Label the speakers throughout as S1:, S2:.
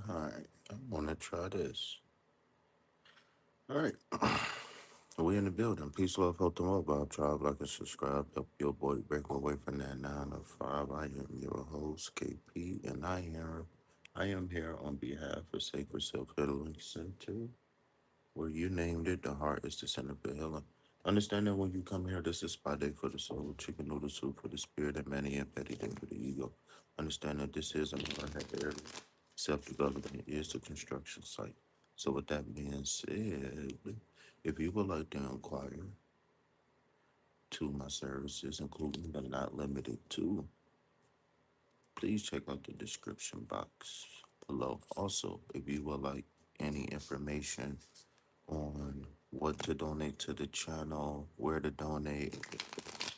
S1: All right, I want to try this. All right, we in the building. Peace, love, health, and wealth. Bob, tribe, like and subscribe. Help your boy break away from that 9 to 5. I am your host, KP, and I am here on behalf of Sacred Self Healing Center, where you named it. The heart is the center for healing. Understand that when you come here, this is spy day for the soul, chicken noodle soup for the spirit, and many and petty day for the ego. Understand that this is an area. Self-development is the construction site. So with that being said, if you would like to inquire to my services, including but not limited to, please check out the description box below. Also, if you would like any information on what to donate to the channel, where to donate,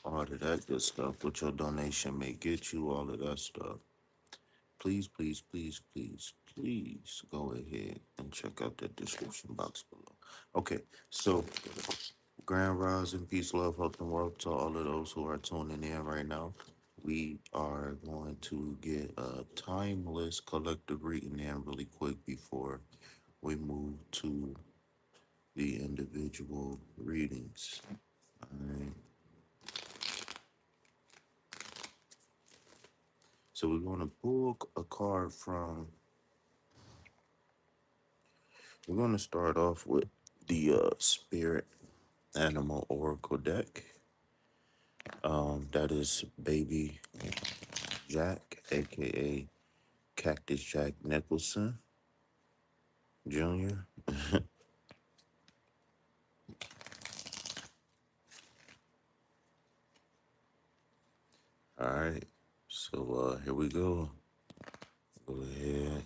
S1: all of that good stuff, what your donation may get you, all of that stuff, please, please, please, please, please go ahead and check out the description box below. Okay, so grand rising, peace, love, health, and wealth to all of those who are tuning in right now. We are going to get a timeless collective reading in really quick before we move to the individual readings. All right. So we're going to pull a card from. We're going to start off with the Spirit Animal Oracle deck. That is Baby Jack, aka Cactus Jack Nicholson Jr. All right. So here we go. Go ahead.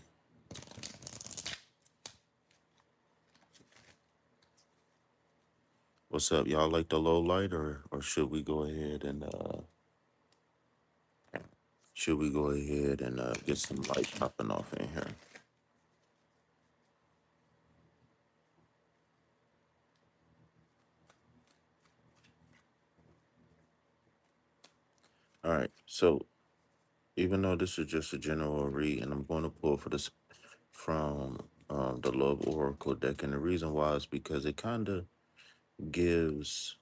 S1: What's up? Y'all like the low light or should we go ahead and get some light popping off in here? All right. So even though this is just a general read, and I'm going to pull for this from the Love Oracle deck, and the reason why is because it kind of gives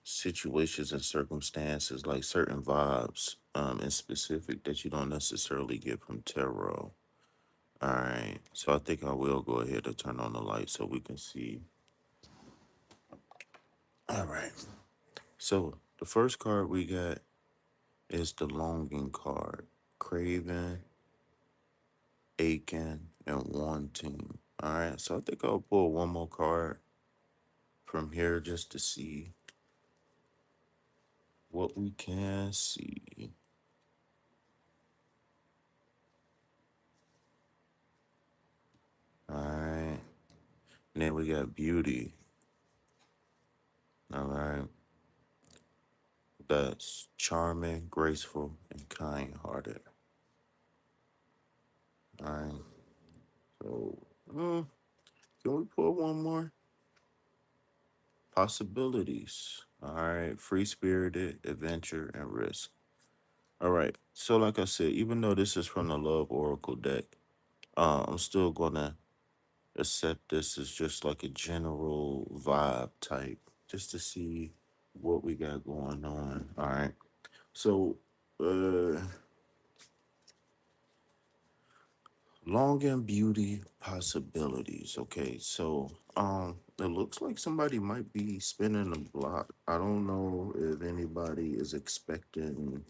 S1: situations and circumstances like certain vibes in specific that you don't necessarily get from tarot. All right, so I think I will go ahead and turn on the light so we can see. All right, so the first card we got is the longing card, craving, aching, and wanting. All right, so I think I'll pull one more card from here just to see what we can see. All right, and then we got beauty. All right, that's charming, graceful, and kind-hearted. All right, so can we pull one more? Possibilities. All right, free-spirited, adventure, and risk. All right, so like I said, even though this is from the Love Oracle deck, I'm still gonna accept this as just like a general vibe type, just to see what we got going on. All right, so uh, Long and beauty possibilities. Okay, so it looks like somebody might be spinning a block. I don't know if anybody is expecting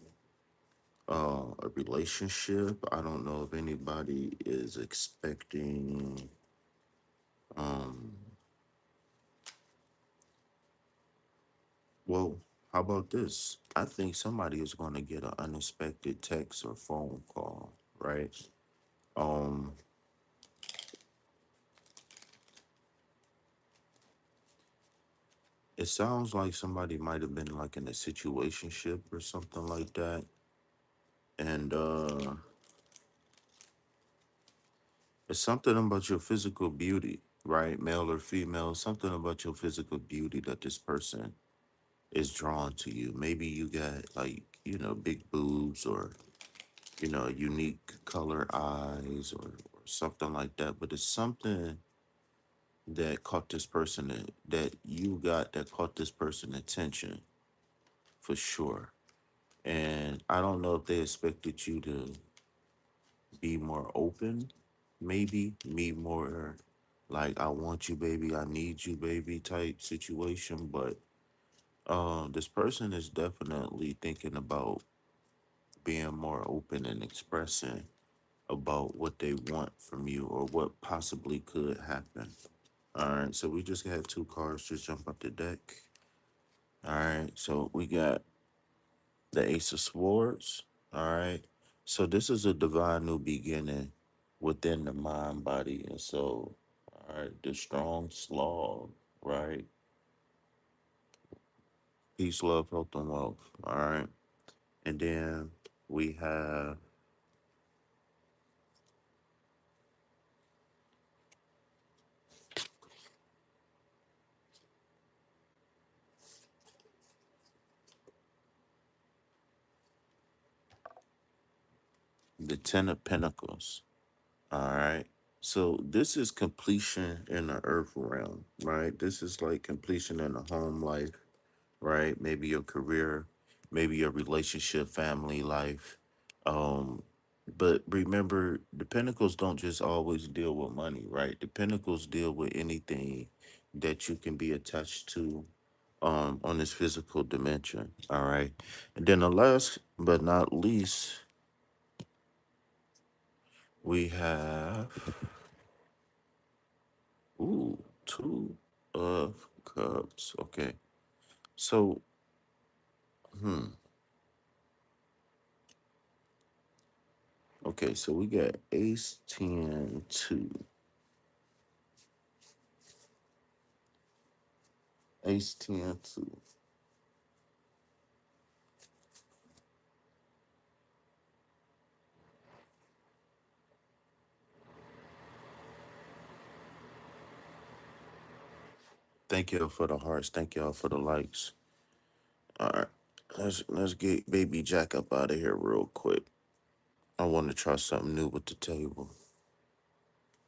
S1: a relationship. I don't know if anybody is expecting um well, how about this? I think somebody is going to get an unexpected text or phone call, right? Um it sounds like somebody might have been like in a situationship or something like that. And it's something about your physical beauty, right? Male or female, something about your physical beauty that this person is drawn to you. Maybe you got like, big boobs or, unique color eyes or something like that. But it's something that caught this person, that you got that caught this person attention for sure. And I don't know if they expected you to be more open, maybe me more like I want you, baby, I need you, baby type situation. But this person is definitely thinking about being more open and expressing about what they want from you or what possibly could happen. All right, so we just got two cards just jump up the deck. All right, so we got the Ace of Swords. All right. So this is a divine new beginning within the mind, body, and soul. All right. The strong slog, right? Peace, love, health, and wealth. All right. And then we have the Ten of Pentacles. All right. So this is completion in the earth realm, right? This is like completion in the home life, right? Maybe your career, maybe your relationship, family life. Um, but remember, the pentacles don't just always deal with money, right? The pentacles deal with anything that you can be attached to on this physical dimension. All right. And then the last but not least, we have ooh, two of cups. Okay. So hmm. Okay, so we got Ace 10 2. Ace 10 2. Thank y'all for the hearts. Thank y'all for the likes. All right. Let's get baby Jack up out of here real quick. I want to try something new with the table.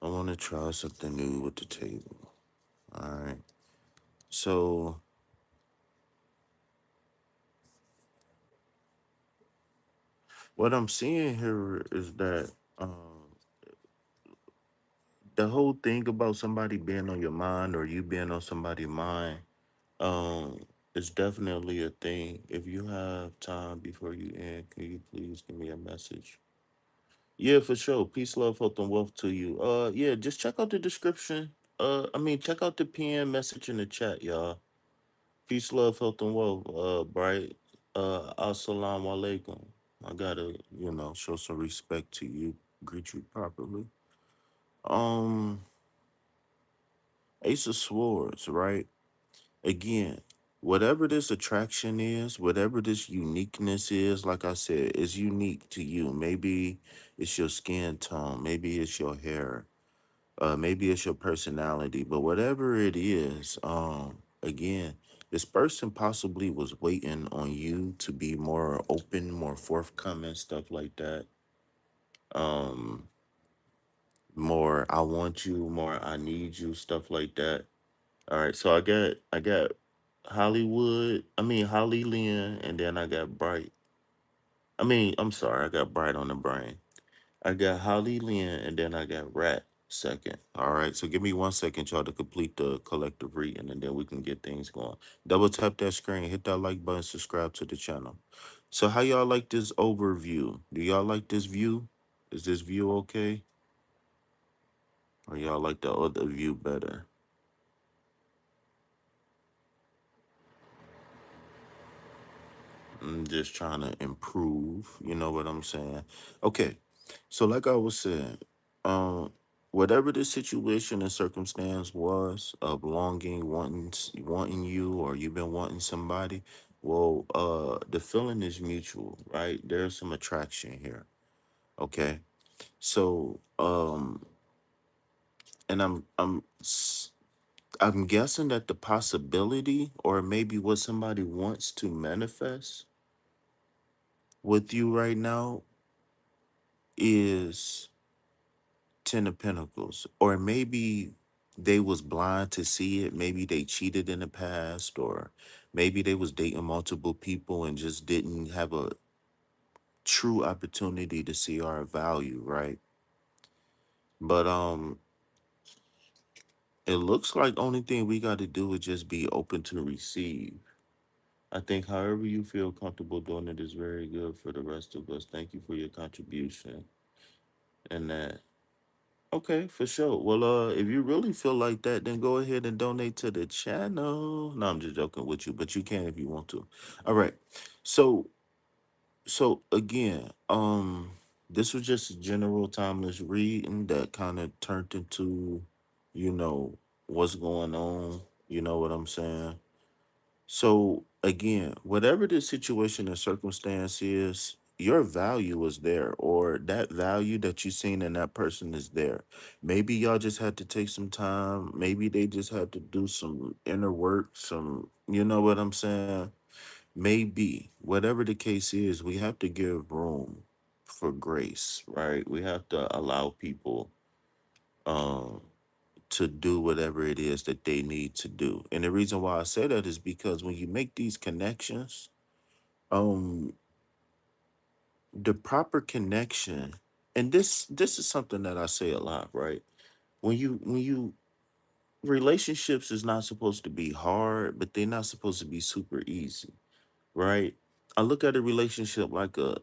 S1: I want to try something new with the table. All right. So what I'm seeing here is that the whole thing about somebody being on your mind or you being on somebody's mind, um, it's definitely a thing. If you have time before you end, can you please give me a message? Yeah, for sure. Peace, love, health, and wealth to you. Yeah, just check out the description. Check out the PM message in the chat, y'all. Peace, love, health, and wealth. Bright. Assalamu alaikum. I gotta, show some respect to you, greet you properly. Um, Ace of Swords, right? Again, whatever this attraction is, whatever this uniqueness is, like I said, is unique to you. Maybe it's your skin tone, maybe it's your hair, maybe it's your personality, but whatever it is, again, this person possibly was waiting on you to be more open, more forthcoming, stuff like that. Um, more I want you, more I need you, stuff like that. All right, so I got Hollywood. Holly Lynn, and then I got Bright. I'm sorry, I got Bright on the brain. I got Holly Lynn, and then I got Rat second. All right, so give me 1 second, y'all, to complete the collective reading, and then we can get things going. Double tap that screen, hit that like button, subscribe to the channel. So, how y'all like this overview? Do y'all like this view? Is this view okay? Or y'all like the other view better? I'm just trying to improve. You know what I'm saying? Okay. So like I was saying, um, whatever the situation and circumstance was of longing, wanting you, or you've been wanting somebody, well, the feeling is mutual, right? There's some attraction here. Okay. So, and I'm guessing that the possibility, or maybe what somebody wants to manifest with you right now, is Ten of Pentacles. Or maybe they was blind to see it. Maybe they cheated in the past, or maybe they was dating multiple people and just didn't have a true opportunity to see our value, right? But it looks like only thing we got to do is just be open to receive. I think however you feel comfortable doing it is very good for the rest of us. Thank you for your contribution. And that, okay, for sure. Well, if you really feel like that, then go ahead and donate to the channel. No, I'm just joking with you, but you can if you want to. All right. So, so again, this was just a general timeless reading that kind of turned into, you know, what's going on. You know what I'm saying? So again, whatever the situation and circumstance is, your value is there, or that value that you seen in that person is there. Maybe y'all just had to take some time. Maybe they just had to do some inner work, some, you know what I'm saying? Maybe, whatever the case is, we have to give room for grace, right? We have to allow people um to do whatever it is that they need to do. And the reason why I say that is because when you make these connections, um, the proper connection, and this is something that I say a lot, right? When you relationships is not supposed to be hard, but they're not supposed to be super easy, right? I look at a relationship like a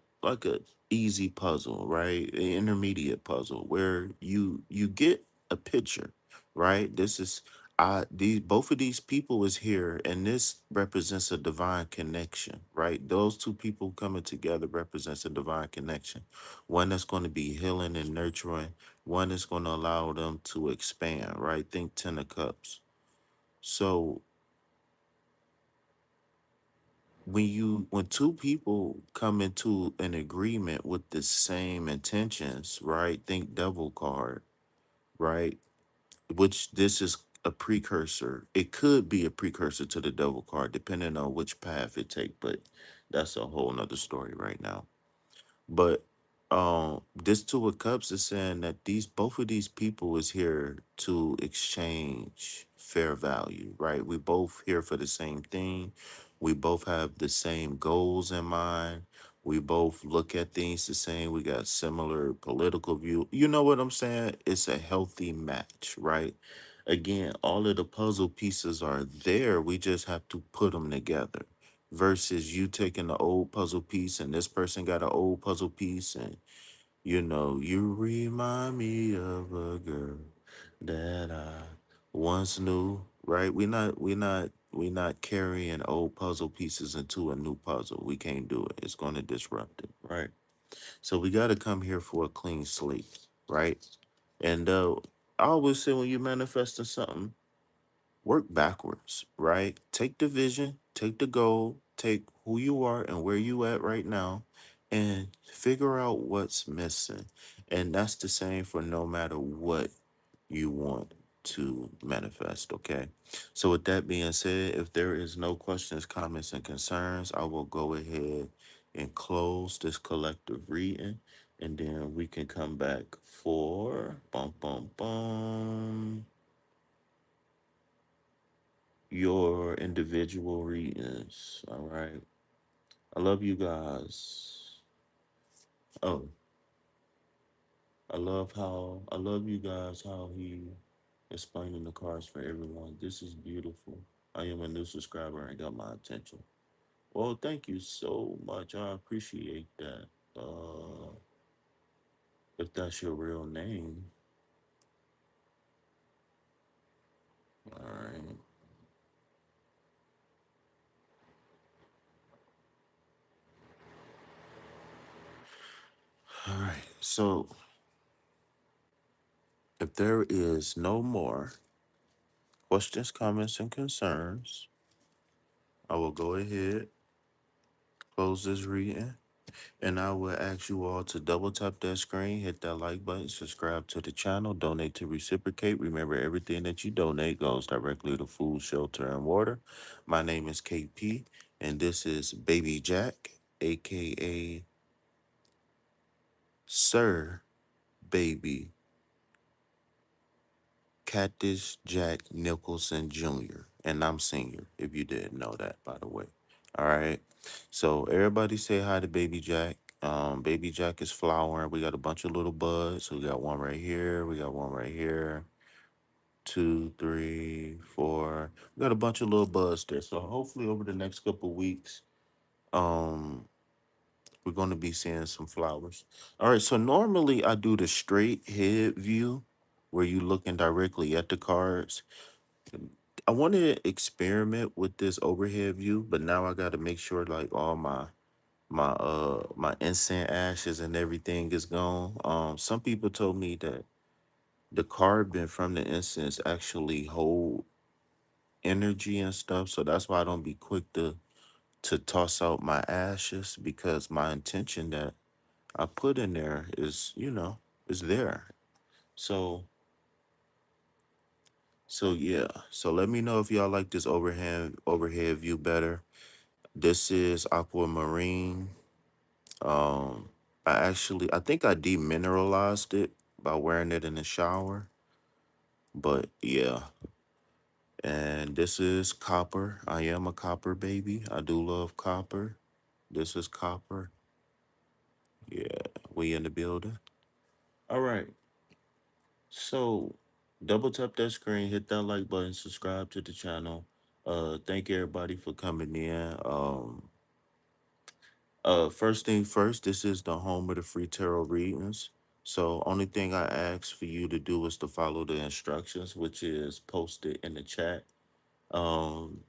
S1: easy puzzle, right? An intermediate puzzle where you get a picture, right? This is these both of these people is here, and this represents a divine connection, right? Those two people coming together represents a divine connection. One that's going to be healing and nurturing, one that's going to allow them to expand, right? Think Ten of Cups. So when two people come into an agreement with the same intentions, right? Think Devil card, right? Which this is a precursor. It could be a precursor to the Devil card, depending on which path it take. But that's a whole nother story right now. But this Two of Cups is saying that these both of these people is here to exchange fair value, right? We both here for the same thing. We both have the same goals in mind. We both look at things the same. We got similar political view. You know what I'm saying? It's a healthy match, right? Again, all of the puzzle pieces are there. We just have to put them together versus you taking the old puzzle piece and this person got an old puzzle piece, and you remind me of a girl that I once knew, right? We not carrying old puzzle pieces into a new puzzle. We can't do it. It's going to disrupt it, right? So we got to come here for a clean slate, right? And I always say when you manifesting something, work backwards, right? Take the vision, take the goal, take who you are and where you at right now, and figure out what's missing. And that's the same for no matter what you want to manifest, okay? So with that being said, if there is no questions, comments, and concerns, I will go ahead and close this collective reading, and then we can come back for bum bum bum your individual readings. All right. I love you guys. Oh, I love you guys how he explaining the cards for everyone. This is beautiful. I am a new subscriber and got my attention. Well, thank you so much. I appreciate that. If that's your real name, all right, all right. So if there is no more questions, comments, and concerns, I will go ahead, close this reading, and I will ask you all to double tap that screen, hit that like button, subscribe to the channel, donate to reciprocate. Remember, everything that you donate goes directly to food, shelter, and water. My name is KP, and this is Baby Jack, aka Sir Baby Cactus Jack Nicholson Jr. And I'm senior, if you didn't know that, by the way. All right. So everybody say hi to Baby Jack. Baby Jack is flowering. We got a bunch of little buds. We got one right here. We got one right here. Two, three, four. We got a bunch of little buds there. So hopefully over the next couple weeks, um, we're going to be seeing some flowers. All right. So normally I do the straight head view where you looking directly at the cards. I wanted to experiment with this overhead view, but now I got to make sure like all my incense ashes and everything is gone. Some people told me that the carbon from the incense actually hold energy and stuff, so that's why I don't be quick to toss out my ashes because my intention that I put in there is there. So yeah. So let me know if y'all like this overhead view better. This is aquamarine. Um, I think I demineralized it by wearing it in the shower. But yeah, and this is copper. I am a copper baby. I do love copper. This is copper. Yeah, we in the building. All right. So double tap that screen, hit that like button, subscribe to the channel. Thank everybody for coming in. First thing first, this is the home of the free tarot readings. So only thing I ask for you to do is to follow the instructions, which is posted in the chat. Um,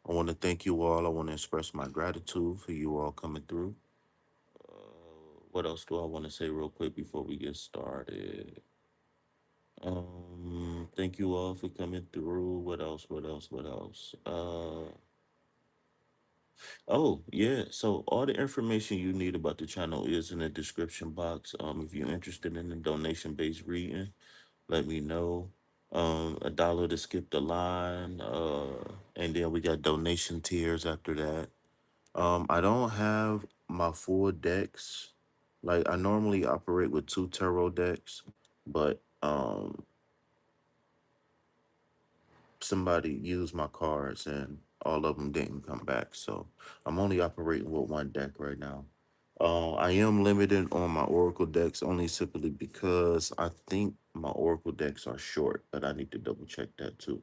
S1: I want to thank you all. I want to express my gratitude for you all coming through. What else do I want to say real quick before we get started? Thank you all for coming through. What else? What else? What else? Oh, yeah. So all the information you need about the channel is in the description box. If you're interested in the donation-based reading, let me know. $1 to skip the line. And then we got donation tiers after that. I don't have my full decks. Like I normally operate with two tarot decks, but somebody used my cards and all of them didn't come back. So I'm only operating with one deck right now. I am limited on my Oracle decks only simply because I think my Oracle decks are short, but I need to double check that too.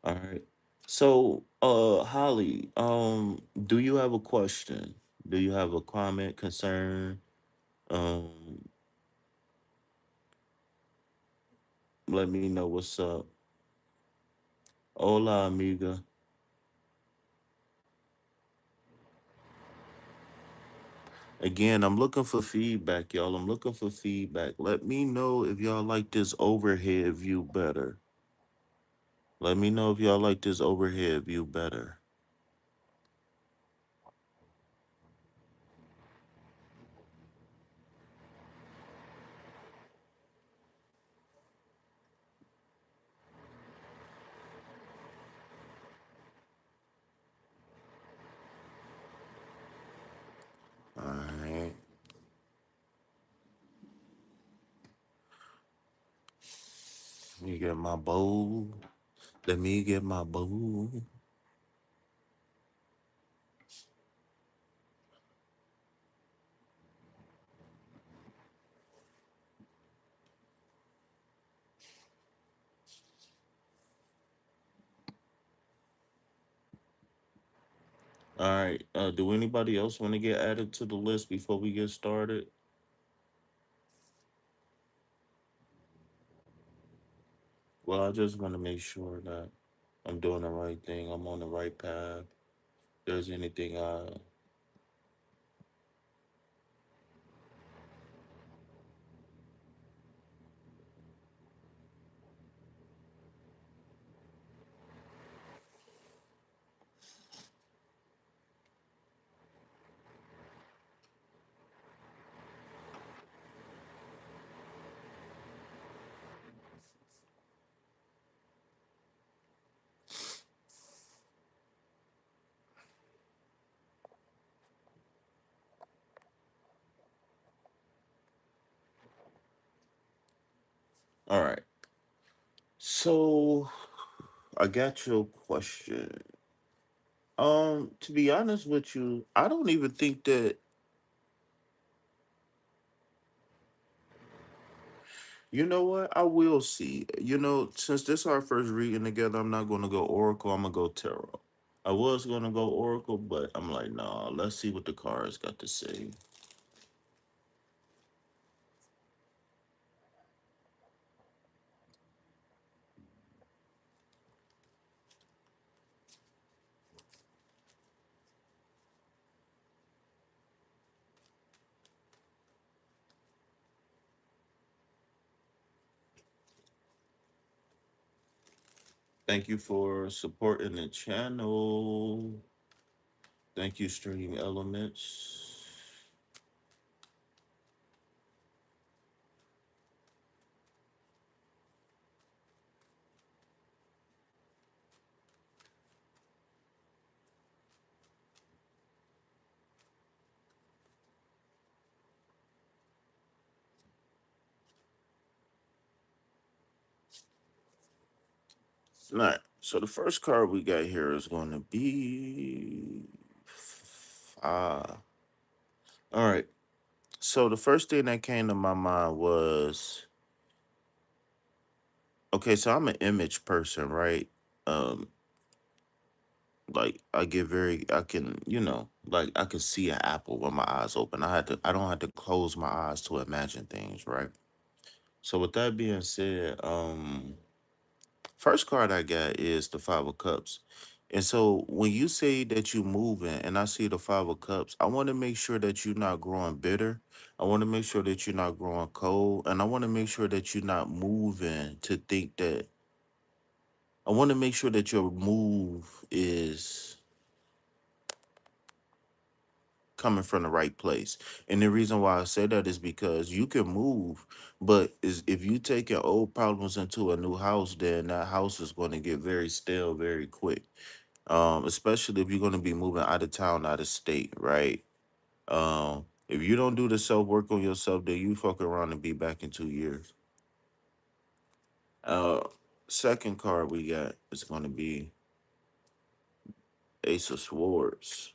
S1: All right. So, Holly, do you have a question? Do you have a comment, concern? Um, Let me know what's up. Hola, amiga. Again, I'm looking for feedback, y'all. I'm looking for feedback. Let me know if y'all like this overhead view better. Let me know if y'all like this overhead view better. All right. Let me get my bowl. Let me get my bowl. All right. Do anybody else want to get added to the list before we get started? Well, I just want to make sure that I'm doing the right thing. I'm on the right path. If there's anything all right. So I got your question. To be honest with you, I don't even think that, you know what? I will see. Since this is our first reading together, I'm not gonna go Oracle, I'm gonna go Tarot. I was gonna go Oracle, but I'm like, nah, let's see what the cards got to say. Thank you for supporting the channel. Thank you, Stream Elements. All right. So the first card we got here is going to be all right. So the first thing that came to my mind was, okay, so I'm an image person, right? Um, like I can, like I can see an apple with my eyes open. I don't have to close my eyes to imagine things, right? So with that being said, first card I got is the Five of Cups. And so when you say that you're moving and I see the Five of Cups, I want to make sure that you're not growing bitter. I want to make sure that you're not growing cold. And I want to make sure that you're not moving to think that, I want to make sure that your move is coming from the right place. And the reason why I say that is because you can move, but if you take your old problems into a new house, then that house is going to get very stale very quick. Especially if you're going to be moving out of town, out of state, right? If you don't do the self work on yourself, then you fuck around and be back in 2 years. Uh, Second card we got is going to be Ace of Swords.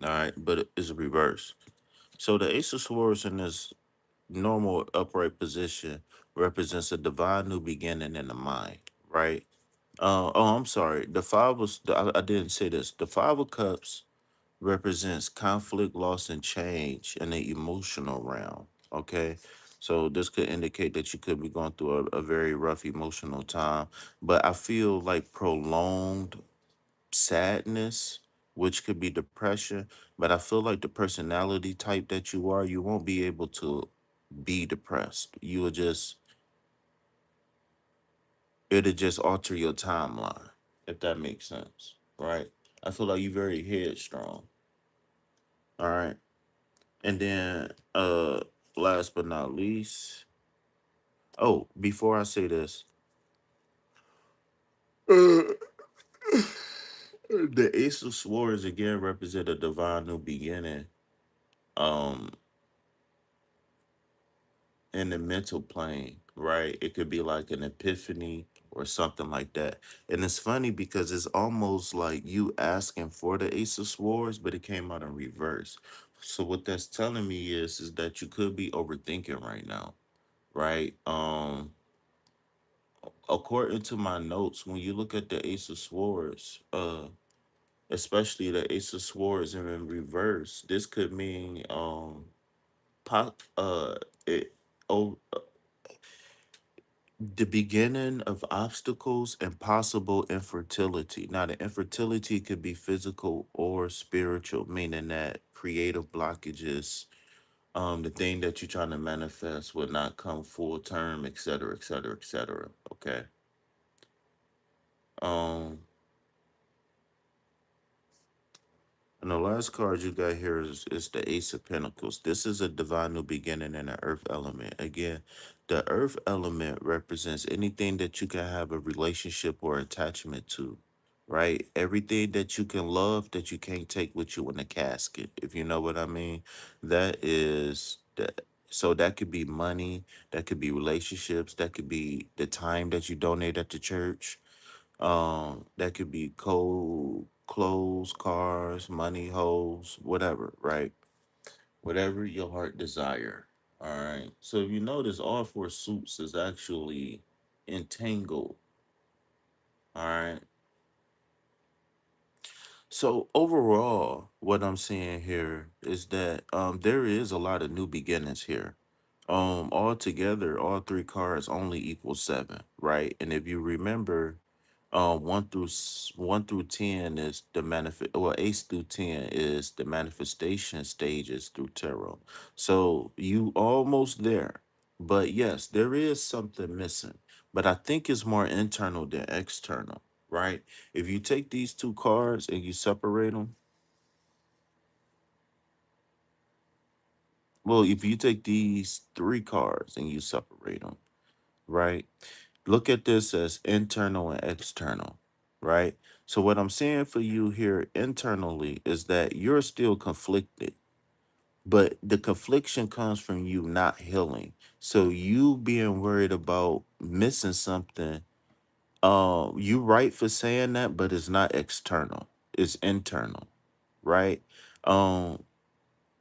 S1: All right, but it's a reverse. So the Ace of Swords in this normal upright position represents a divine new beginning in the mind, right? Oh, I'm sorry. I didn't say this. The Five of Cups represents conflict, loss, and change in the emotional realm. Okay. So this could indicate that you could be going through a very rough emotional time. But I feel like prolonged sadness, which could be depression. But I feel like the personality type that you are, you won't be able to be depressed. It'll just alter your timeline, if that makes sense. Right. I feel like you're very headstrong. All right. And then last but not least, oh, before I say this, the Ace of Swords again represent a divine new beginning. Um in the mental plane, right? It could be like an epiphany or something like that. And it's funny because it's almost like you asking for the Ace of Swords, but it came out in reverse. So what that's telling me is that you could be overthinking right now, right? According to my notes, when you look at the Ace of Swords, especially the Ace of Swords in reverse. This could mean pop it oh the beginning of obstacles and possible infertility. Now, the infertility could be physical or spiritual, meaning that creative blockages, the thing that you're trying to manifest will not come full term, et cetera, et cetera, et cetera. Okay. Um, And the last card you got here is the Ace of Pentacles. This is a divine new beginning in the Earth element. Again, the Earth element represents anything that you can have a relationship or attachment to, right? Everything that you can love that you can't take with you in a casket, if you know what I mean. That is that. So that could be money, that could be relationships, that could be the time that you donate at the church, that could be cold clothes, cars, money, hoes, whatever, right? Whatever your heart desire. All right. So if you notice, all four suits is actually entangled. All right. So overall, what I'm seeing here is that there is a lot of new beginnings here. Altogether, all three cards only equal seven, right? And if you remember, 1 through 10 is the manifest, well, ace through 10 is the manifestation stages through tarot. So you almost there, but yes, there is something missing. But I think it's more internal than external, right? If you take these two cards and you separate them, well, if you take these three cards and you separate them, right? Look at this as internal and external, right? So, what I'm saying for you here internally is that you're still conflicted, but the confliction comes from you not healing. So, you being worried about missing something, you right for saying that, but it's not external, it's internal, right? Um,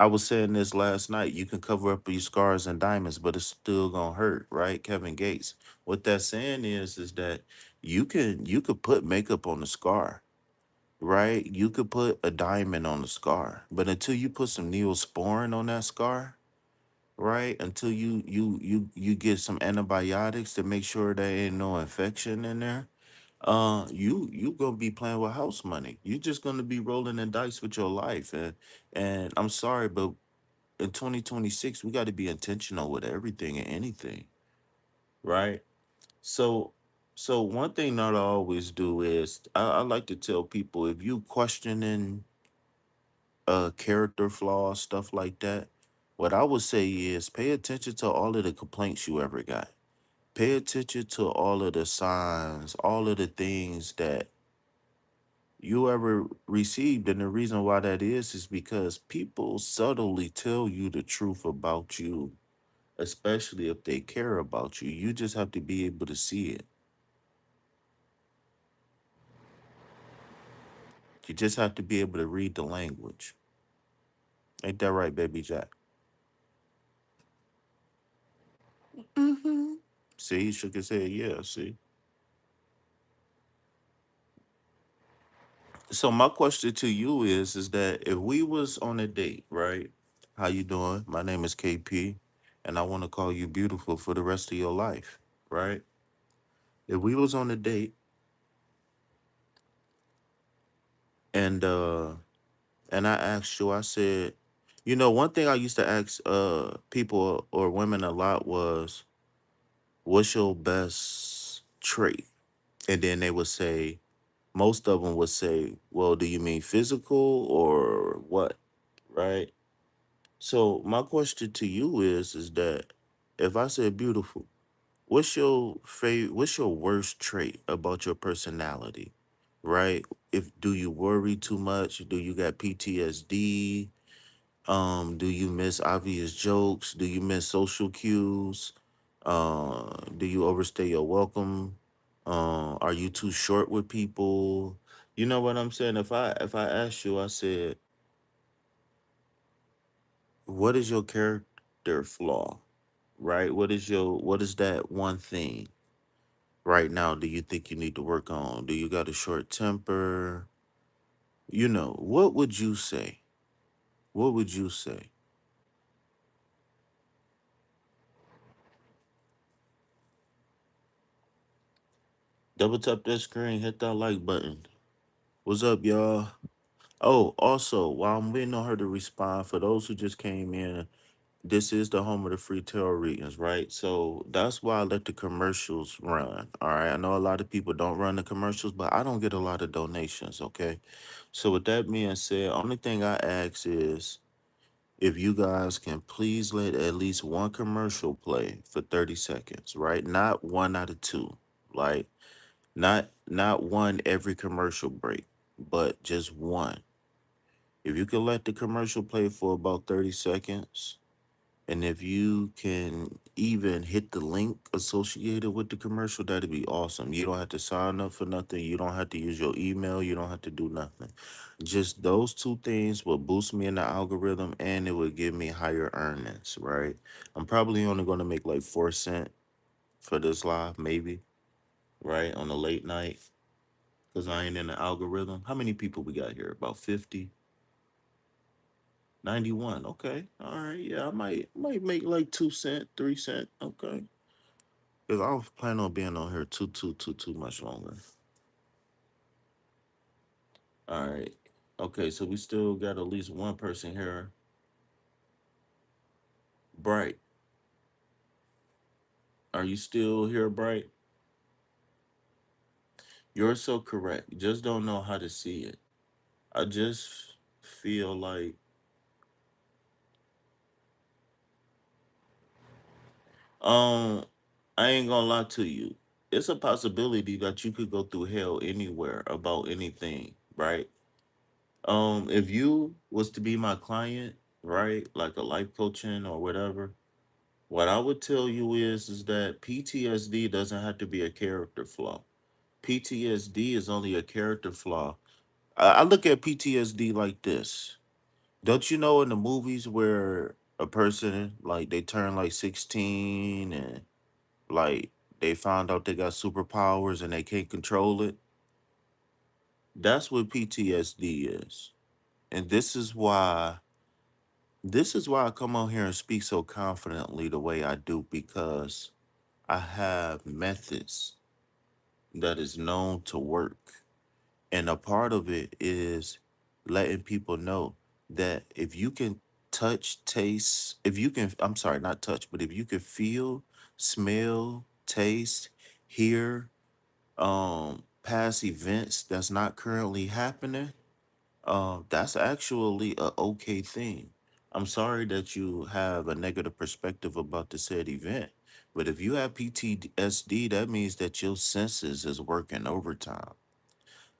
S1: I was saying this last night. You can cover up your scars and diamonds, but it's still gonna hurt, right? Kevin Gates. What that's saying is that you could put makeup on the scar, right? You could put a diamond on the scar, but until you put some neosporin on that scar, right? Until you get some antibiotics to make sure there ain't no infection in there, you gonna be playing with house money. You just gonna be rolling the dice with your life, and I'm sorry, but in 2026, we got to be intentional with everything and anything, right? So, so one thing that I always do is I like to tell people if you questioning character flaws, stuff like that, what I would say is pay attention to all of the complaints you ever got. Pay attention to all of the signs, all of the things that you ever received. And the reason why that is because people subtly tell you the truth about you, especially if they care about you. You just have to be able to see it. You just have to be able to read the language. Ain't that right, baby Jack? Mm-hmm. See, he shook his head. Yeah, see. So my question to you is that if we was on a date, right? How you doing? My name is KP, and I want to call you beautiful for the rest of your life, right? If we was on a date and I asked you, I said, one thing I used to ask people or women a lot was, what's your best trait? And then they would say, most of them would say, well, do you mean physical or what? Right? So my question to you is that if I said beautiful, what's your worst trait about your personality? Right? If do you worry too much? Do you got PTSD? Do you miss obvious jokes? Do you miss social cues? Do you overstay your welcome? Are you too short with people? You know what I'm saying? If I asked you, I said, what is your character flaw? Right? What is that one thing right now do you think you need to work on? Do you got a short temper? What would you say? What would you say? Double tap that screen, hit that like button. What's up, y'all? Oh, also, while I'm waiting on her to respond, for those who just came in, this is the home of the free tarot readings, right? So that's why I let the commercials run. All right. I know a lot of people don't run the commercials, but I don't get a lot of donations. Okay. So with that being said, only thing I ask is if you guys can please let at least one commercial play for 30 seconds, right? Not one out of two. Like not one every commercial break, but just one. If you can let the commercial play for about 30 seconds, and if you can even hit the link associated with the commercial, that'd be awesome. You don't have to sign up for nothing. You don't have to use your email. You don't have to do nothing. Just those two things will boost me in the algorithm and it would give me higher earnings, right? I'm probably only going to make like 4 cents for this live, maybe, right? On a late night because I ain't in the algorithm. How many people we got here? About 50, 91. Okay. All right. Yeah, I might make like 2 cents, 3 cents. Okay. Because I was planning on being on here too much longer. All right. Okay, so we still got at least one person here. Bright. Are you still here, Bright? You're so correct. You just don't know how to see it. I just feel like um I ain't gonna lie to you. It's a possibility that you could go through hell anywhere about anything, right? If you was to be my client, right, like a life coaching or whatever, what I would tell you is that PTSD doesn't have to be a character flaw. PTSD is only a character flaw. I look at PTSD like this. Don't you know in the movies where a person like they turn like 16 and like they found out they got superpowers and they can't control it? That's what PTSD is. And this is why I come on here and speak so confidently the way I do because I have methods that is known to work. And a part of it is letting people know that if you can touch, taste, if you can, I'm sorry, not touch, but if you can feel, smell, taste, hear, past events that's not currently happening, that's actually a okay thing. I'm sorry that you have a negative perspective about the said event, but if you have PTSD, that means that your senses is working overtime.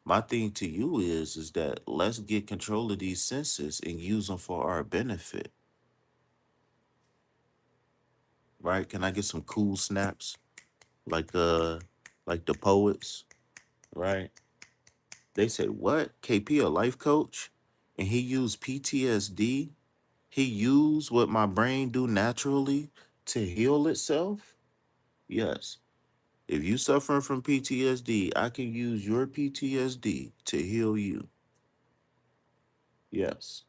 S1: My thing to you is that let's get control of these senses and use them for our benefit, right? Can I get some cool snaps like like the poets, right? They said, "What? KP a life coach and he used PTSD? He used what my brain do naturally to heal itself?" Yes. If you suffering from PTSD, I can use your PTSD to heal you. Yes.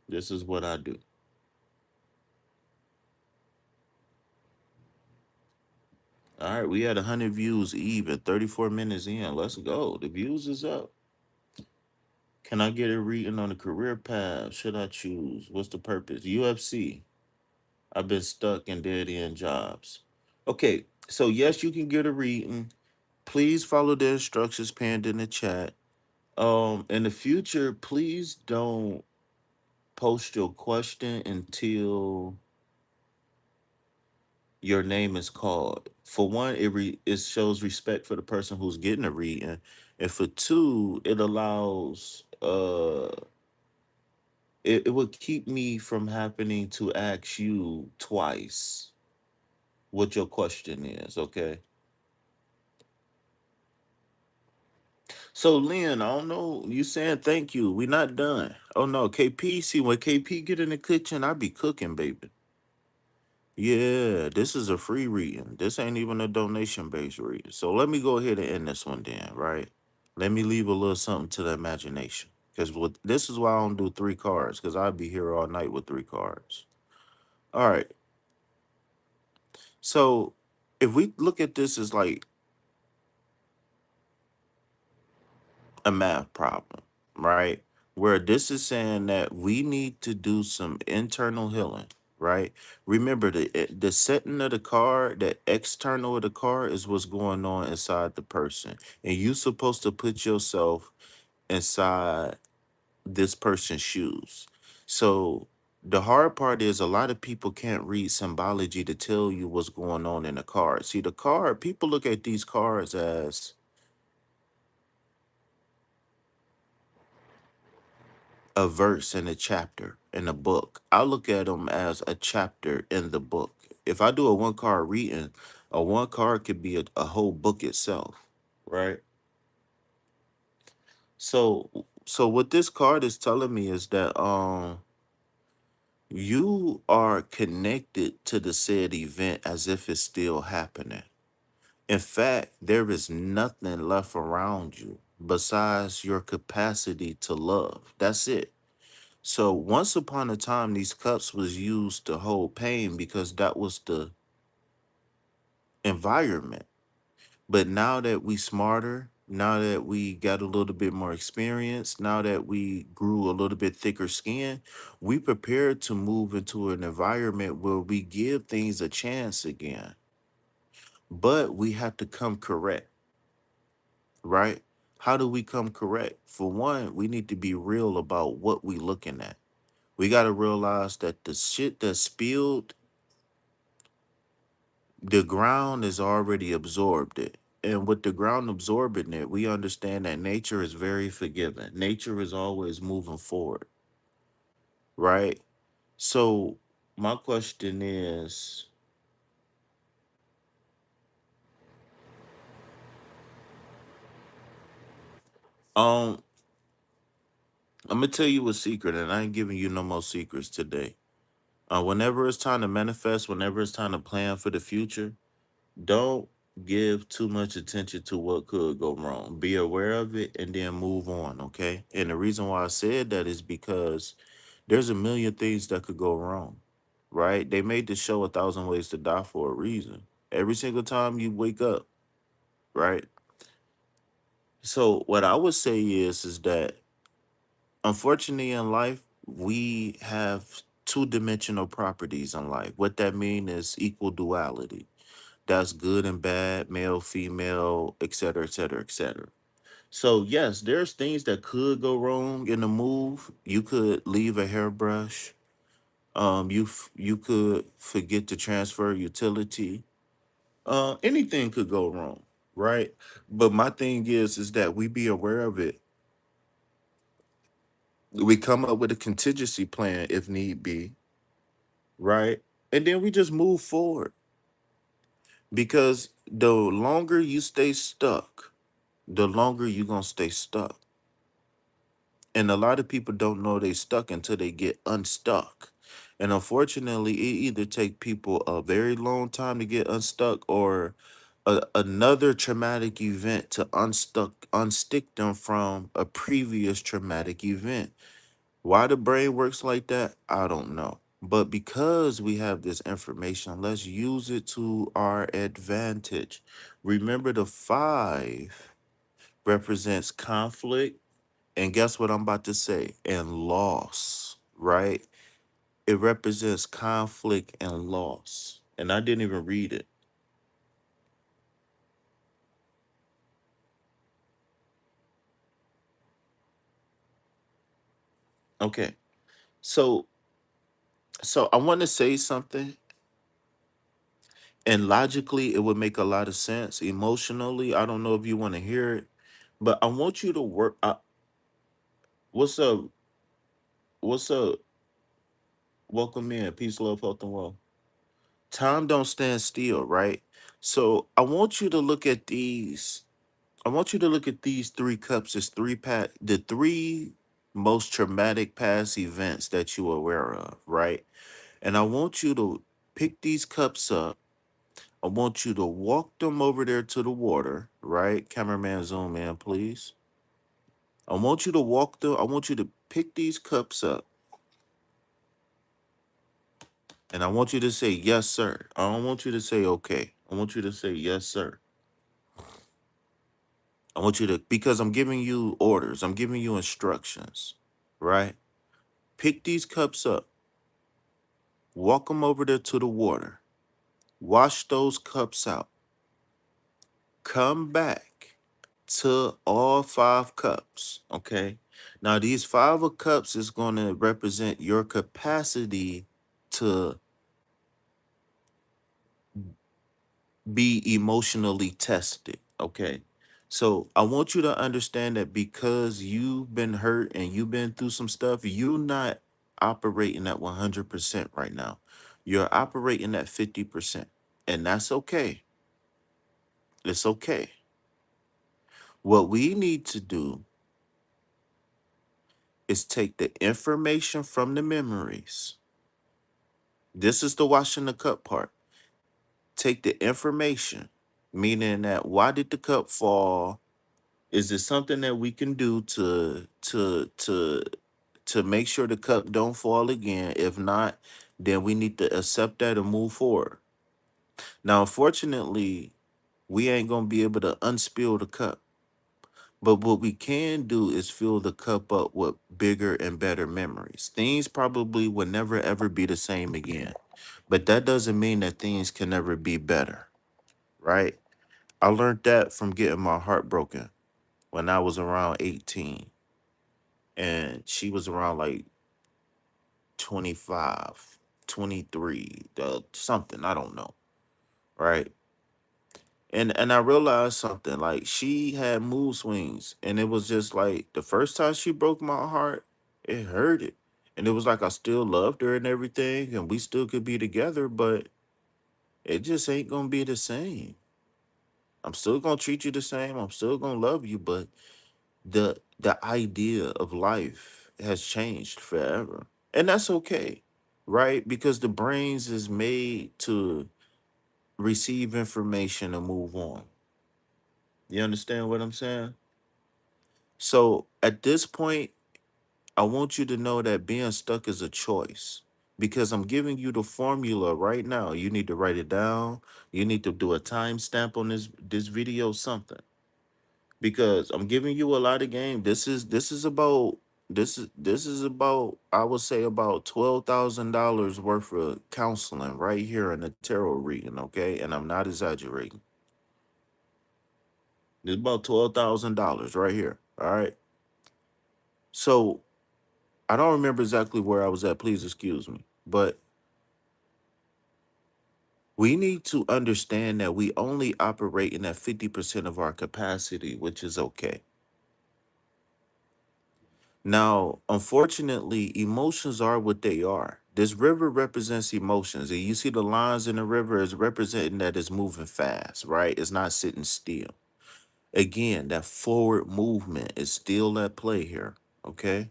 S1: This is what I do. All right, we had 100 views even, 34 minutes in. Let's go. The views is up. Can I get a reading on the career path? Should I choose? What's the purpose? UFC. I've been stuck in dead end jobs. Okay, so yes, you can get a reading. Please follow the instructions pinned in the chat. In the future, please don't post your question until your name is called. For one, it shows respect for the person who's getting a reading, and for two, it allows it would keep me from happening to ask you twice what your question is. Okay. So Lynn, I don't know. You saying thank you? We not done. Oh no, KP. See when KP get in the kitchen, I be cooking, baby. Yeah, this is a free reading. This ain't even a donation based reading. So let me go ahead and end this one then, right? Let me leave a little something to the imagination. Because this is why I don't do three cards, because I'd be here all night with three cards. All right. So if we look at this as like a math problem, right? Where this is saying that we need to do some internal healing, right? Remember the setting of the card, the external of the card is what's going on inside the person. And you're supposed to put yourself inside this person's shoes. So the hard part is a lot of people can't read symbology to tell you what's going on in the card. See, the card, people look at these cards as a verse in a chapter in a book. I look at them as a chapter in the book. If I do a one card reading, a one card could be a whole book itself, right? So what this card is telling me is that you are connected to the said event as if it's still happening. In fact, there is nothing left around you besides your capacity to love. That's it. So once upon a time, these cups was used to hold pain because that was the environment. But now that we smarter, now that we got a little bit more experience, now that we grew a little bit thicker skin, we prepared to move into an environment where we give things a chance again. But we have to come correct, right? How do we come correct? For one, we need to be real about what we looking at. We got to realize that the shit that's spilled, the ground has already absorbed it. And with the ground absorbing it, we understand that nature is very forgiving. Nature is always moving forward, right? So my question is, um, I'm gonna tell you a secret, and I ain't giving you no more secrets today. Whenever it's time to manifest, whenever it's time to plan for the future, don't give too much attention to what could go wrong. Be aware of it and then move on, okay? And the reason why I said that is because there's a million things that could go wrong, right? They made the show A Thousand Ways to Die for a reason. Every single time you wake up, right? So what I would say is that unfortunately in life, we have two-dimensional properties in life. What that means is equal duality. That's good and bad, male, female, et cetera, et cetera, et cetera. So yes, there's things that could go wrong in the move. You could leave a hairbrush. You could forget to transfer utility. Anything could go wrong, right? But my thing is that we be aware of it. We come up with a contingency plan if need be, right? And then we just move forward because the longer you stay stuck, the longer you're gonna stay stuck. And a lot of people don't know they stuck until they get unstuck. And unfortunately, it either take people a very long time to get unstuck or another traumatic event to unstick them from a previous traumatic event. Why the brain works like that, I don't know. But because we have this information, let's use it to our advantage. Remember, the five represents conflict, and guess what I'm about to say? And loss, right? It represents conflict and loss. And I didn't even read it. Okay. So I want to say something, and logically it would make a lot of sense. Emotionally, I don't know if you want to hear it, but I want you to work. What's up? What's up? Welcome in. Peace, love, health, and wealth. Time don't stand still, right? So I want you to look at these three cups as the three most traumatic past events that you're aware of, right? And I want you to pick these cups up. I want you to walk them over there to the water, right? Cameraman, zoom in, please. I want you to walk through, I want you to pick these cups up, and I want you to say, yes, sir. I don't want you to say, okay. I want you to say, yes, sir. I want you to, because I'm giving you orders, I'm giving you instructions, right? Pick these cups up, walk them over there to the water, wash those cups out, come back to all 5 cups, okay? Now, these 5 of cups is going to represent your capacity to be emotionally tested, okay? So I want you to understand that because you've been hurt and you've been through some stuff, you're not operating at 100% right now. You're operating at 50%, and that's okay. It's okay. What we need to do is take the information from the memories. This is the washing the cup part. Take the information, meaning that why did the cup fall? Is it something that we can do to make sure the cup don't fall again? If not, then we need to accept that and move forward. Now, unfortunately, we ain't gonna be able to unspill the cup. But what we can do is fill the cup up with bigger and better memories. Things probably will never ever be the same again. But that doesn't mean that things can never be better, right? I learned that from getting my heart broken when I was around 18 and she was around like 25, 23, something, I don't know, right? And I realized something, like she had mood swings, and it was just like the first time she broke my heart, it hurt it. And it was like I still loved her and everything, and we still could be together, but it just ain't gonna be the same. I'm still gonna treat you the same. I'm still gonna love you, but the idea of life has changed forever. And that's okay, right? Because the brains is made to receive information and move on. You understand what I'm saying? So at this point, I want you to know that being stuck is a choice because I'm giving you the formula right now. You need to write it down. You need to do a timestamp on this video, something, because I'm giving you a lot of game. This is about this is about, I would say, about $12,000 worth of counseling right here in the tarot reading, okay? And I'm not exaggerating. It's about $12,000 right here. All right. So I don't remember exactly where I was at. Please excuse me. But we need to understand that we only operating at 50% of our capacity, which is okay. Now, unfortunately, emotions are what they are. This river represents emotions. And you see the lines in the river is representing that it's moving fast, right? It's not sitting still. Again, that forward movement is still at play here, okay?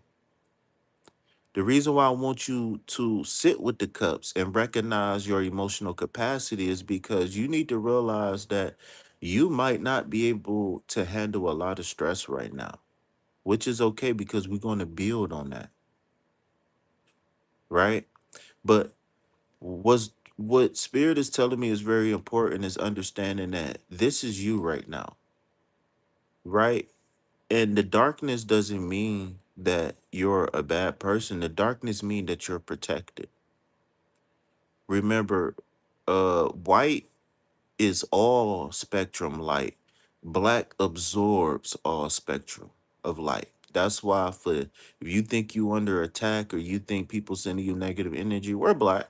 S1: The reason why I want you to sit with the cups and recognize your emotional capacity is because you need to realize that you might not be able to handle a lot of stress right now, which is okay because we're going to build on that, right? But what spirit is telling me is very important is understanding that this is you right now, right? And the darkness doesn't mean that you're a bad person. The darkness mean that you're protected. Remember, white is all spectrum light. Black absorbs all spectrum of light. That's why if you think you under attack or you think people sending you negative energy, we're black.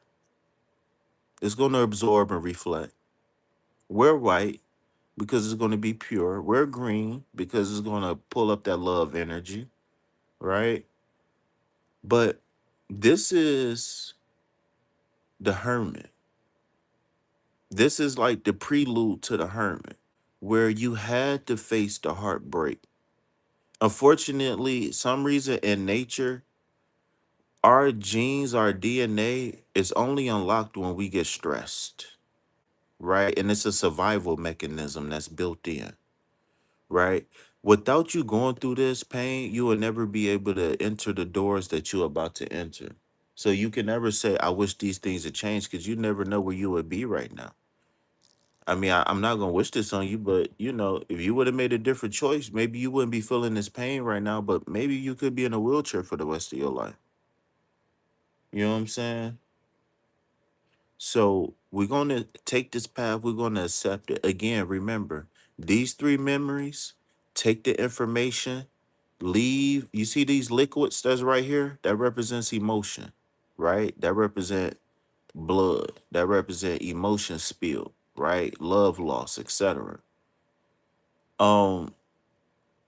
S1: It's going to absorb and reflect. We're white because it's going to be pure. We're green because it's going to pull up that love energy, right? But this is the hermit. This is like the prelude to the hermit, where you had to face the heartbreak. Unfortunately, some reason in nature, our genes, our DNA is only unlocked when we get stressed, right? And it's a survival mechanism that's built in, right? Without you going through this pain, you will never be able to enter the doors that you're about to enter. So you can never say, I wish these things had changed, because you never know where you would be right now. I mean, I'm not gonna wish this on you, but if you would have made a different choice, maybe you wouldn't be feeling this pain right now, but maybe you could be in a wheelchair for the rest of your life. You know what I'm saying? So we're gonna take this path, we're gonna accept it. Again, remember, these three memories, take the information, leave. You see these liquids that's right here? That represents emotion, right? That represent blood, that represent emotion spill, right? Love loss, etc. Um,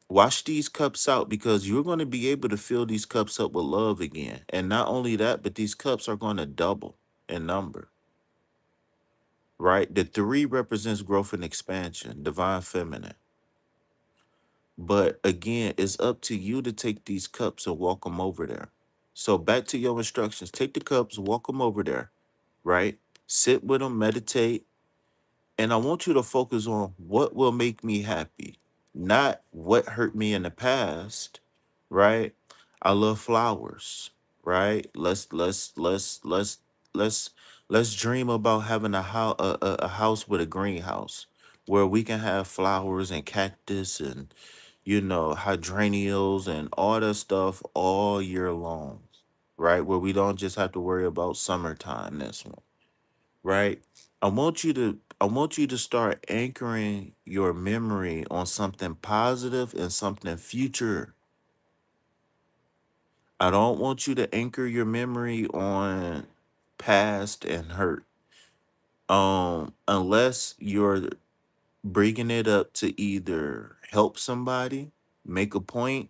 S1: Wash these cups out, because you're going to be able to fill these cups up with love again. And not only that, but these cups are going to double in number, right? The three represents growth and expansion, divine feminine. But again, it's up to you to take these cups and walk them over there. So back to your instructions, take the cups, walk them over there, right? Sit with them, meditate. And I want you to focus on what will make me happy, not what hurt me in the past, right? I love flowers, right? Let's dream about having a house with a greenhouse where we can have flowers and cactus and hydrangeas and all that stuff all year long, right? Where we don't just have to worry about summertime this one, right? I want you to start anchoring your memory on something positive and something future. I don't want you to anchor your memory on past and hurt. Unless you're bringing it up to either help somebody, make a point,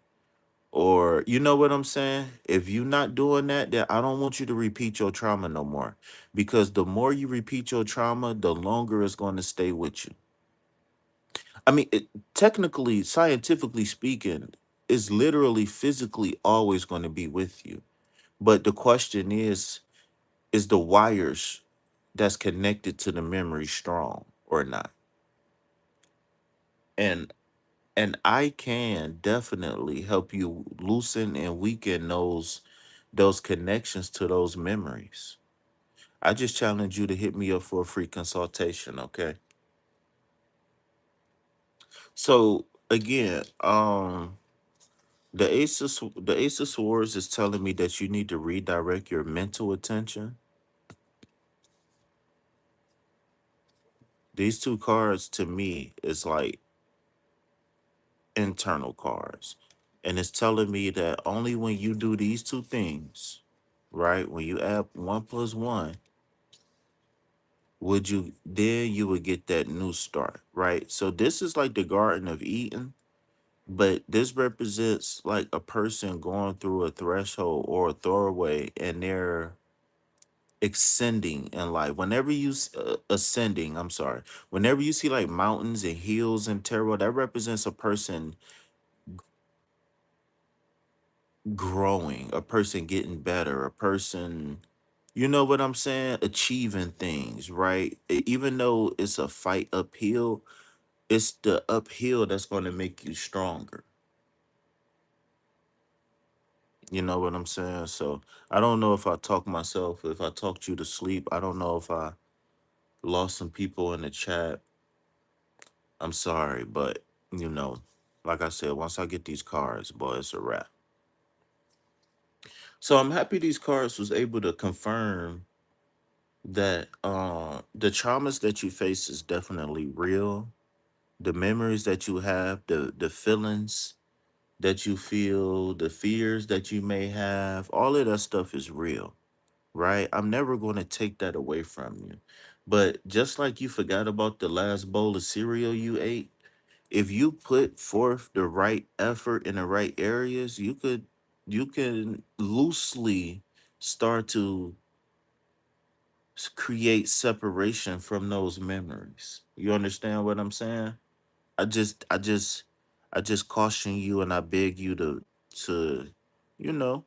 S1: or you know what I'm saying? If you're not doing that, then I don't want you to repeat your trauma no more. Because the more you repeat your trauma, the longer it's going to stay with you. I mean, technically, scientifically speaking, it's literally physically always going to be with you. But the question is the wires that's connected to the memory strong or not? And I can definitely help you loosen and weaken those connections to those memories. I just challenge you to hit me up for a free consultation, okay? So again, the Ace of Swords is telling me that you need to redirect your mental attention. These two cards to me is like internal cards. And it's telling me that only when you do these two things, right? When you add one plus one, you would get that new start, right? So this is like the Garden of Eden, but this represents like a person going through a threshold or a doorway, and they're ascending in life. Whenever ascending, I'm sorry. Whenever you see like mountains and hills and tarot, that represents a person growing, a person getting better, a person, you know what I'm saying, achieving things, right? Even though it's a fight uphill, it's the uphill that's going to make you stronger. You know what I'm saying? So I don't know if I talked myself, if I talked you to sleep. I don't know if I lost some people in the chat. I'm sorry, but like I said, once I get these cards, boy, it's a wrap. So I'm happy these cards was able to confirm that the traumas that you face is definitely real. The memories that you have, the feelings that you feel, the fears that you may have, all of that stuff is real, right? I'm never going to take that away from you. But just like you forgot about the last bowl of cereal you ate, if you put forth the right effort in the right areas, you can loosely start to create separation from those memories. You understand what I'm saying? I just I just I just caution you, and I beg you to you know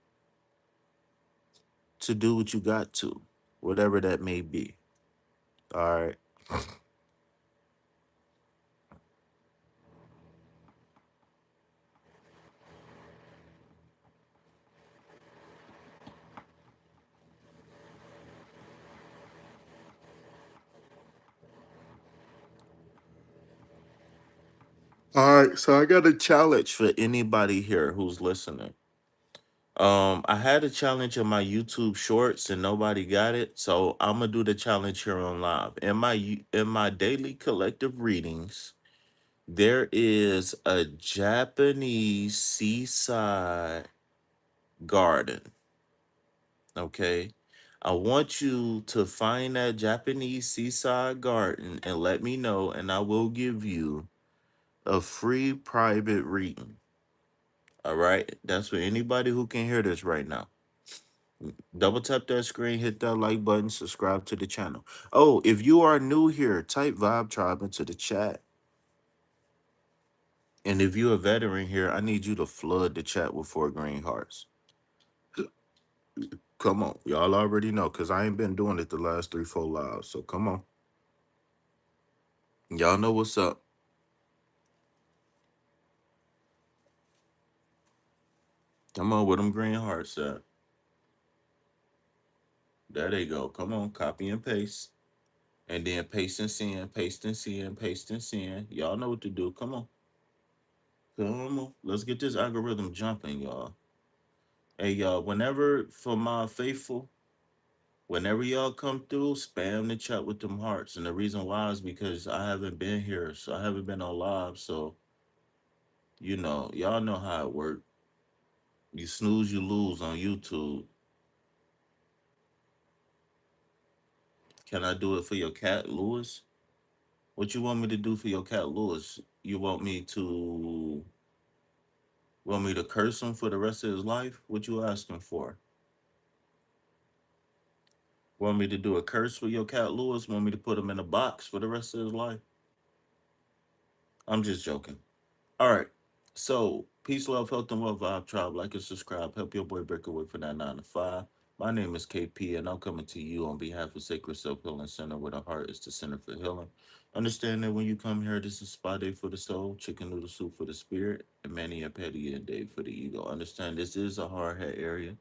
S1: to do what you got to, whatever that may be. All right. All right, so I got a challenge for anybody here who's listening. I had a challenge in my YouTube shorts and nobody got it, so I'm gonna do the challenge here on live. In my daily collective readings, there is a Japanese seaside garden. Okay, I want you to find that Japanese seaside garden and let me know, and I will give you a free private reading. All right, that's for anybody who can hear this right now. Double tap that screen, hit that like button, subscribe to the channel. Oh, if you are new here, type Vibe Tribe into the chat. And if you're a veteran here, I need you to flood the chat with 4 green hearts. Come on. Y'all already know because I ain't been doing it the last 3, 4 lives. So come on. Y'all know what's up. Come on with them green hearts at. There they go. Come on, copy and paste. And then paste and send, paste and send, paste and send. Y'all know what to do. Come on. Come on. Let's get this algorithm jumping, y'all. Hey, y'all, whenever, for my faithful, whenever y'all come through, spam the chat with them hearts. And the reason why is because I haven't been here. So I haven't been on live. So, y'all know how it works. You snooze, you lose on YouTube. Can I do it for your cat, Lewis? What you want me to do for your cat, Lewis? You want me to curse him for the rest of his life? What you asking for? Want me to do a curse for your cat, Lewis? Want me to put him in a box for the rest of his life? I'm just joking. All right. So, peace, love, health, and wealth, vibe tribe. Like and subscribe. Help your boy break away from that 9 to 5. My name is KP, and I'm coming to you on behalf of Sacred Self Healing Center, where the heart is the center for healing. Understand that when you come here, this is spa day for the soul, chicken noodle soup for the spirit, and mani and petty and day for the ego. Understand this is a hard head area.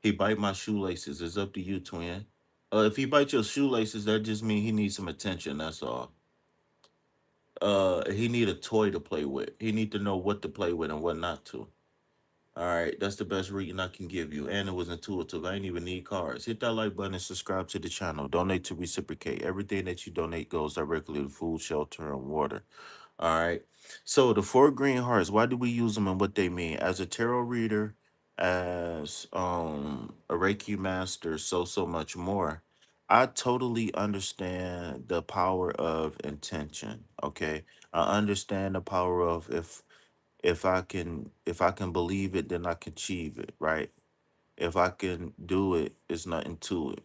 S1: He bite my shoelaces. It's up to you, twin. If he bite your shoelaces, that just means he needs some attention. That's all. He need a toy to play with. He need to know what to play with and what not to. All right, that's the best reading I can give you, and it was intuitive. I ain't even need cards. Hit that like button and subscribe to the channel. Donate to reciprocate. Everything that you donate goes directly to food, shelter, and water. All right. So the 4 green hearts, why do we use them and what they mean? As a tarot reader, as a Reiki master, so much more. I totally understand the power of intention. Okay. I understand the power of if I can believe it, then I can achieve it, right? If I can do it, it's nothing to it,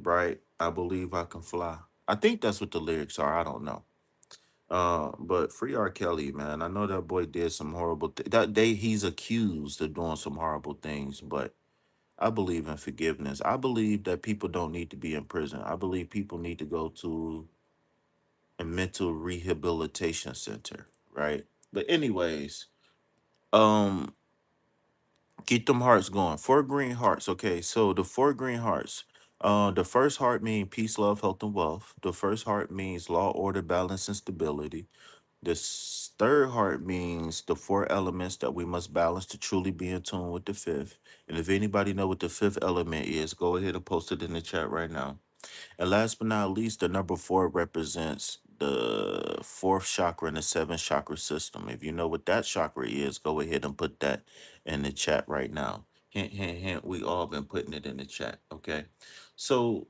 S1: right? I believe I can fly. I think that's what the lyrics are. I don't know. But free R. Kelly, man. I know that boy did some horrible that day he's accused of doing some horrible things, but I believe in forgiveness. I believe that people don't need to be in prison. I believe people need to go to a mental rehabilitation center, right? But anyways, um, keep them hearts going. 4 green hearts. Okay, so the 4 green hearts. The first heart means peace, love, health, and wealth. The first heart means law, order, balance, and stability. This third heart means the 4 elements that we must balance to truly be in tune with the fifth. And if anybody know what the fifth element is, go ahead and post it in the chat right now. And last but not least, the number 4 represents the fourth chakra in the 7 chakra system. If you know what that chakra is, go ahead and put that in the chat right now. Hint, hint, hint. We all been putting it in the chat. Okay. So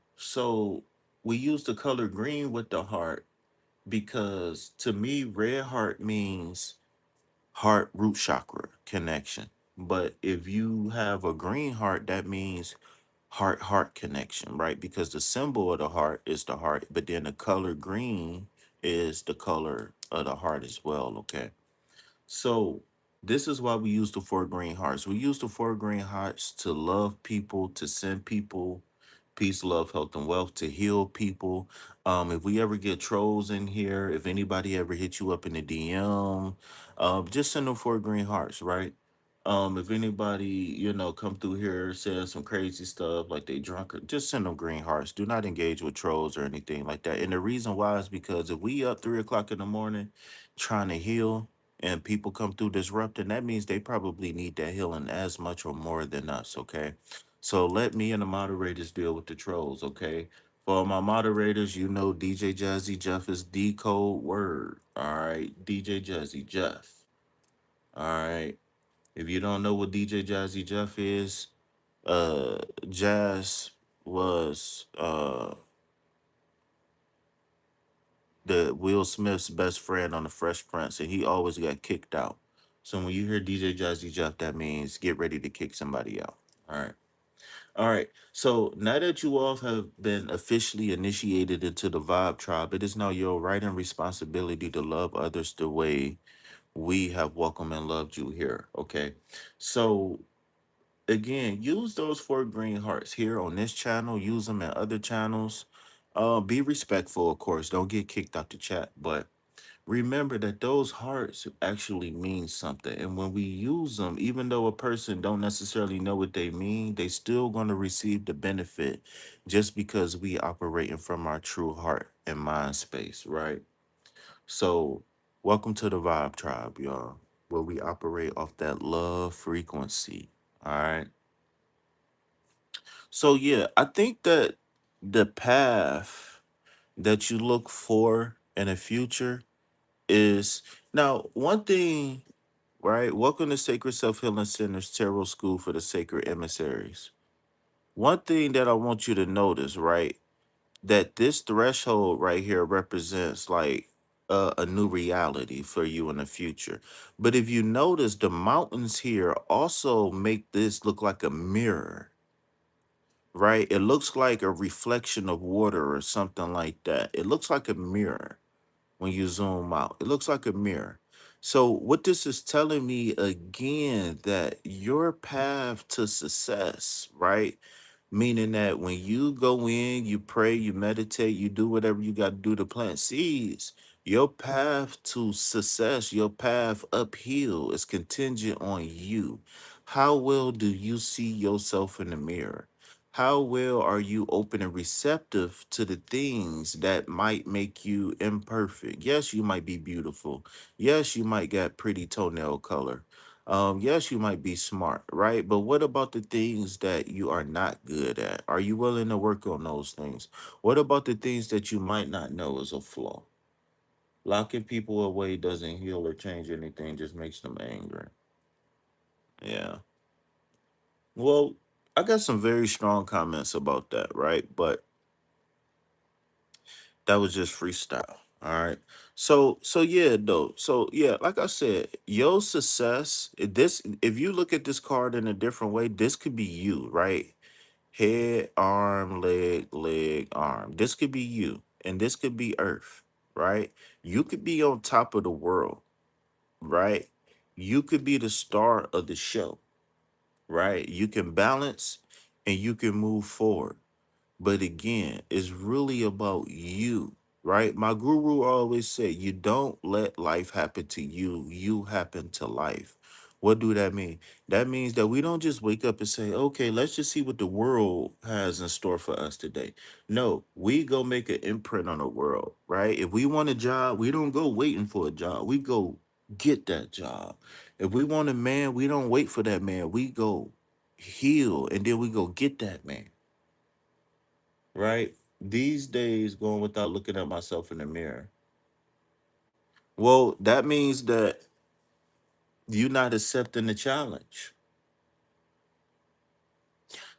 S1: we use the color green with the heart because to me, red heart means heart root chakra connection. But if you have a green heart, that means heart connection, right? Because the symbol of the heart is the heart, but then the color green is the color of the heart as well. Okay. So this is why we use the 4 green hearts. We use the 4 green hearts to love people, to send people peace, love, health, and wealth, to heal people. If we ever get trolls in here, if anybody ever hit you up in the DM, just send them 4 green hearts, right? If anybody, come through here says some crazy stuff like they drunk, just send them green hearts. Do not engage with trolls or anything like that. And the reason why is because if we up 3 o'clock in the morning trying to heal and people come through disrupting, that means they probably need that healing as much or more than us, okay? So let me and the moderators deal with the trolls, okay? For my moderators, DJ Jazzy Jeff is the code word. All right, DJ Jazzy Jeff. All right. If you don't know what DJ Jazzy Jeff is, uh, Jazz was the Will Smith's best friend on the Fresh Prince, and he always got kicked out. So when you hear DJ Jazzy Jeff, that means get ready to kick somebody out. All right. All right. So now that you all have been officially initiated into the Vibe Tribe, it is now your right and responsibility to love others the way we have welcomed and loved you here. Okay. So again, use those 4 green hearts here on this channel. Use them in other channels. Be respectful, of course. Don't get kicked out the chat. But remember that those hearts actually mean something. And when we use them, even though a person don't necessarily know what they mean, they still going to receive the benefit just because we operating from our true heart and mind space, right? So welcome to the Vibe Tribe, y'all, where we operate off that love frequency. All right. So yeah, I think that the path that you look for in the future is now one thing, right? Welcome to Sacred Self Healing Center's Tarot School for the Sacred Emissaries. One thing that I want you to notice, right? That this threshold right here represents like a new reality for you in the future. But if you notice, the mountains here also make this look like a mirror, right? It looks like a reflection of water or something like that. It looks like a mirror when you zoom out. It looks like a mirror. So what this is telling me again that your path to success, right? Meaning that when you go in, you pray, you meditate, you do whatever you got to do to plant seeds, your path to success, your path uphill is contingent on you. How well do you see yourself in the mirror? How well are you open and receptive to the things that might make you imperfect? Yes, you might be beautiful. Yes, you might got pretty toenail color. Yes, you might be smart, right? But what about the things that you are not good at? Are you willing to work on those things? What about the things that you might not know is a flaw? Locking people away doesn't heal or change anything, just makes them angry. Yeah. Well, I got some very strong comments about that, right? But that was just freestyle. All right. So yeah, though. So yeah, like I said, your success, if you look at this card in a different way, this could be you, right? Head, arm, leg, leg, arm. This could be you, and this could be Earth, right? You could be on top of the world, right? You could be the star of the show, right? You can balance and you can move forward. But again, it's really about you, right? My guru always said, you don't let life happen to you, you happen to life. What do that mean? That means that we don't just wake up and say, okay, let's just see what the world has in store for us today. No, we go make an imprint on the world, right? If we want a job, we don't go waiting for a job. We go get that job. If we want a man, we don't wait for that man. We go heal and then we go get that man, right? These days, going without looking at myself in the mirror. Well, that means that you're not accepting the challenge.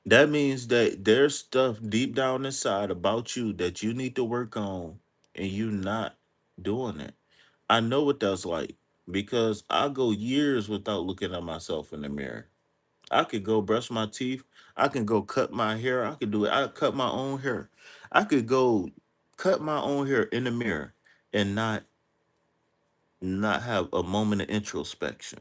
S1: That means that there's stuff deep down inside about you that you need to work on, and you not doing it. I know what that's like because I go years without looking at myself in the mirror. I could go brush my teeth. I can go cut my hair. I could do it. I cut my own hair. I could go cut my own hair in the mirror and not have a moment of introspection.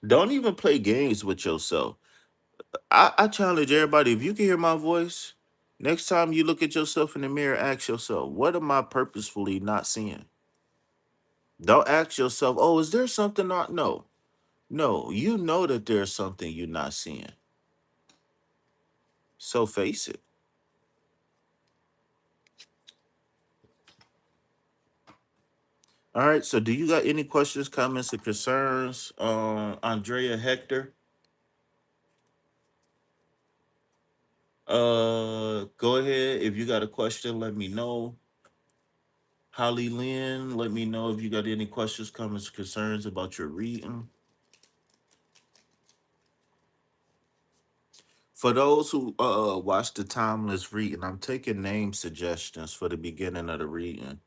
S1: Don't even play games with yourself. I challenge everybody, if you can hear my voice, next time you look at yourself in the mirror, ask yourself, what am I purposefully not seeing? Don't ask yourself, oh, is there something not? No. No, you know that there's something you're not seeing. So face it. All right. So do you got any questions, comments, or concerns? Andrea Hector. Go ahead. If you got a question, let me know. Holly Lynn, let me know if you got any questions, comments, concerns about your reading. For those who watch the timeless reading, I'm taking name suggestions for the beginning of the reading.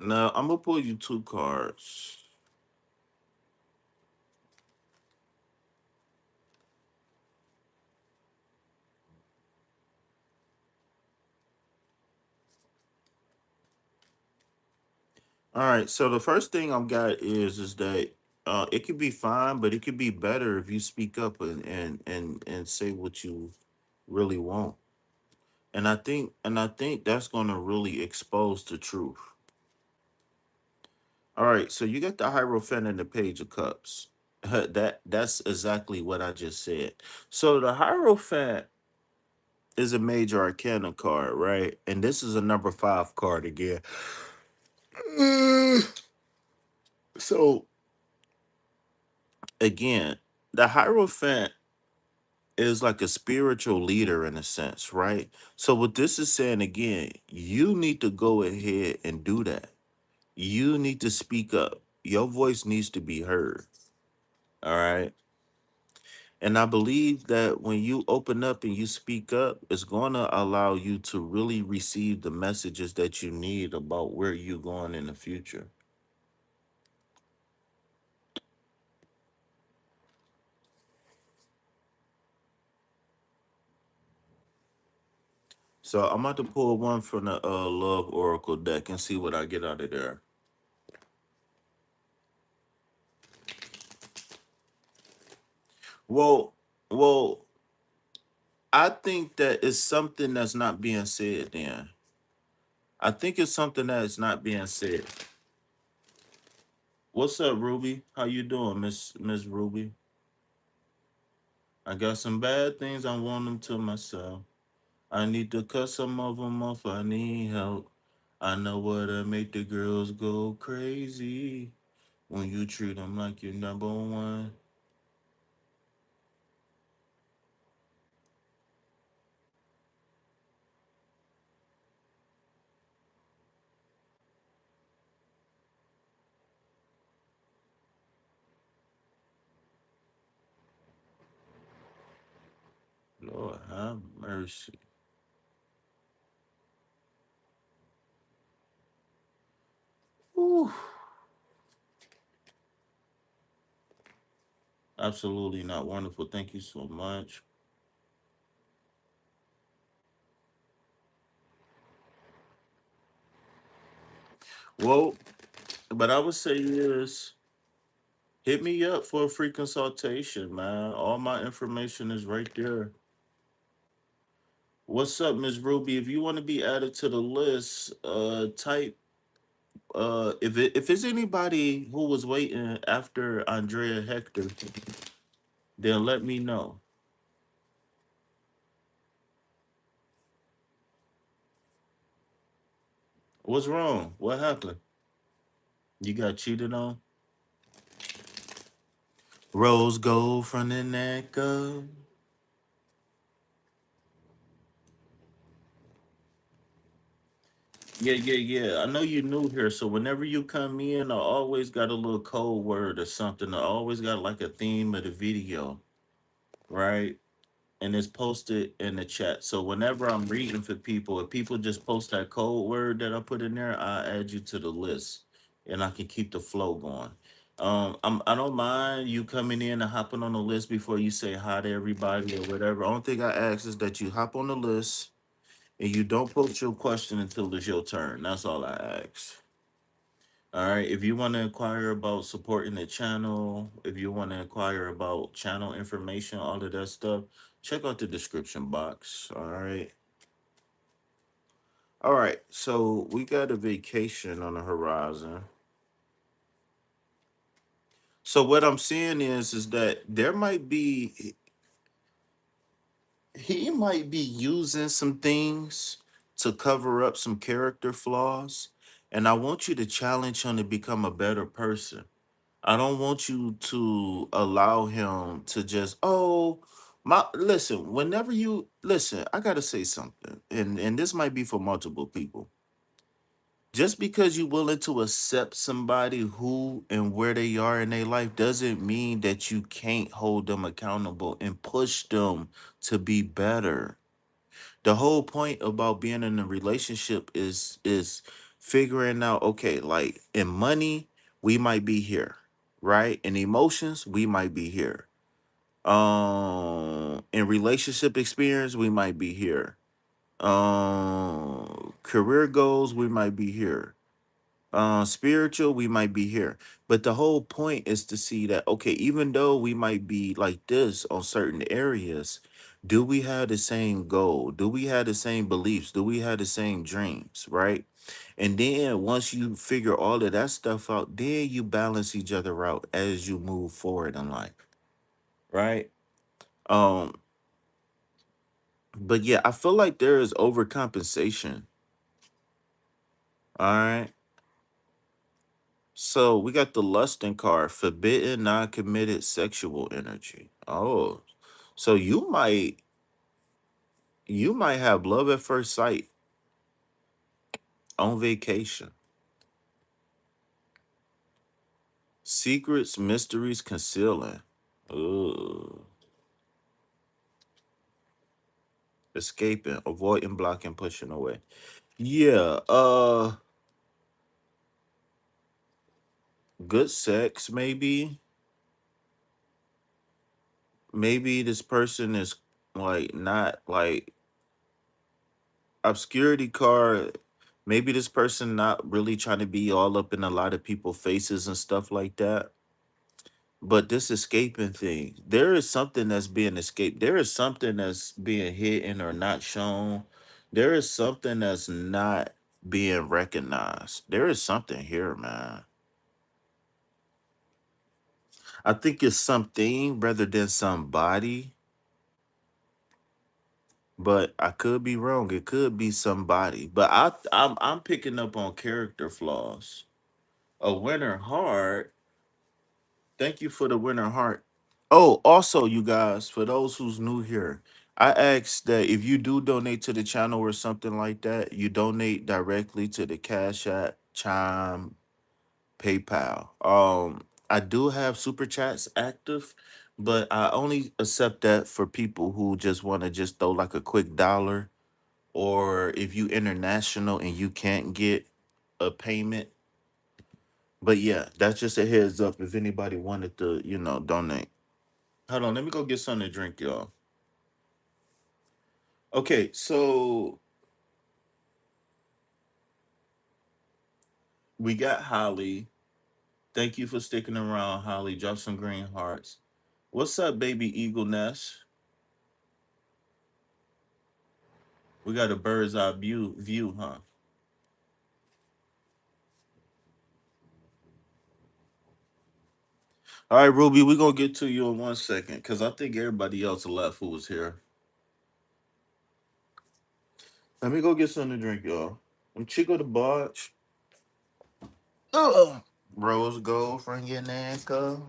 S1: Now I'm gonna pull you two cards. All right. So the first thing I've got is that it could be fine, but it could be better if you speak up and say what you really want. And I think that's gonna really expose the truth. All right. So you got the Hierophant and the Page of Cups. That's exactly what I just said. So the Hierophant is a major arcana card, right? And this is a number 5 card again. So again, the Hierophant is like a spiritual leader in a sense, right? So what this is saying again, you need to go ahead and do that. You need to speak up. Your voice needs to be heard. All right. And I believe that when you open up and you speak up, it's going to allow you to really receive the messages that you need about where you're going in the future. So I'm about to pull one from the Love Oracle deck and see what I get out of there. Well, well, I think that it's something that's not being said. Then I think it's something that is not being said. What's up, Ruby? How you doing, Miss Ruby? I got some bad things I want them to myself. I need to cut some of them off. I need help. I know what'll make the girls go crazy when you treat them like you're number one. Lord have mercy. Whew. Absolutely not wonderful. Thank you so much. Well, but I would say is hit me up for a free consultation, man. All my information is right there. What's up, Miss Ruby? If you want to be added to the list, type if it's anybody who was waiting after Andrea Hector, then let me know. What's wrong? What happened? You got cheated on? Rose gold from the neck up. Yeah, yeah, yeah. I know you're new here, so whenever you come in, I always got a little code word or something. I always got like a theme of the video, right? And it's posted in the chat. So whenever I'm reading for people, if people just post that code word that I put in there, I add you to the list, and I can keep the flow going. I don't mind you coming in and hopping on the list before you say hi to everybody or whatever. Only thing I ask is that you hop on the list and you don't post your question until it's your turn. That's all I ask. All right. If you want to inquire about supporting the channel, if you want to inquire about channel information, all of that stuff, check out the description box. All right. All right. So we got a vacation on the horizon. So what I'm seeing is that there might be he might be using some things to cover up some character flaws. And I want you to challenge him to become a better person. I don't want you to allow him to just, oh, my listen, whenever you listen, I gotta say something. And this might be for multiple people. Just because you're willing to accept somebody who and where they are in their life doesn't mean that you can't hold them accountable and push them to be better. The whole point about being in a relationship is figuring out, okay, like in money we might be here, right? In emotions we might be here, in relationship experience we might be here, career goals we might be here, spiritual we might be here. But the whole point is to see that, okay, even though we might be like this on certain areas, do we have the same goal? Do we have the same beliefs? Do we have the same dreams, right? And then once you figure all of that stuff out, then you balance each other out as you move forward in life, right? um but yeah, I feel like there is overcompensation. All right. So we got the lusting card, forbidden, non-committed sexual energy. Oh, so you might have love at first sight on vacation. Secrets, mysteries, concealing. Ooh. Escaping, avoiding, blocking, pushing away. Yeah, good sex, maybe. Maybe this person is like not like obscurity card. Maybe this person not really trying to be all up in a lot of people faces and stuff like that. But this escaping thing, there is something that's being escaped. There is something that's being hidden or not shown. There is something that's not being recognized. There is something here, man. I think it's something rather than somebody, but I could be wrong. It could be somebody. But I'm picking up on character flaws. A winter heart. Thank you for the winter heart. Oh, also, you guys, for those who's new here, I asked that if you do donate to the channel or something like that, you donate directly to the Cash App, Chime, PayPal. I do have super chats active, but I only accept that for people who just want to just throw like a quick dollar, or if you international and you can't get a payment. But yeah, that's just a heads up if anybody wanted to, donate. Hold on, let me go get something to drink, y'all. Okay, so we got Holly. Thank you for sticking around, Holly. Drop some green hearts. What's up, baby Eagle Nest? We got a bird's eye view, huh? All right, Ruby, we're gonna get to you in 1 second because I think everybody else left who was here. Let me go get something to drink, y'all. I'm Chico the Barge. Ugh. Rose gold from your NASCAR.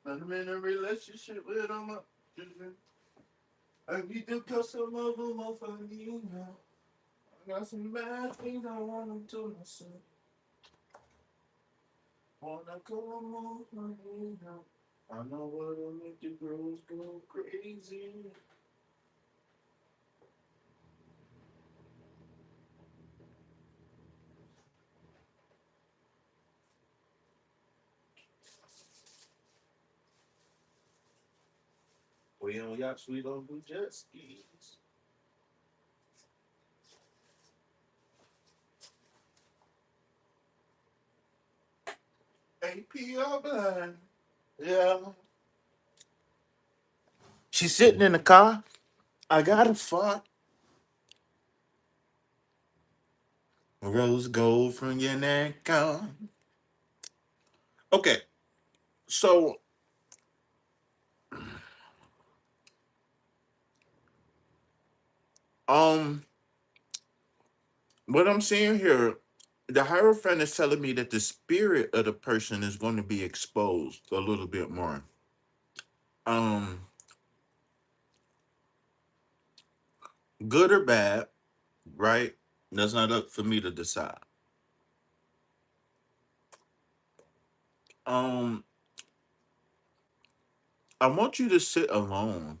S1: I'm in a relationship with all my children. I need to cut some of them off of you now. I got some bad things I want to do myself. Wanna come off my you now. I know what'll make the girls go crazy. We on yachts, we don't do jet skis. APR blind. Yeah. She's sitting in the car. I got a fuck. Rose gold from your neck on. Okay, so um what I'm seeing here, the Hierophant is telling me that the spirit of the person is going to be exposed a little bit more. Um, Good or bad, right? That's not up for me to decide. Um, I want you to sit alone.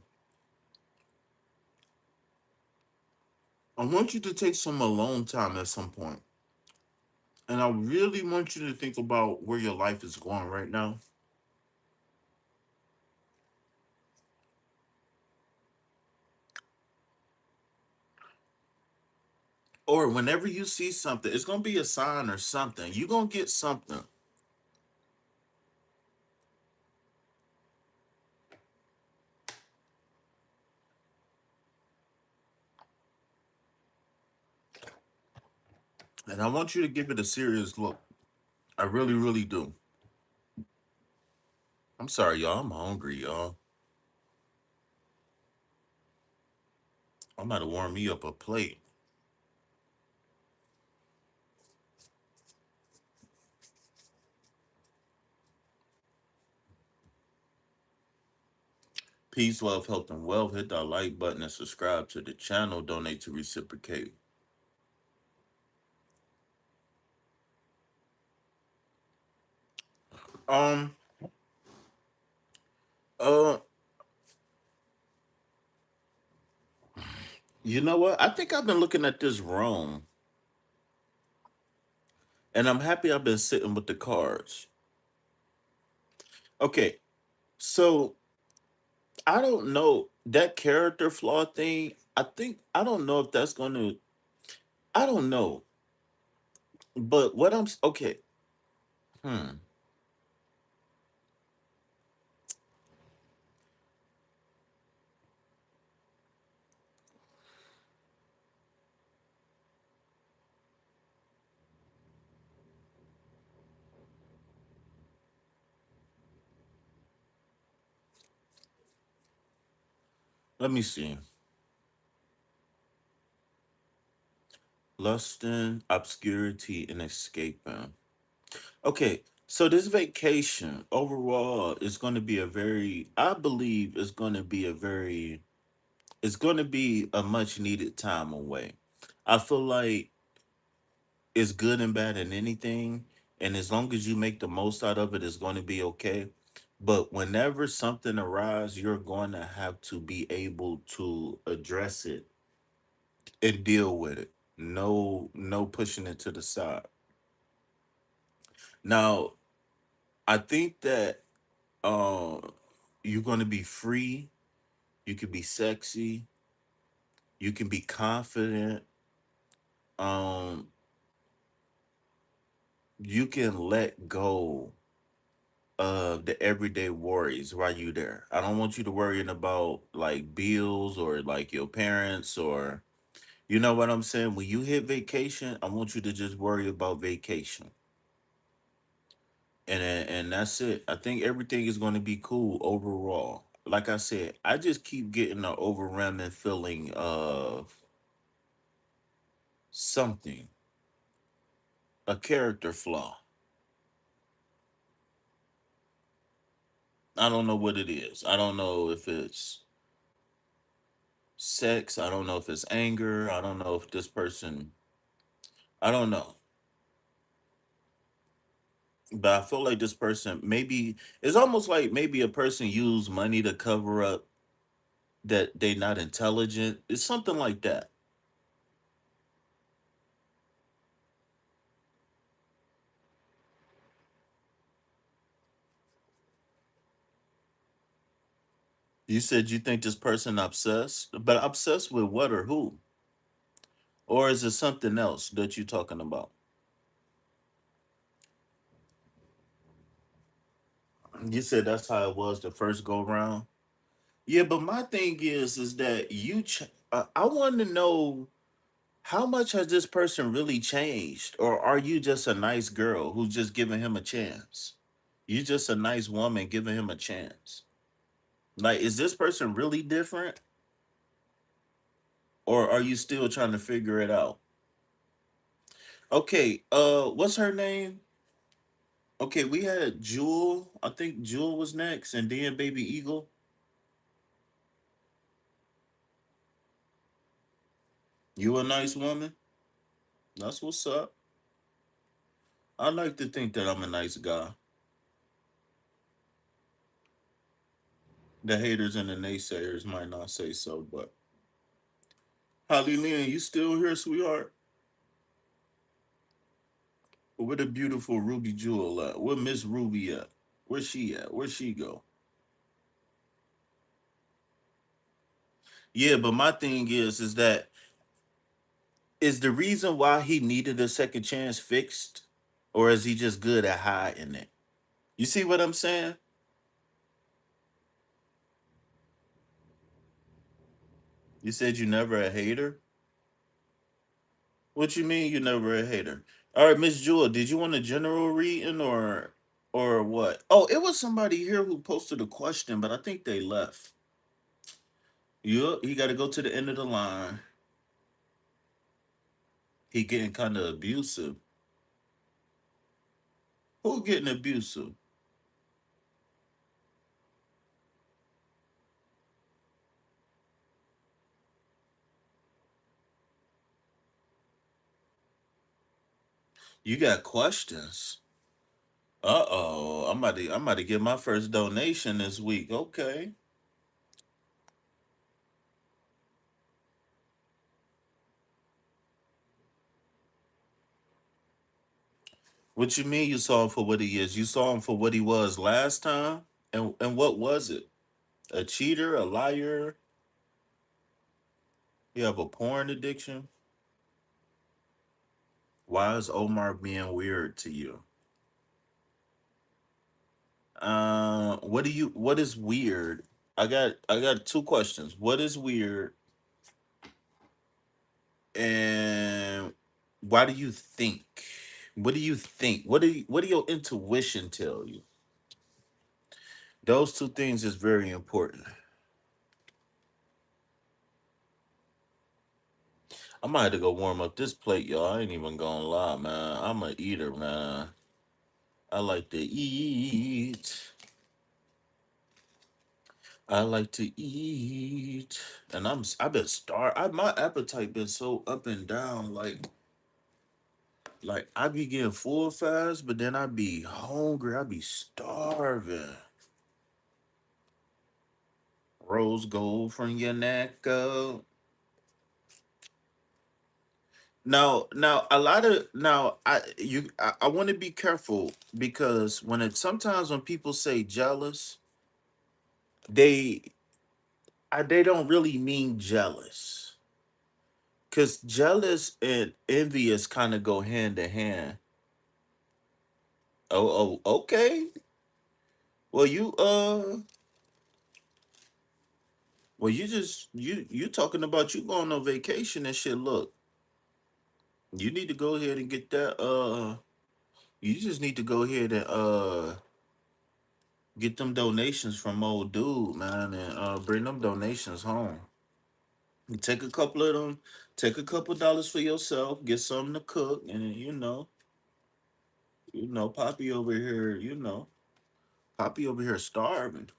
S1: I want you to take some alone time at some point. And I really want you to think about where your life is going right now. Or whenever you see something, it's gonna be a sign or something. You're gonna get something. And I want you to give it a serious look. I really, really do. I'm sorry, y'all. I'm hungry, y'all. I'm about to warm me up a plate. Peace, love, health, and wealth. Hit that like button and subscribe to the channel. Donate to reciprocate. Um, uh, you know what? I think I've been looking at this wrong, and I'm happy I've been sitting with the cards. Okay, so I don't know that character flaw thing. I don't know if that's going to. I don't know, but okay. Hmm. Let me see. Lusting, obscurity, and escaping. Okay, so this vacation overall is going to be a very, I believe, it's going to be a much needed time away. I feel like it's good and bad in anything, and as long as you make the most out of it, it's going to be okay. But whenever something arises, you're going to have to be able to address it and deal with it. No, no pushing it to the side. Now, I think that you're going to be free, you can be sexy, you can be confident, um you can let go of the everyday worries while you there. I don't want you to worrying about like bills or like your parents or you know what I'm saying. When you hit vacation, I want you to just worry about vacation, and that's it. I think everything is going to be cool overall. Like I said, I just keep getting the overwhelming feeling of something, a character flaw. I don't know what it is. I don't know if it's sex. I don't know if it's anger. I don't know if this person, I don't know. But I feel like this person maybe it's almost like maybe a person used money to cover up that they not intelligent. It's something like that. You said you think this person obsessed, but obsessed with what or who? Or is it something else that you're talking about? You said that's how it was the first go round. Yeah, but my thing is that I want to know how much has this person really changed, or are you just a nice girl who's just giving him a chance? You just a nice woman giving him a chance. Like, is this person really different, or are you still trying to figure it out? Okay, what's her name? Okay, we had Jewel. I think Jewel was next, and then Baby Eagle. You a nice woman? That's what's up. I like to think that I'm a nice guy. The haters and the naysayers might not say so, but Holly Lynn, you still here, sweetheart? Where the beautiful Ruby Jewel at? Where Miss Ruby at? Where's she at? Where'd she go? Yeah, but my thing is that is the reason why he needed a second chance fixed, or is he just good at hiding it? You see what I'm saying? You said you never a hater. What you mean you never a hater? All right, Miss Jewel, did you want a general reading or what? Oh, it was somebody here who posted a question, but I think they left. He got to go to the end of the line. He getting kind of abusive. Who getting abusive? You got questions. Uh-oh. I'm about to get my first donation this week. Okay. What you mean you saw him for what he is? You saw him for what he was last time? And what was it? A cheater, a liar? You have a porn addiction? Why is Omar being weird to you? What is weird? I got two questions. What is weird and why do you think? What do you think? What do your intuition tell you? Those two things is very important. I might have to go warm up this plate, y'all. I ain't even gonna lie, man. I'm a eater, man. I like to eat. I like to eat, and I've been starved. My appetite been so up and down. Like I be getting full fast, but then I be hungry. I be starving. Rose gold from your neck up. Now a lot of now I want to be careful because when it sometimes when people say jealous, they they don't really mean jealous because jealous and envious kind of go hand in hand. Oh, okay. Well, you just you talking about you going on vacation and shit. Look, you need to go ahead and get that. You just need to go ahead and get them donations from old dude, man, and bring them donations home. You take a couple of them, take a couple dollars for yourself, get something to cook, and Poppy over here, Poppy over here, starving.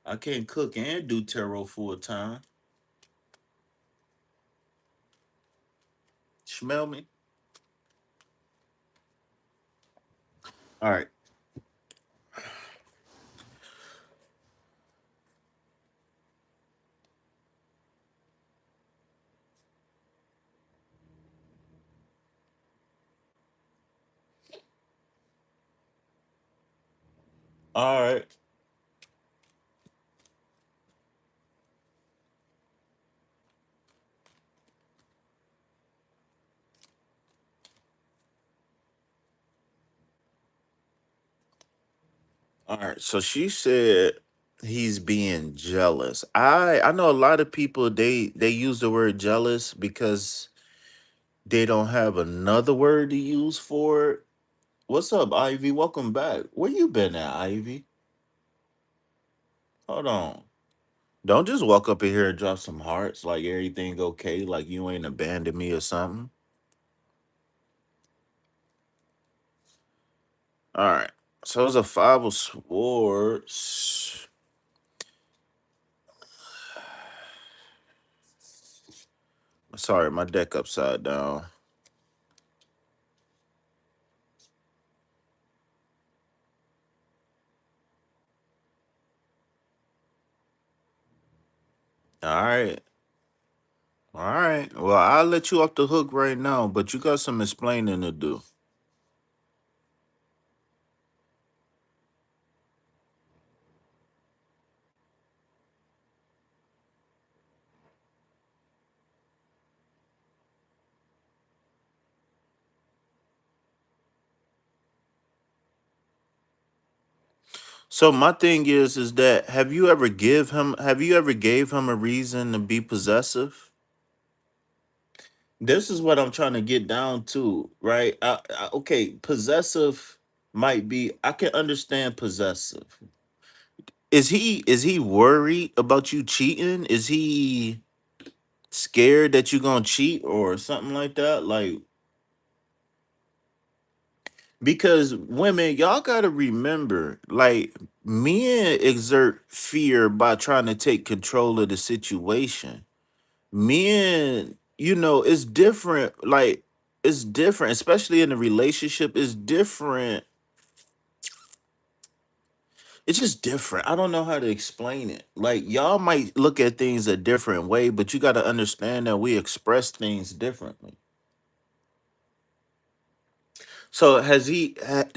S1: I can't cook and do tarot full time. Smell me? All right. All right. All right. So she said he's being jealous. I know a lot of people they use the word jealous because they don't have another word to use for it. What's up, Ivy? Welcome back. Where you been at, Ivy? Hold on. Don't just walk up in here and drop some hearts like everything okay, like you ain't abandoned me or something. All right. So it's a five of swords. Sorry, my deck upside down. All right. All right. Well, I'll let you off the hook right now, but you got some explaining to do. So my thing is that have you ever gave him a reason to be possessive? This is what I'm trying to get down to, right? Okay, possessive might be I can understand possessive. Is he worried about you cheating? Is he scared that you're gonna cheat or something like that? Like because women, y'all gotta remember, like men exert fear by trying to take control of the situation. Men, it's different. Like it's different, especially in a relationship. It's different. It's just different. I don't know how to explain it. Like y'all might look at things a different way, but you got to understand that we express things differently. So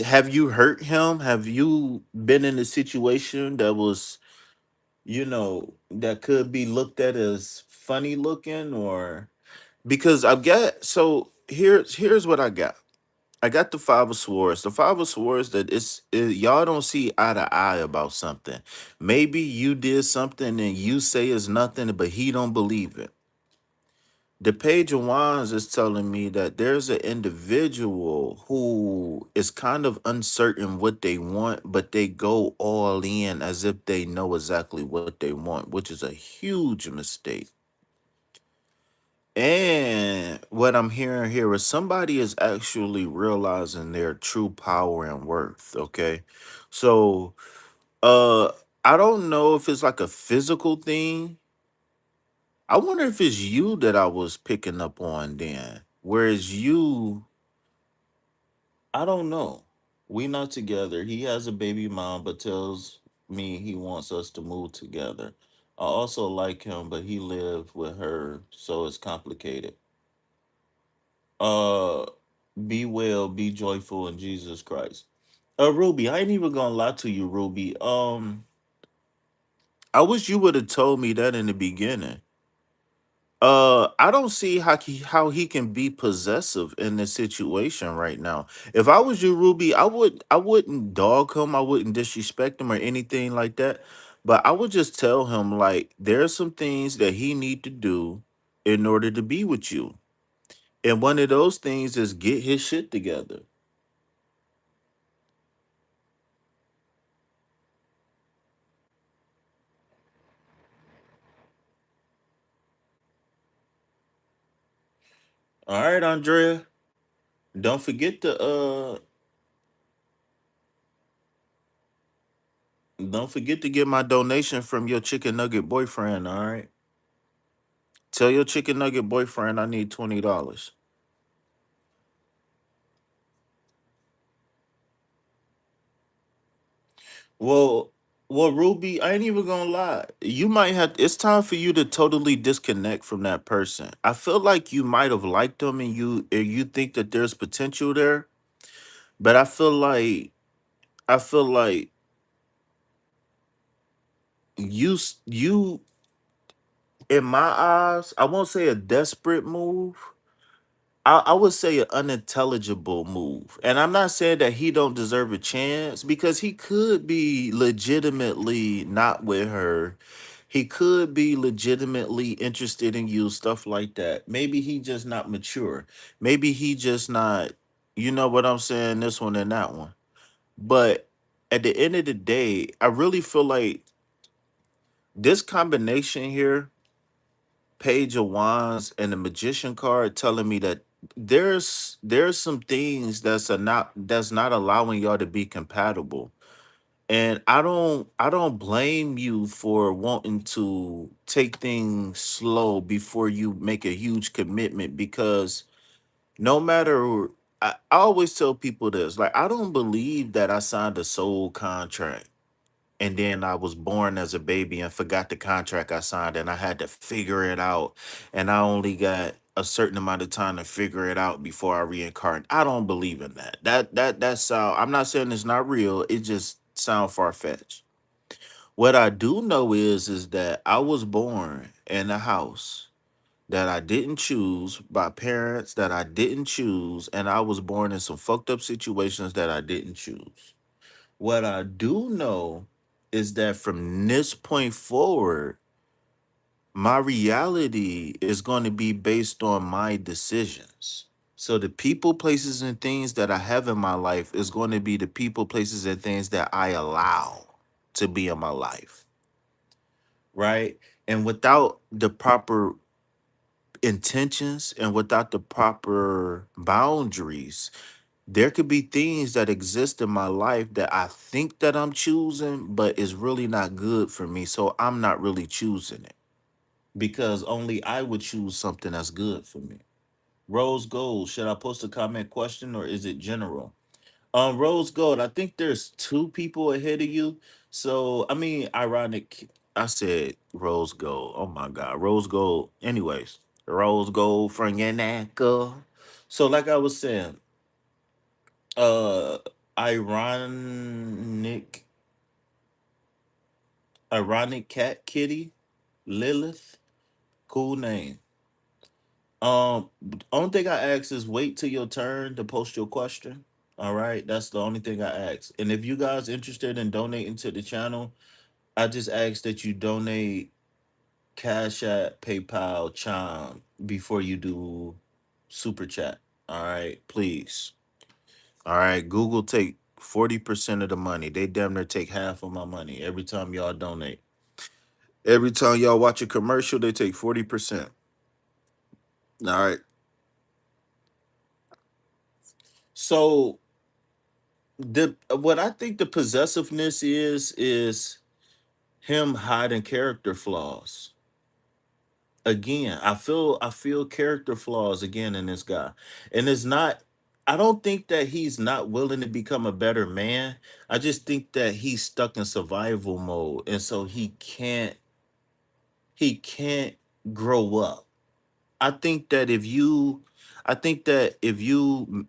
S1: have you hurt him? Have you been in a situation that was, that could be looked at as funny looking or because I've got so here's what I got. I got the five of swords. The five of swords that y'all don't see eye to eye about something. Maybe you did something and you say it's nothing, but he don't believe it. The page of wands is telling me that there's an individual who is kind of uncertain what they want, but they go all in as if they know exactly what they want, which is a huge mistake. And what I'm hearing here is somebody is actually realizing their true power and worth. Okay. So uh I don't know if it's like a physical thing. I wonder if it's you that I was picking up on then. Whereas you, I don't know. We not together. He has a baby mom, but tells me he wants us to move together. I also like him, but he lived with her, so it's complicated. Uh, be well, be joyful in Jesus Christ. Ruby, I ain't even gonna lie to you, Ruby. I wish you would have told me that in the beginning. I don't see how he can be possessive in this situation right now. If I was you, Ruby, I wouldn't dog him, I wouldn't disrespect him or anything like that. But I would just tell him like there's some things that he need to do in order to be with you. And one of those things is get his shit together. All right, Andrea. Don't forget to don't forget to get my donation from your chicken nugget boyfriend, all right? Tell your chicken nugget boyfriend I need $20. Well, well, Ruby, I ain't even gonna lie. You might have. It's time for you to totally disconnect from that person. I feel like you might have liked them, and you think that there's potential there. But I feel like you in my eyes. I won't say a desperate move. I would say an unintelligible move. And I'm not saying that he don't deserve a chance because he could be legitimately not with her. He could be legitimately interested in you, stuff like that. Maybe he just not mature. Maybe he just not, you know what I'm saying, this one and that one. But at the end of the day, I really feel like this combination here, Page of Wands and the Magician card, telling me that there's some things that's not allowing y'all to be compatible. And I don't blame you for wanting to take things slow before you make a huge commitment, because no matter, I always tell people this, like, I don't believe that I signed a soul contract and then I was born as a baby and forgot the contract I signed and I had to figure it out. And I only got a certain amount of time to figure it out before I reincarnate. I don't believe in that. That sound, I'm not saying it's not real. It just sound far fetched. What I do know is that I was born in a house that I didn't choose, by parents that I didn't choose, and I was born in some fucked up situations that I didn't choose. What I do know is that from this point forward, my reality is going to be based on my decisions. So the people, places, and things that I have in my life is going to be the people, places, and things that I allow to be in my life, right? And without the proper intentions and without the proper boundaries, there could be things that exist in my life that I think that I'm choosing, but is really not good for me. So I'm not really choosing it because only I would choose something that's good for me. Rose Gold, should I post a comment question or is it general? Rose Gold, I think there's two people ahead of you. So I mean, ironic. I said Rose Gold. Oh my God, Rose Gold. Anyways, Rose Gold from your neck. So like I was saying, uh, ironic, ironic cat kitty, Lilith. Cool name. Only thing I ask is wait till your turn to post your question. All right, that's the only thing I ask. And if you guys interested in donating to the channel, I just ask that you donate Cash App, PayPal, Chime before you do super chat. All right, please. All right, Google take 40% of the money. They damn near take half of my money every time y'all donate. Every time y'all watch a commercial, they take 40%. All right. So the what I think the possessiveness is him hiding character flaws. Again, I feel character flaws again in this guy. And it's not, I don't think that he's not willing to become a better man. I just think that he's stuck in survival mode and so he can't grow up. I think that if you I think that if you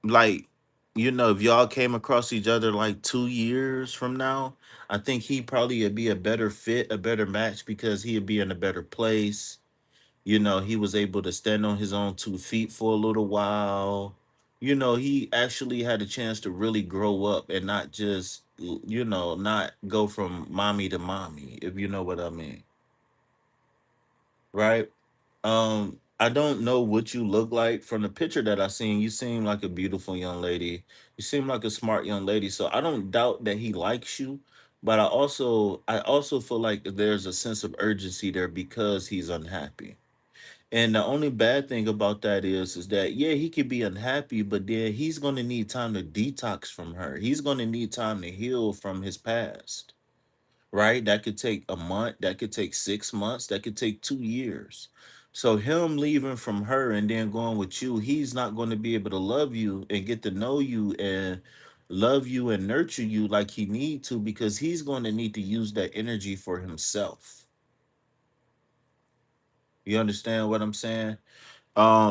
S1: like, you know, if y'all came across each other like 2 years from now, I think he probably would be a better fit, a better match because he'd be in a better place. You know, he was able to stand on his own 2 feet for a little while. You know, he actually had a chance to really grow up and not just, you know, not go from mommy to mommy, if you know what I mean. Right? I don't know what you look like. From the picture that I seen, you seem like a beautiful young lady. You seem like a smart young lady. So I don't doubt that he likes you, but I also feel like there's a sense of urgency there because he's unhappy. And the only bad thing about that is that yeah, he could be unhappy, but then he's gonna need time to detox from her. He's gonna need time to heal from his past, right? That could take a month, that could take 6 months, that could take 2 years. So him leaving from her and then going with you, he's not going to be able to love you and get to know you and love you and nurture you like he need to, because he's going to need to use that energy for himself. You understand what I'm saying?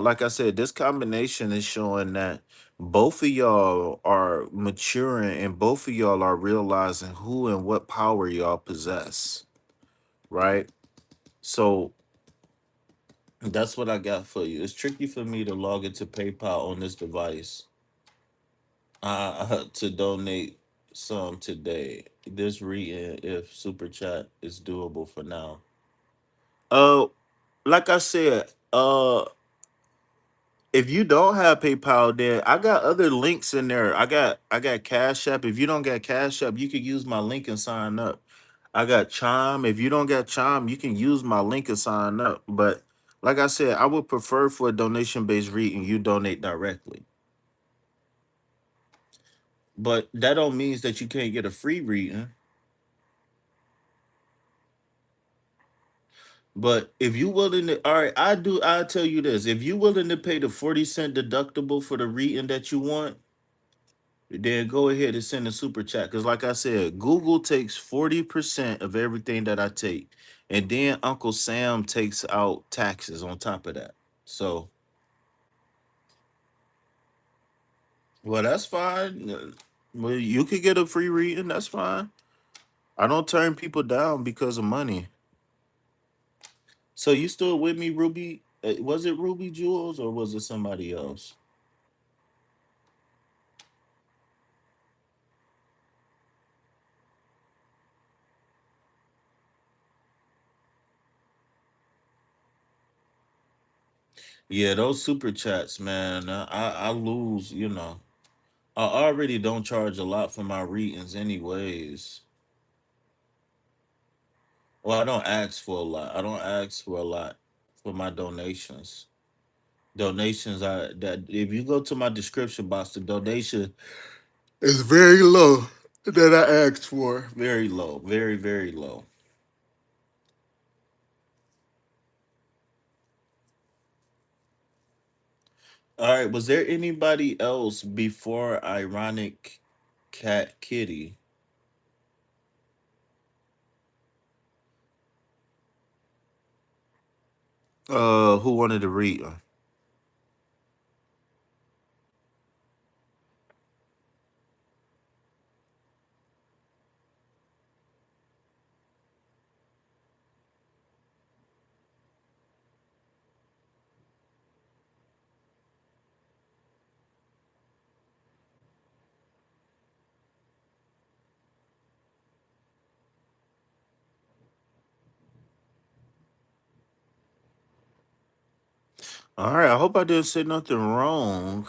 S1: Like I said, this combination is showing that both of y'all are maturing and both of y'all are realizing who and what power y'all possess, right? So that's what I got for you. It's tricky for me to log into PayPal on this device to donate some today. This reading, if super chat is doable for now. Uh, like I said, if you don't have PayPal, then I got other links in there. I got Cash App. If you don't get Cash App, you can use my link and sign up. I got Chime. If you don't get Chime, you can use my link and sign up. But like I said, I would prefer for a donation based reading you donate directly. But that don't means that you can't get a free reading. But if you willing to, all right, I'll tell you this. If you willing to pay the 40-cent deductible for the reading that you want, then go ahead and send a super chat. Because like I said, Google takes 40% of everything that I take. And then Uncle Sam takes out taxes on top of that. So, well, that's fine. Well, you could get a free reading. That's fine. I don't turn people down because of money. So you still with me, Ruby? Was it Ruby Jules or was it somebody else? Yeah, those super chats, man. I lose. I already don't charge a lot for my readings, anyways. Well, I don't ask for a lot. I don't ask for a lot for my donations. Donations are that if you go to my description box, the donation is very low that I asked for. Very low. Very, very low. All right. Was there anybody else before Ironic Cat Kitty? Who wanted to read? All right. I hope I didn't say nothing wrong.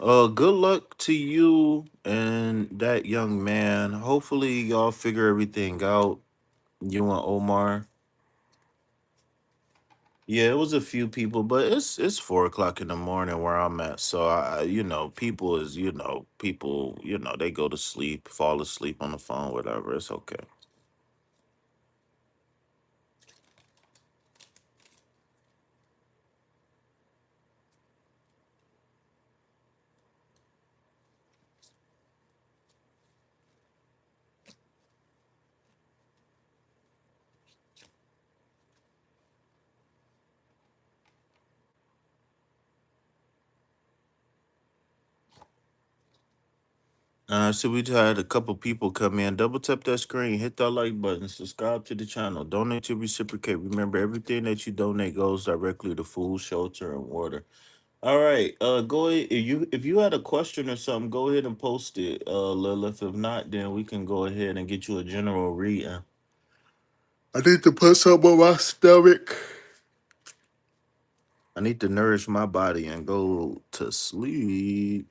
S1: Good luck to you and that young man. Hopefully, y'all figure everything out. You and Omar. Yeah, it was a few people, but it's 4 o'clock in the morning where I'm at. So people is people they go to sleep, fall asleep on the phone, whatever. It's okay. So we just had a couple people come in. Double tap that screen, hit that like button, subscribe to the channel, donate to reciprocate. Remember, everything that you donate goes directly to food, shelter, and water. All right. Go ahead. If you had a question or something, go ahead and post it, Lilith. If not, then we can go ahead and get you a general reading. I need to put some on my stomach. I need to nourish my body and go to sleep.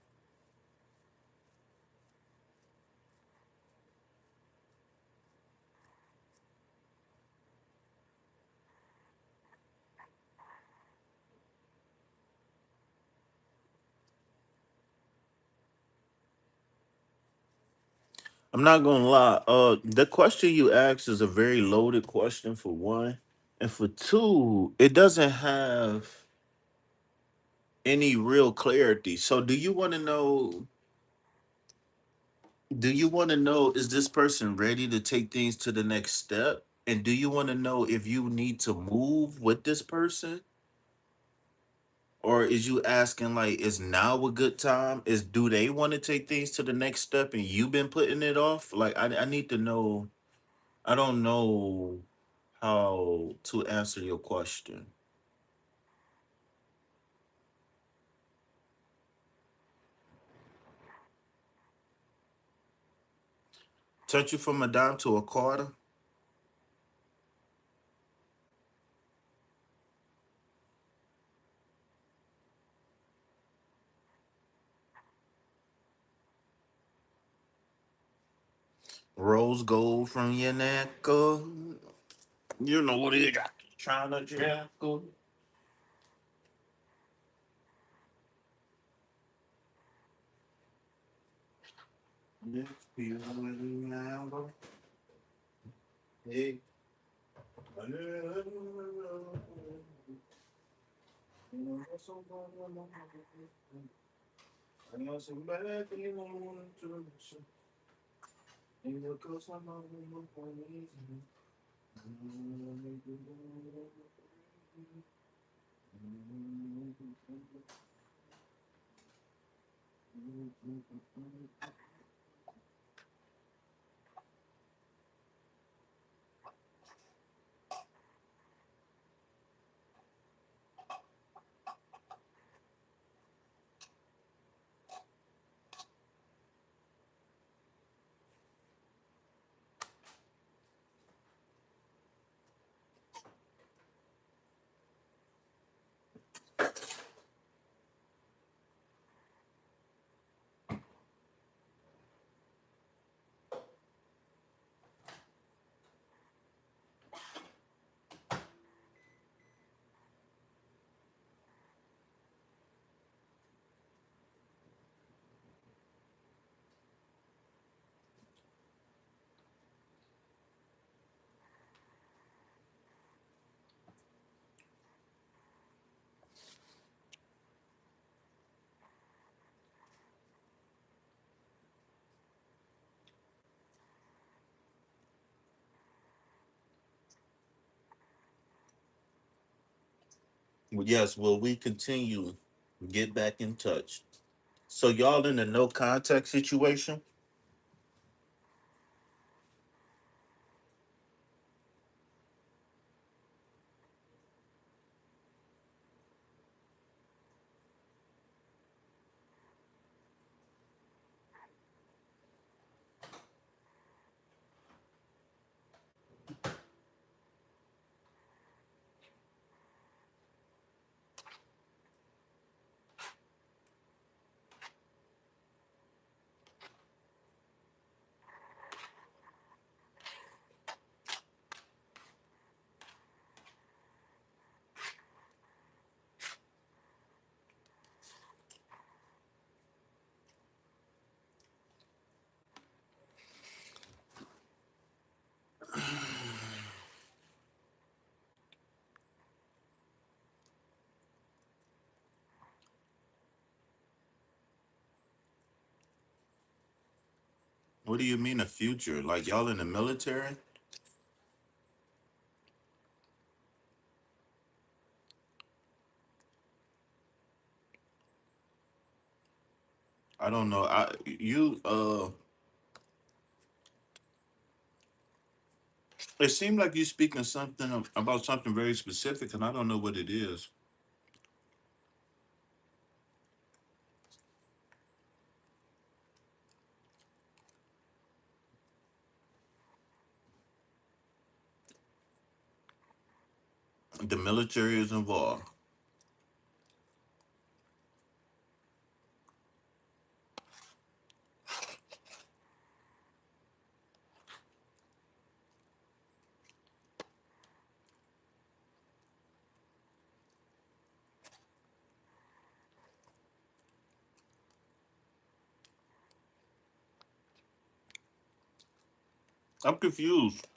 S1: I'm not gonna lie. The question you asked is a very loaded question for one, and for two, it doesn't have any real clarity. So, do you want to know? Do you want to know, is this person ready to take things to the next step? And do you want to know if you need to move with this person? Or is you asking like, is now a good time? Is do they want to take things to the next step and you've been putting it off? Like I need to know. I don't know how to answer your question. Touch you from a dime to a quarter. Rose gold from your neck. You know what it is. Trying to jackal. Next people remember. Hey. Yes, will we continue? Get back in touch. So y'all in a no contact situation? What do you mean a future? Like y'all in the military? I don't know. It seemed like you speaking something about something very specific, and I don't know what it is. The military is involved. I'm confused.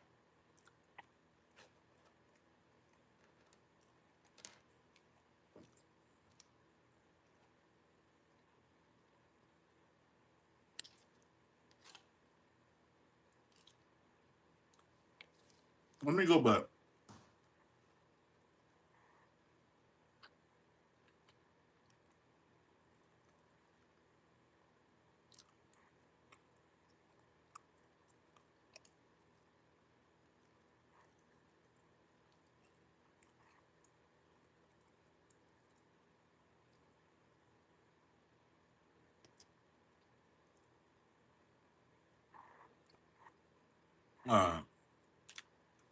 S1: Let me go back.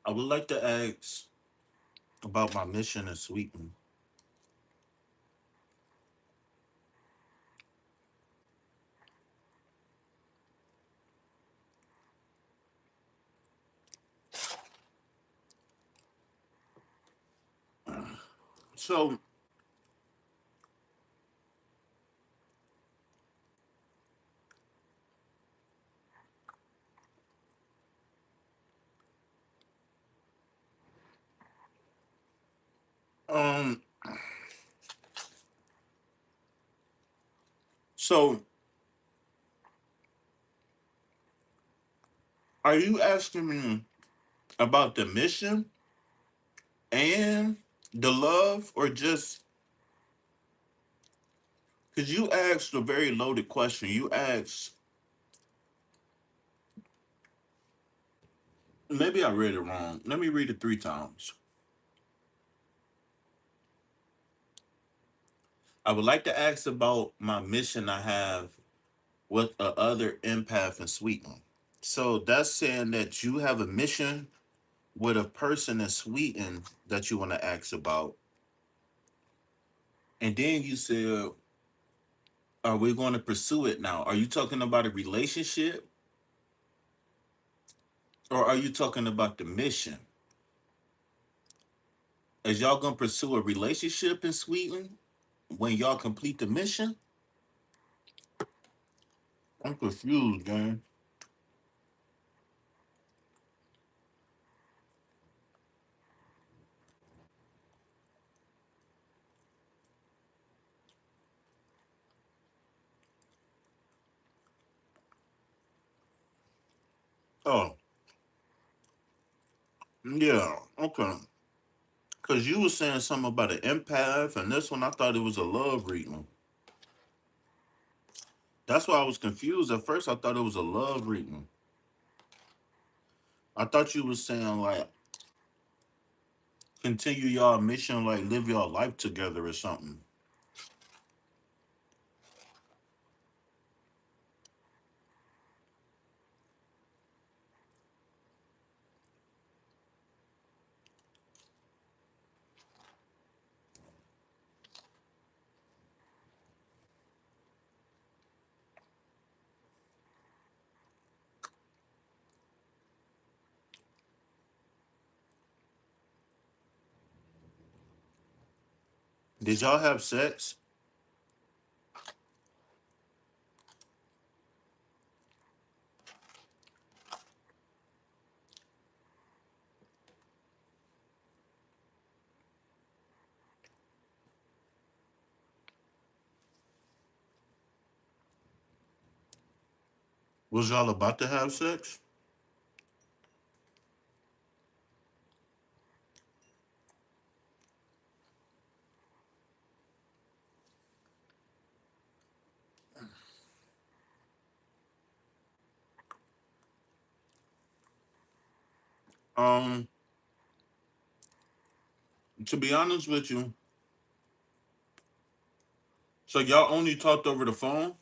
S1: I would like to ask about my mission in Sweden. So, um, so are you asking me about the mission and the love, or just because you asked a very loaded question? You asked, maybe I read it wrong. Let me read it 3 times. I would like to ask about my mission I have with a other empath in Sweden. So that's saying that you have a mission with a person in Sweden that you want to ask about. And then you said, are we going to pursue it now? Are you talking about a relationship, or are you talking about the mission? Is y'all going to pursue a relationship in Sweden when y'all complete the mission? I'm confused, gang. Oh, yeah, okay. Because you were saying something about an empath, and this one I thought it was a love reading. That's why I was confused. At first, I thought it was a love reading. I thought you were saying, like, continue y'all mission, like, live y'all life together or something. Did y'all have sex? Was y'all about to have sex? Um, to be honest with you, so y'all only talked over the phone,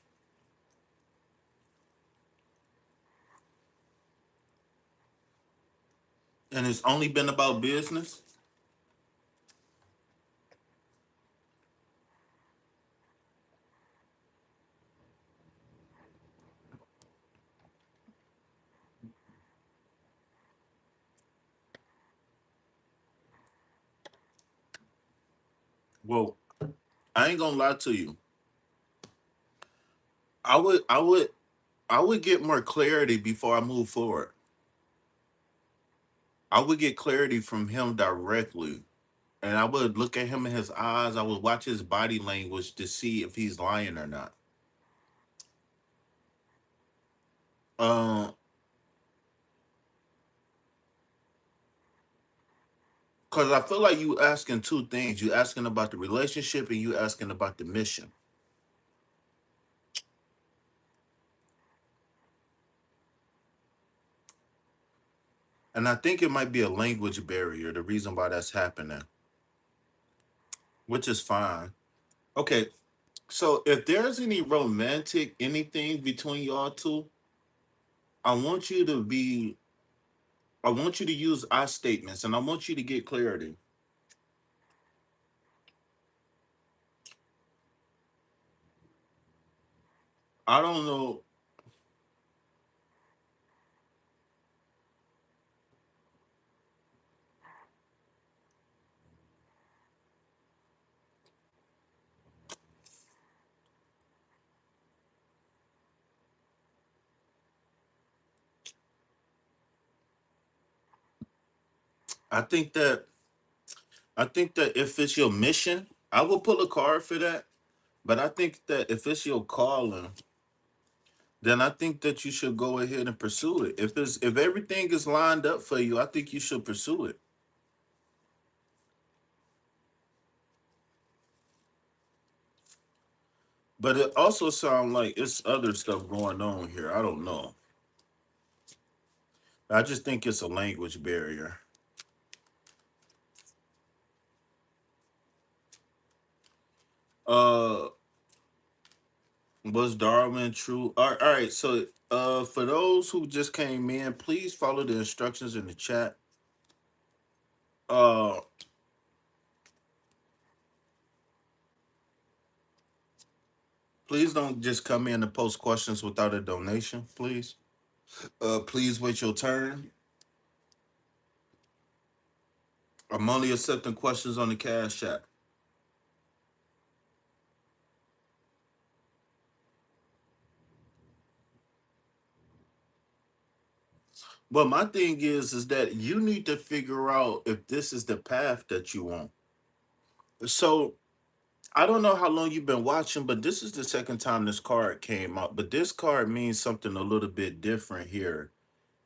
S1: and it's only been about business? Well, I ain't gonna lie to you. I would, I would, I would get more clarity before I move forward. I would get clarity from him directly, and I would look at him in his eyes. I would watch his body language to see if he's lying or not. Uh, Because I feel like you asking two things. You asking about the relationship and you asking about the mission. And I think it might be a language barrier, the reason why that's happening, which is fine. Okay, so if there's any romantic anything between y'all two, I want you to be, I want you to use I statements and I want you to get clarity. I don't know. I think that I think that if it's your mission, I will pull a card for that. But I think that if it's your calling, then I think that you should go ahead and pursue it. If everything is lined up for you, I think you should pursue it. But it also sounds like it's other stuff going on here. I don't know. I just think it's a language barrier. Uh, was Darwin true? All right. So, for those who just came in, please follow the instructions in the chat. Uh, please don't just come in and post questions without a donation, please. Please wait your turn. I'm only accepting questions on the cash app. But my thing is that you need to figure out if this is the path that you want. So I don't know how long you've been watching, but this is the second time this card came up. But this card means something a little bit different here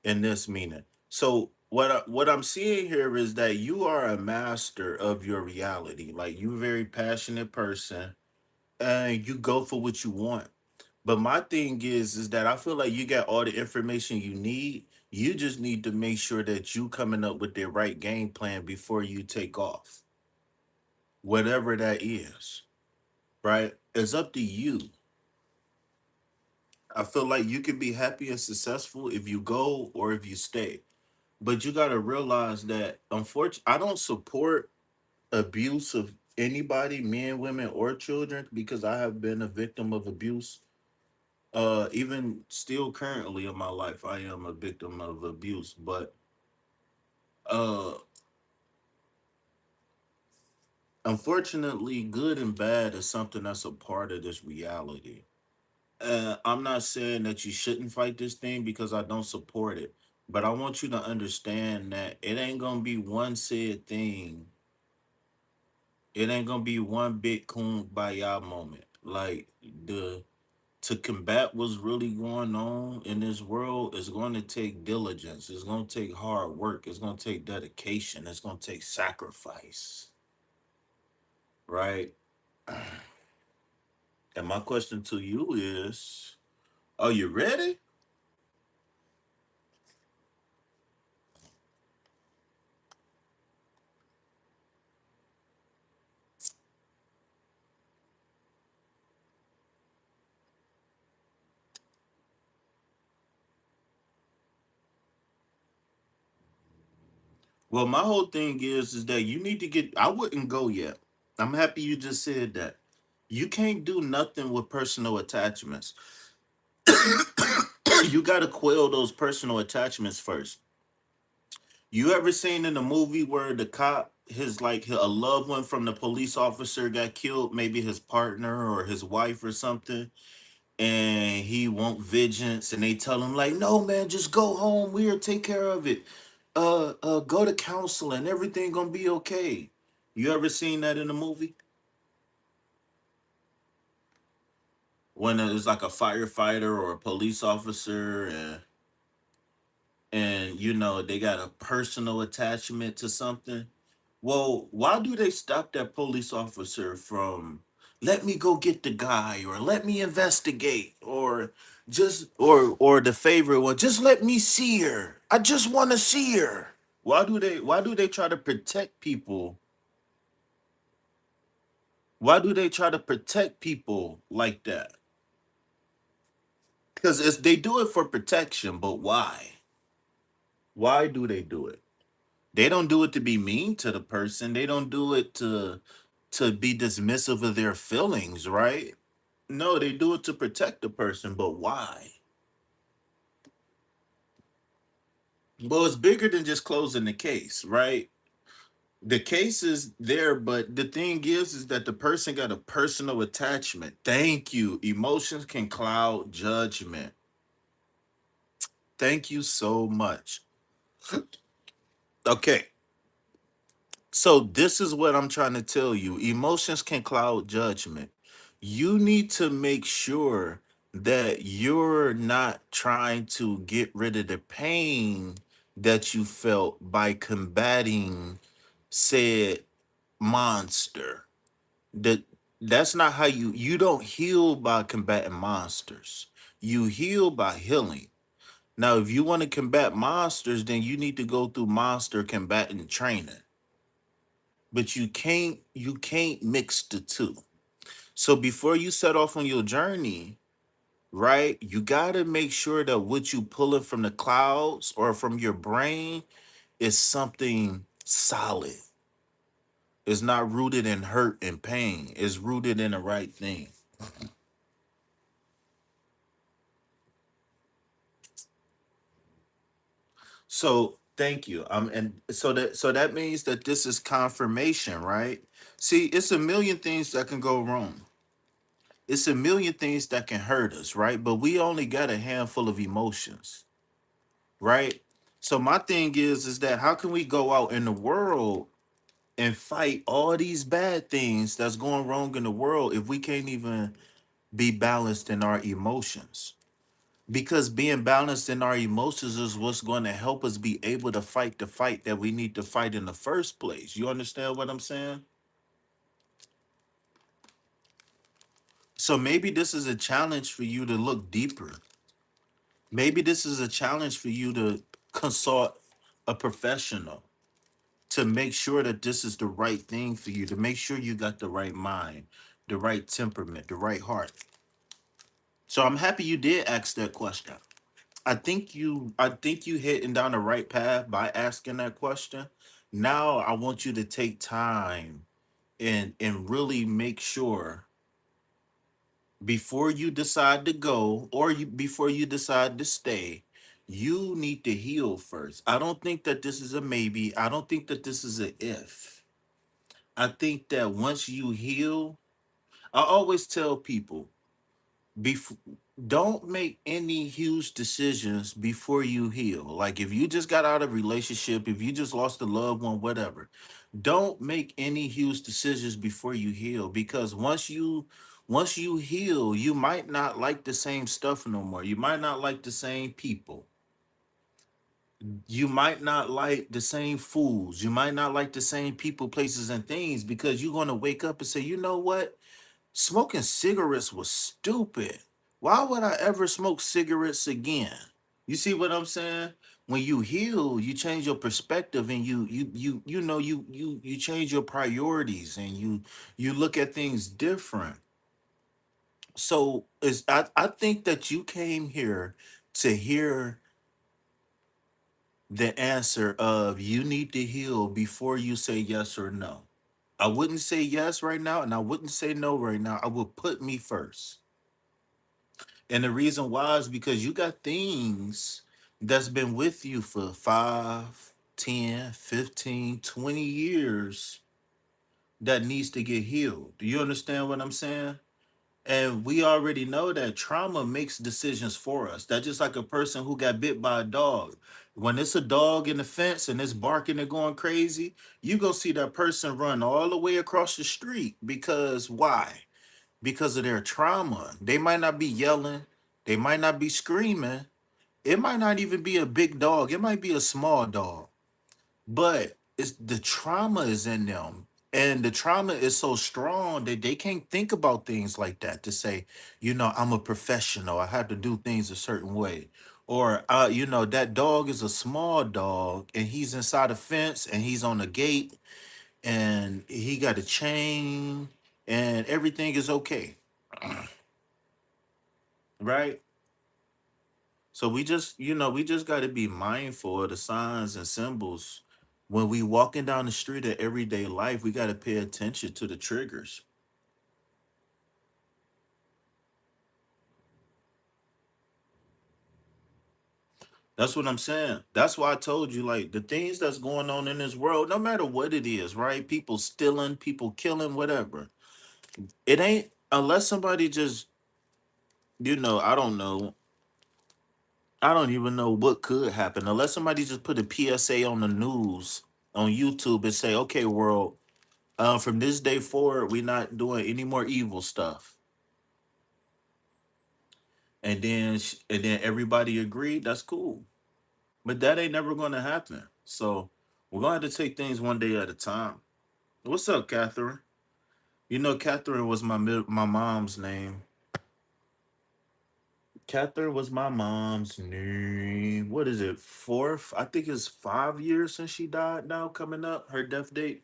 S1: in this meaning. So what I'm seeing here is that you are a master of your reality. Like you're a very passionate person and you go for what you want. But my thing is that I feel like you got all the information you need. You just need to make sure that you coming up with the right game plan before you take off. Whatever that is, right? It's up to you. I feel like you can be happy and successful if you go or if you stay. But you got to realize that unfortunately I don't support abuse of anybody, men, women, or children, because I have been a victim of abuse. Even still currently in my life, I am a victim of abuse. But uh unfortunately, good and bad is something that's a part of this reality. I'm not saying that you shouldn't fight this thing because I don't support it. But I want you to understand that it ain't gonna be one said thing. It ain't gonna be one big kumbaya moment. Like the to combat what's really going on in this world is going to take diligence. It's going to take hard work. It's going to take dedication. It's going to take sacrifice, right? And my question to you is, are you ready? Well, my whole thing is that you need to get. I wouldn't go yet. I'm happy you just said that. You can't do nothing with personal attachments. You got to quell those personal attachments first. You ever seen in a movie where the cop, his like a loved one from the police officer got killed, maybe his partner or his wife or something, and he want vengeance, and they tell him like, "No, man, just go home. We'll take care of it. Go to counseling. Everything gonna be okay." You ever seen that in a movie when it's like a firefighter or a police officer, and you know they got a personal attachment to something? Well, why do they stop that police officer from let me go get the guy or let me investigate or just or the favorite one, just let me see her. I just want to see her. Why do they try to protect people? Why do they try to protect people like that? Because it's they do it for protection, but why? Why do they do it? They don't do it to be mean to the person. They don't do it to be dismissive of their feelings, right? No, they do it to protect the person, but why? Well, it's bigger than just closing the case, right? The case is there, but the thing is that the person got a personal attachment. Thank you. Emotions can cloud judgment. Thank you so much. Okay. So this is what I'm trying to tell you. Emotions can cloud judgment. You need to make sure that you're not trying to get rid of the pain that you felt by combating said monster. That that's not how you don't heal by combating monsters. You heal by healing. Now, if you want to combat monsters, then you need to go through monster combatant training, but you can't mix the two. So before you set off on your journey, right, you got to make sure that what you pulling from the clouds or from your brain is something solid. It's not rooted in hurt and pain. It's rooted in the right thing. So thank you. And so that means that this is confirmation, right? See, it's a million things that can go wrong. It's a million things that can hurt us, right? But we only got a handful of emotions, right? So my thing is that how can we go out in the world and fight all these bad things that's going wrong in the world if we can't even be balanced in our emotions? Because being balanced in our emotions is what's going to help us be able to fight the fight that we need to fight in the first place. You understand what I'm saying? So maybe this is a challenge for you to look deeper. Maybe this is a challenge for you to consult a professional to make sure that this is the right thing for you, to make sure you got the right mind, the right temperament, the right heart. So I'm happy you did ask that question. I think you hitting down the right path by asking that question. Now I want you to take time and really make sure before you decide to go or before you decide to stay, you need to heal first. I don't think that this is a maybe. I don't think that this is a if. I think that once you heal, I always tell people before, don't make any huge decisions before you heal. Like if you just got out of a relationship, if you just lost a loved one, whatever, don't make any huge decisions before you heal, because once you heal, you might not like the same stuff no more. You might not like the same people. You might not like the same foods. You might not like the same people, places, and things, because you're going to wake up and say, you know what? Smoking cigarettes was stupid. Why would I ever smoke cigarettes again? You see what I'm saying? When you heal, you change your perspective, and you change your priorities, and you look at things different. So is I think that you came here to hear the answer of you need to heal before you say yes or no. I wouldn't say yes right now, and I wouldn't say no right now. I would put me first. And the reason why is because you got things that's been with you for 5, 10, 15, 20 years that needs to get healed. Do you understand what I'm saying? And we already know that trauma makes decisions for us. That's just like a person who got bit by a dog. When it's a dog in the fence and it's barking and going crazy, you go see that person run all the way across the street. Because why? Because of their trauma. They might not be yelling, they might not be screaming. It might not even be a big dog, it might be a small dog. But it's the trauma is in them. And the trauma is so strong that they can't think about things like that to say, I'm a professional. I have to do things a certain way. Or that dog is a small dog and he's inside a fence and he's on a gate and he got a chain and everything is okay. Right? So we just got to be mindful of the signs and symbols when we walking down the street of everyday life. We got to pay attention to the triggers. That's what I'm saying. That's why I told you, like, the things that's going on in this world, no matter what it is, right? People stealing, people killing, whatever. It ain't unless somebody just, I don't know. I don't even know what could happen unless somebody just put a PSA on the news on YouTube and say, "Okay, world, from this day forward, we're not doing any more evil stuff." And then everybody agreed. That's cool, but that ain't never going to happen. So we're going to have to take things one day at a time. What's up, Catherine? Catherine was my mom's name. Catherine was my mom's name. What is it? Fourth? I think it's 5 years since she died now, coming up. Her death date.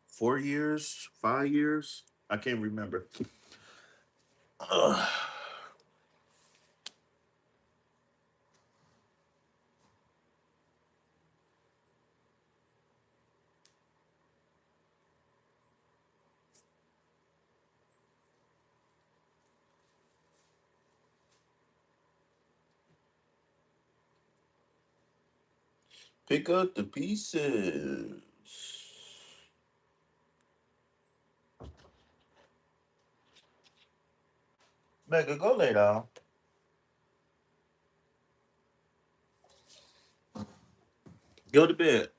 S1: 4 years, 5 years. I can't remember. Ugh. Pick up the pieces. Mega, go lay down. Go to bed.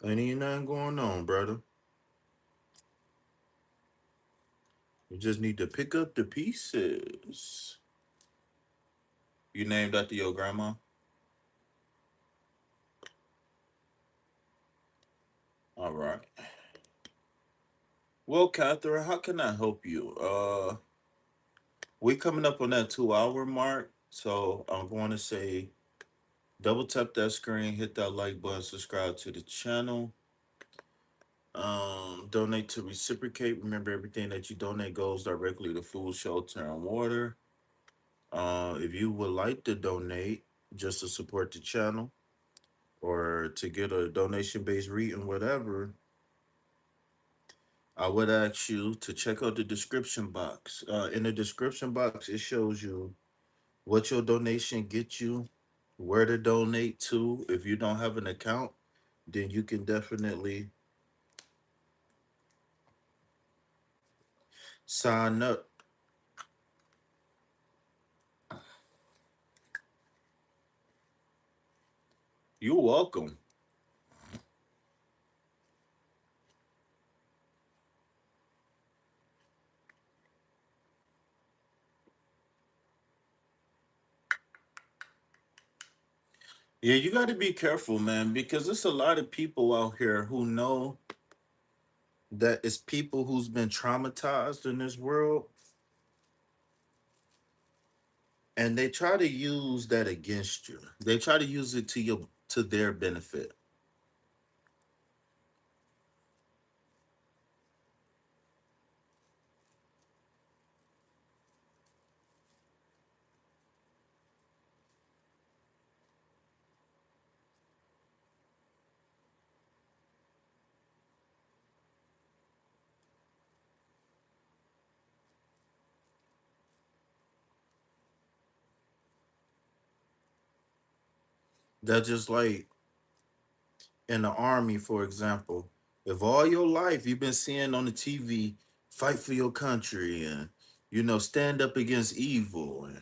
S1: Ain't even nothing going on, brother. You just need to pick up the pieces. You named after your grandma? All right. Well, Catherine, how can I help you? We coming up on that 2 hour mark. So I'm going to say double tap that screen, hit that like button, subscribe to the channel. Donate to reciprocate. Remember, everything that you donate goes directly to food, shelter, and water. If you would like to donate just to support the channel or to get a donation based reading, whatever, I would ask you to check out the description box. In the description box, it shows you what your donation gets you, where to donate to. If you don't have an account, then you can definitely sign up. You're welcome. Yeah, you got to be careful, man, because there's a lot of people out here who know that it's people who's been traumatized in this world, and they try to use that against you. They try to use it to their benefit. That's just like in the army, for example. If all your life you've been seeing on the TV, fight for your country and stand up against evil and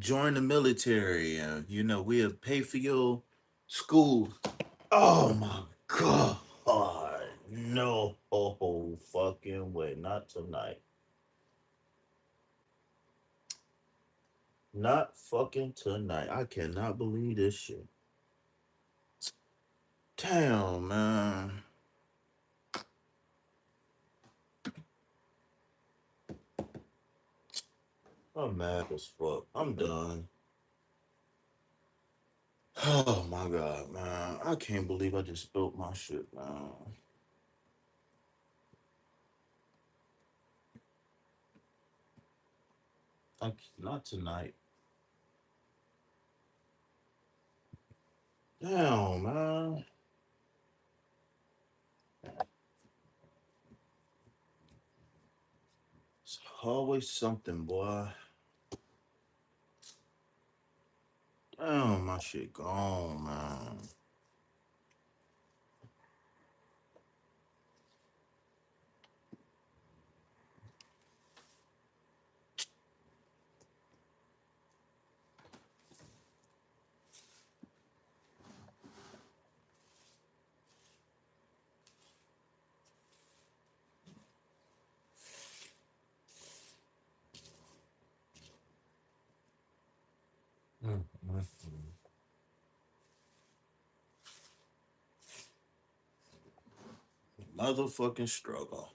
S1: join the military and we'll pay for your school. Oh my god. No fucking way. Not tonight. Not fucking tonight. I cannot believe this shit. Damn, man. I'm mad as fuck. I'm done. Oh my god, man. I can't believe I just spilled my shit, man. Not tonight. Damn, man. It's always something, boy. Damn, my shit gone, man. Mm, mm, mm. Motherfucking struggle.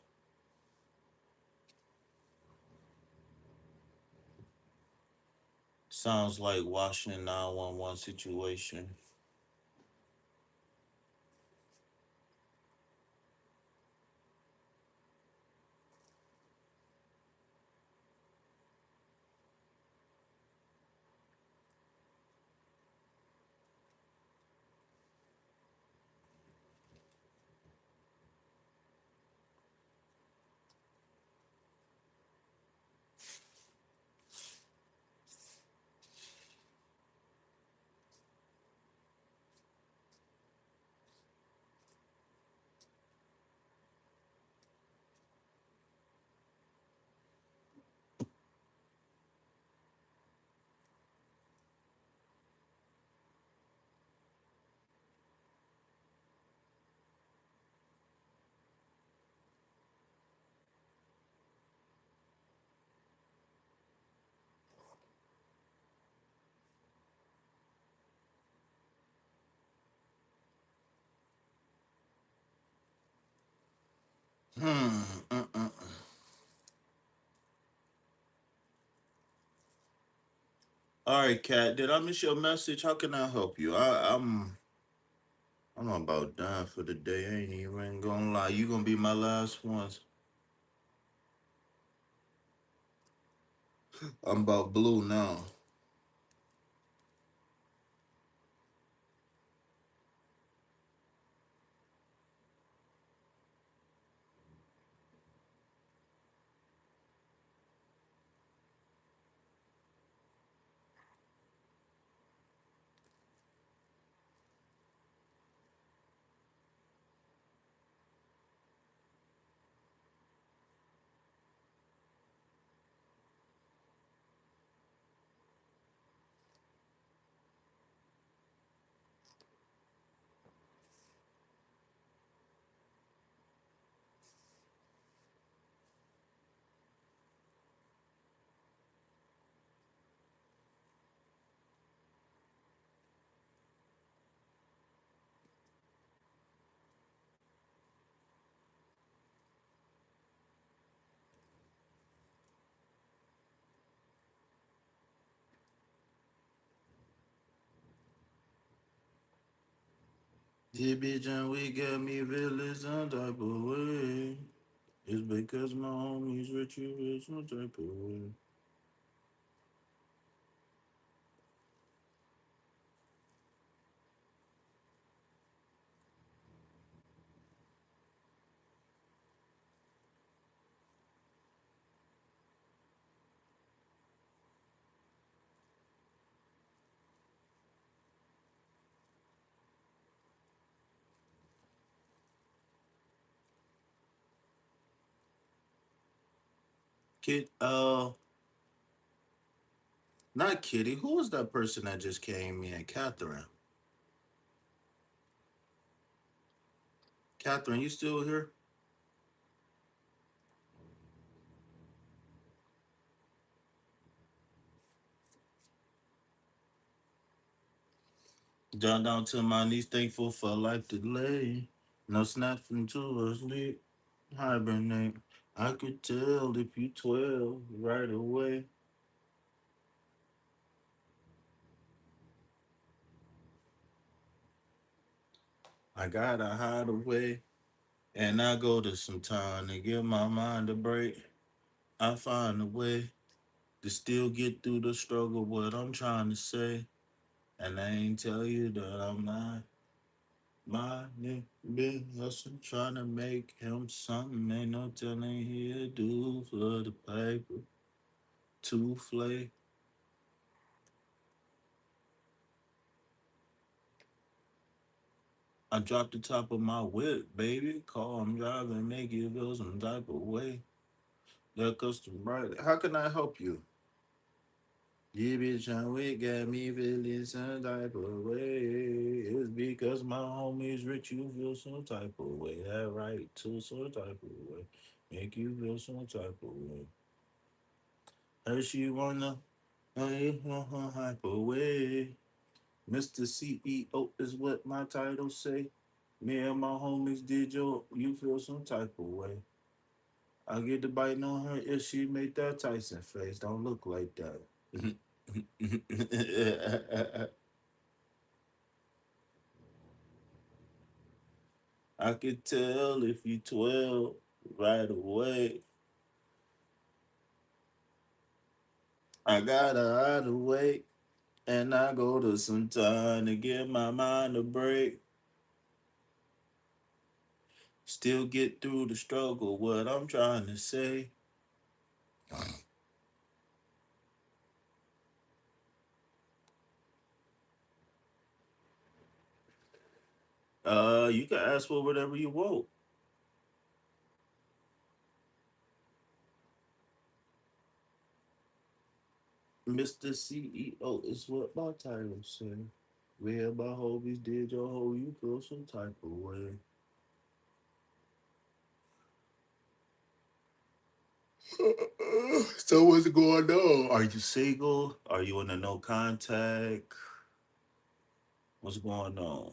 S1: Sounds like Washington 911 situation. Hmm. Mm-mm. All right, Kat. Did I miss your message? How can I help you? I'm about done for the day. I ain't even gonna lie. You gonna be my last ones. I'm about blue now. Yeah, bitch, and we got me feeling some type of way. It's because my homies rich you rich some type of way. Kid, not Kitty. Who was that person that just came in? Catherine. Catherine, you still here? Down to my knees, thankful for life delay. No snapping to a sleep, hibernate. I could tell if you 12 right away. I gotta hide away. And I go to some time to give my mind a break. I find a way to still get through the struggle, what I'm trying to say. And I ain't tell you that I'm not my big hustle trying to make him something. Ain't no telling he'll do for the paper. To flay. I dropped the top of my whip, baby. Call him driving, make you feel some type of way. That custom right. How can I help you? Yeah, bitch, I'm with got me feeling some type of way. It's because my homies rich, you feel some type of way. That right, to some type of way. Make you feel some type of way. Her she wanna, hype away. Mr. CEO is what my title say. Me and my homies did you feel some type of way. I get the biting on her if she made that Tyson face. Don't look like that. I could tell if you 12 right away. I gotta hide away. And I go to some time to give my mind a break. Still get through the struggle, what I'm trying to say. You can ask for whatever you want. Mr. CEO is what my title say. Where my homies did your hoe, you feel some type of way. So what's going on? Are you single? Are you in a no contact? What's going on?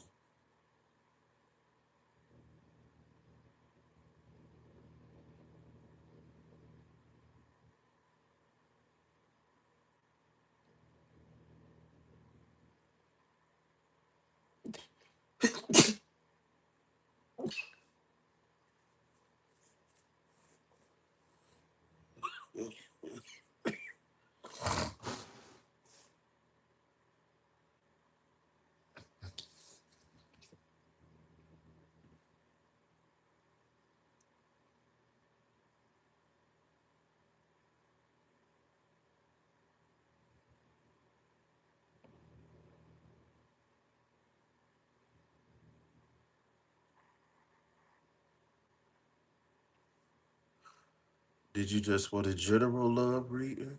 S1: Did you just want a general love reading?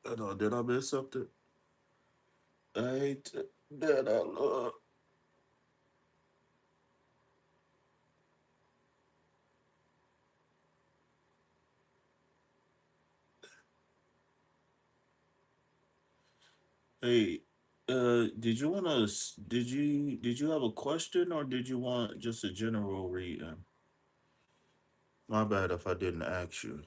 S1: I know, did I miss something? I hate that I love. Hey, did you have a question or did you want just a general reading? My bad if I didn't ask you.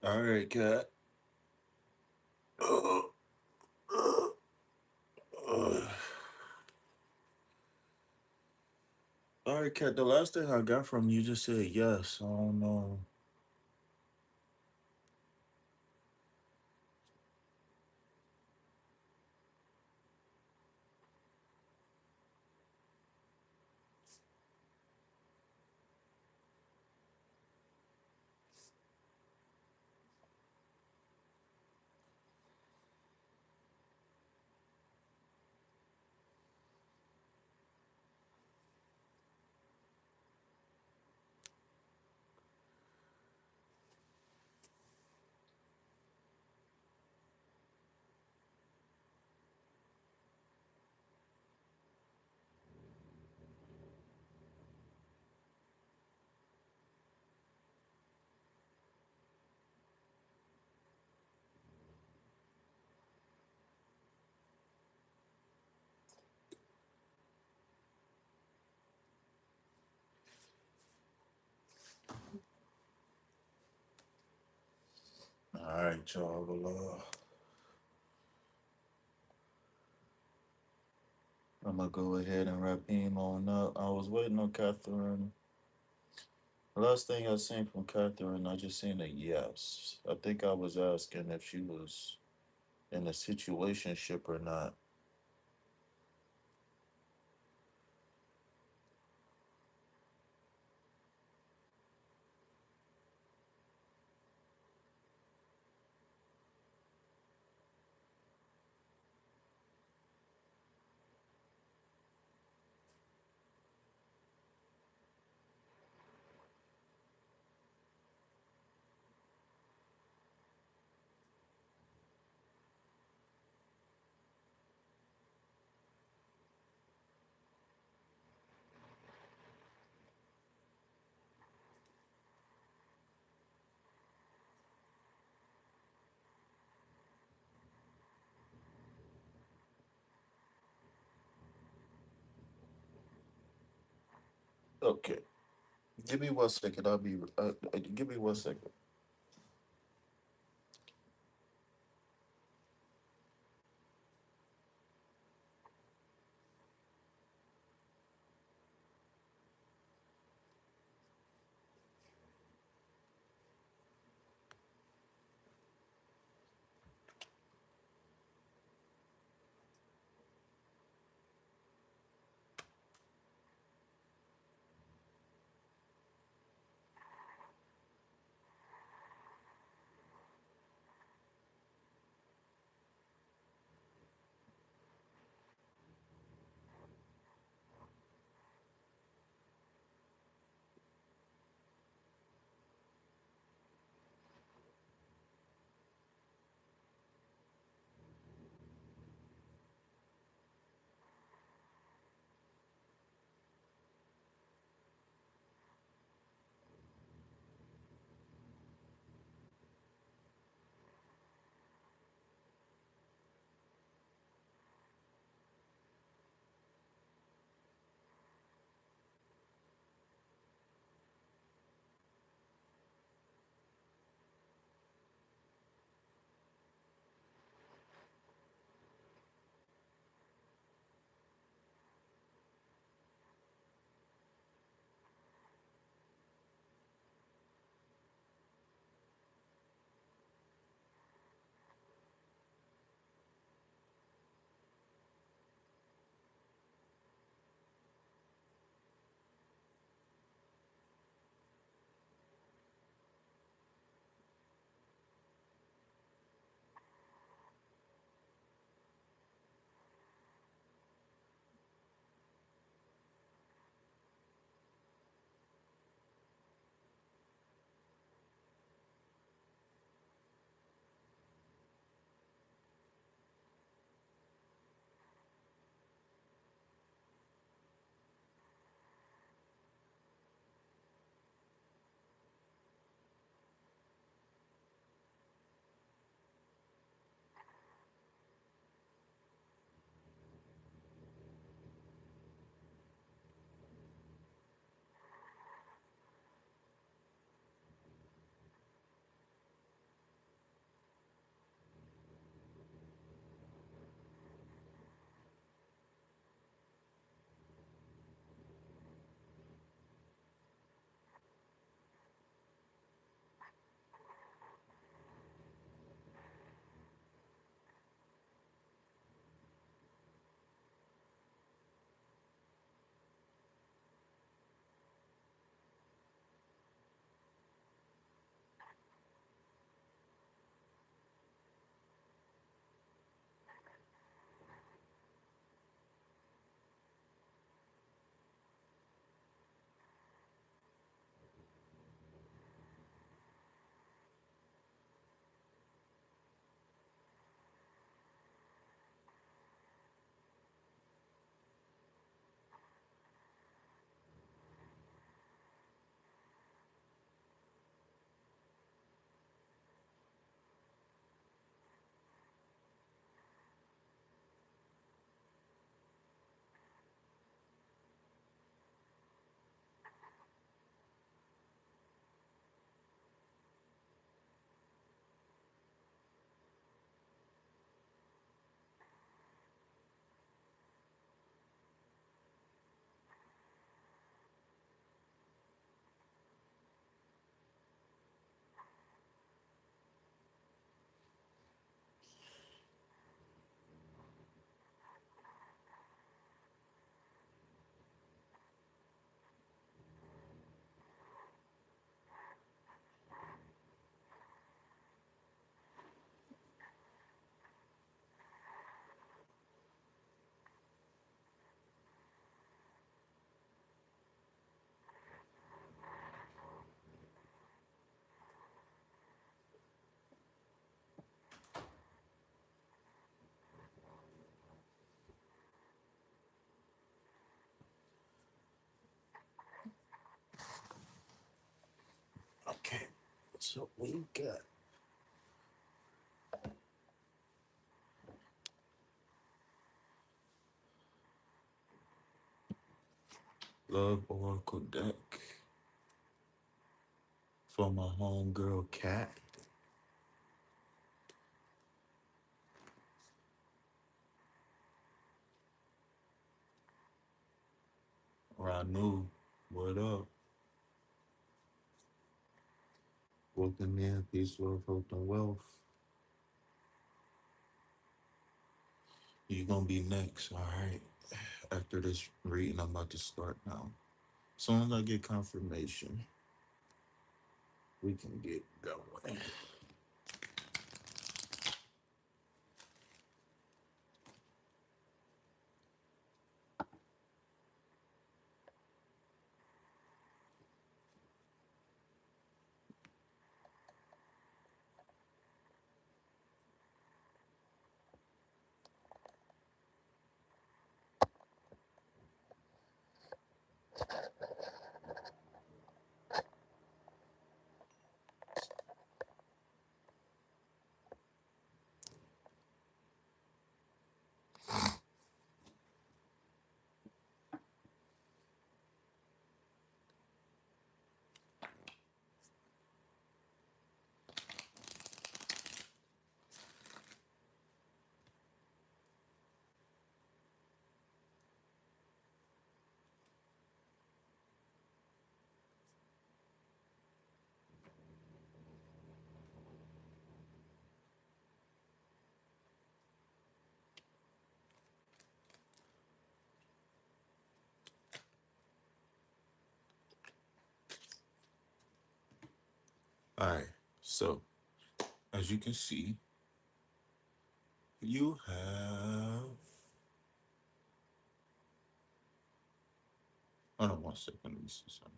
S1: All right, cat. Uh, uh, uh. All right, cat. The last thing I got from you just said yes. I don't know. All right, y'all. Well, I'm gonna go ahead and wrap him on up. I was waiting on Catherine. The last thing I seen from Catherine, I just seen a yes. I think I was asking if she was in a situationship or not. Okay. Give me 1 second. I'll be. Give me 1 second. So we got Love Oracle deck for my homegirl Cat. Ranu, what up? Welcome in, peace, love, health, and wealth. You gonna be next, all right? After this reading, I'm about to start now. As soon as I get confirmation, we can get going. All right, so as you can see, you have. Hold on 1 second, let me see something.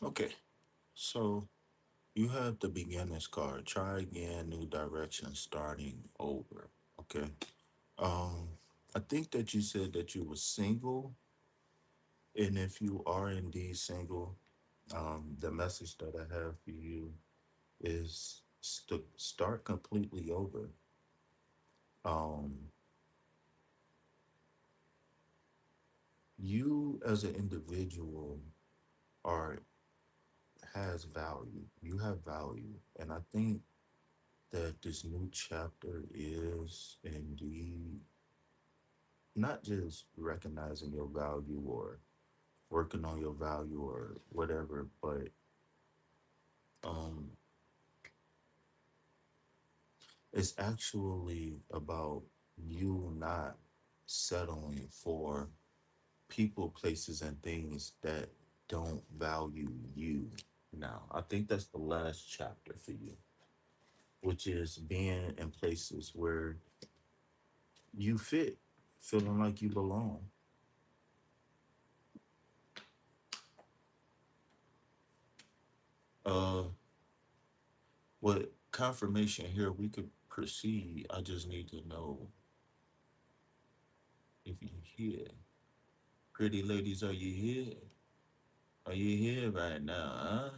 S1: Okay, so you have the beginner's card. Try again, new direction, starting over. Okay. Um, I think that you said that you were single, and if you are indeed single, the message that I have for you is start completely over. Um, you as an individual are has value. You have value, and I think that this new chapter is indeed not just recognizing your value or working on your value or whatever, but um, it's actually about you not settling for people, places, and things that don't value you. Now, I think that's the last chapter for you, which is being in places where you fit, feeling like you belong. Uh, with confirmation here, we could proceed. I just need to know if you're here. Pretty ladies, are you here? Are you here right now, huh?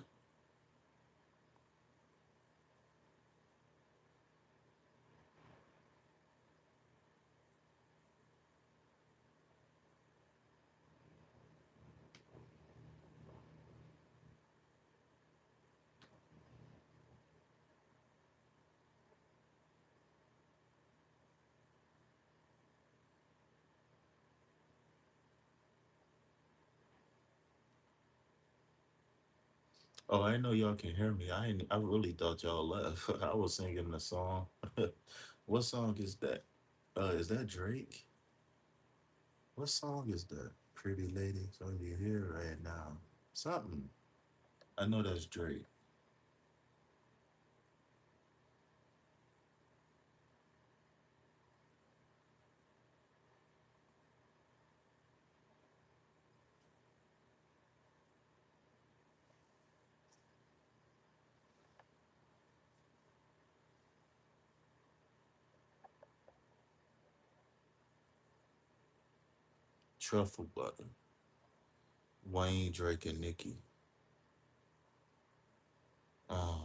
S1: Oh, I know y'all can hear me. I really thought y'all left. I was singing the song. What song is that? Is that Drake? What song is that? Pretty ladies on your here right now. Something. I know that's Drake. Truffle butter. Wayne, Drake, and Nicki. Uh,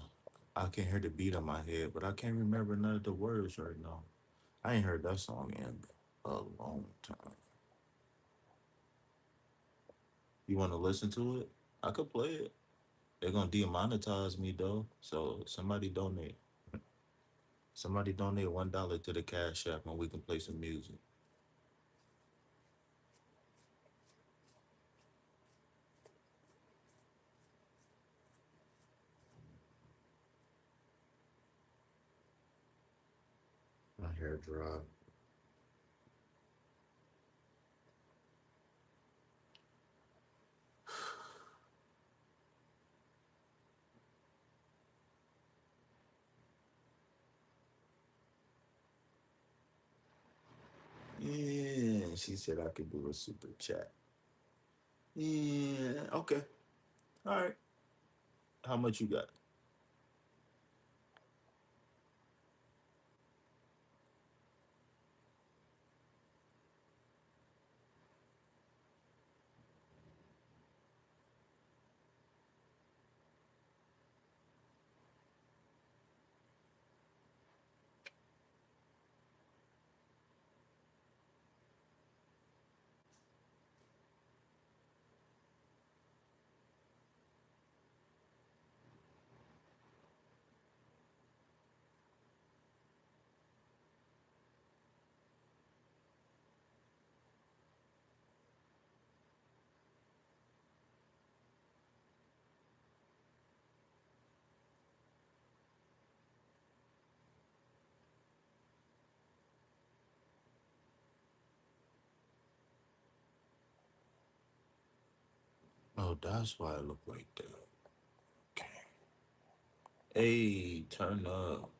S1: I can hear the beat on my head, but I can't remember none of the words right now. I ain't heard that song in a long time. You want to listen to it? I could play it. They're gonna demonetize me though. So somebody donate. Somebody donate $1 to the Cash App and we can play some music. My hair dry. Yeah, she said I could do a super chat. Yeah, okay. All right. How much you got? Oh, that's why I look like that. Okay. Hey, turn up.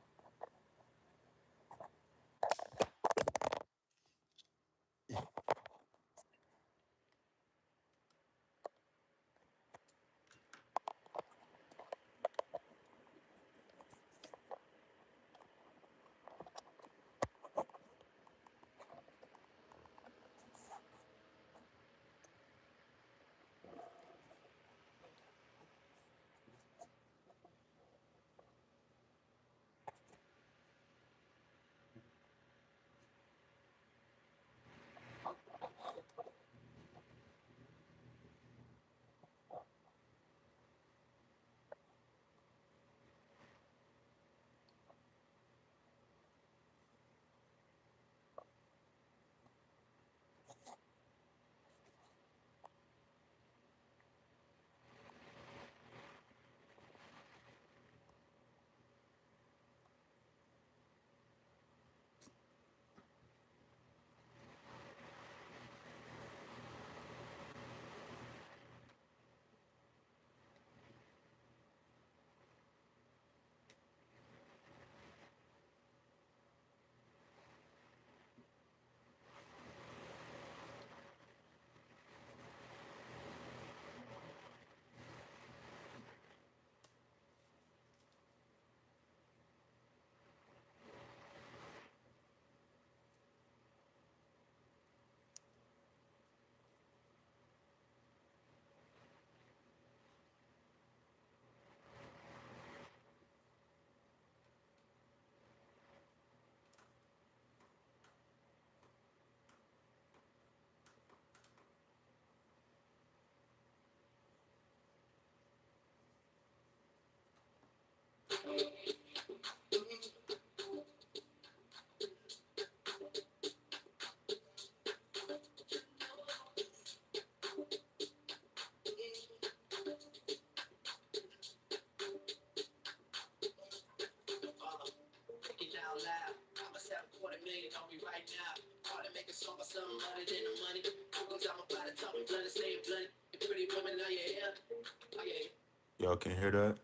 S1: Y'all can hear that?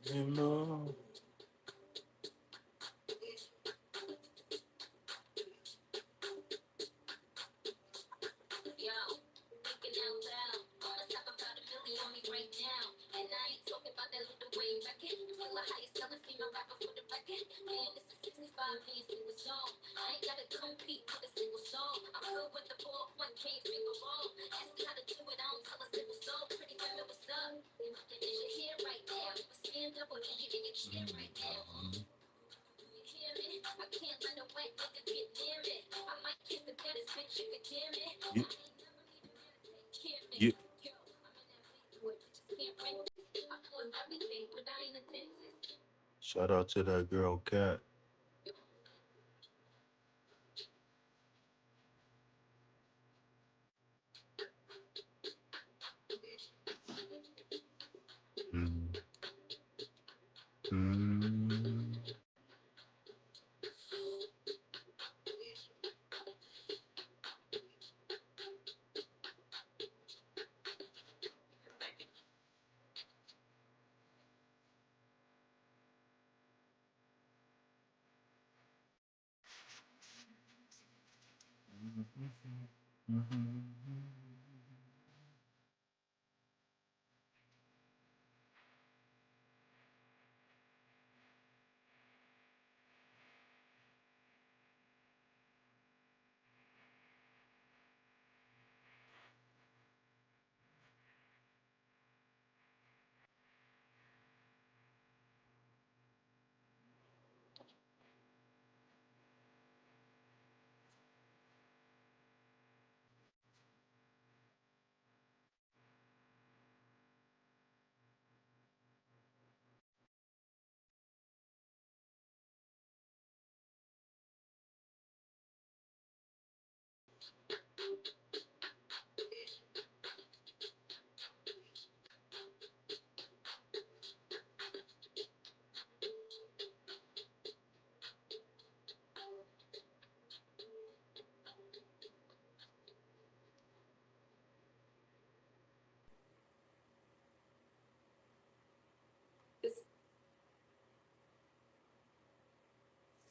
S1: You know. You, you, shout out to that girl, Cat. Mm, mm,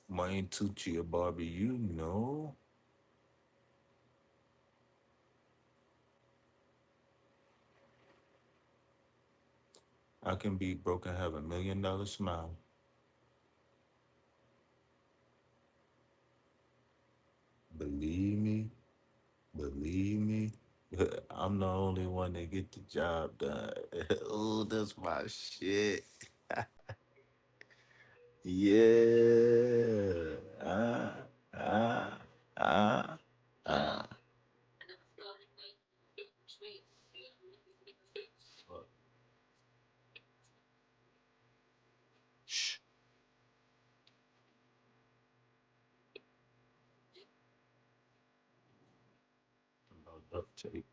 S1: Mine Tucci or Barbie, you know. I can be broke and have $1 million smile. Believe me, believe me. I'm the only one that get the job done. Oh, that's my shit. Yeah. Ah, ah, ah. Shh. About duct tape.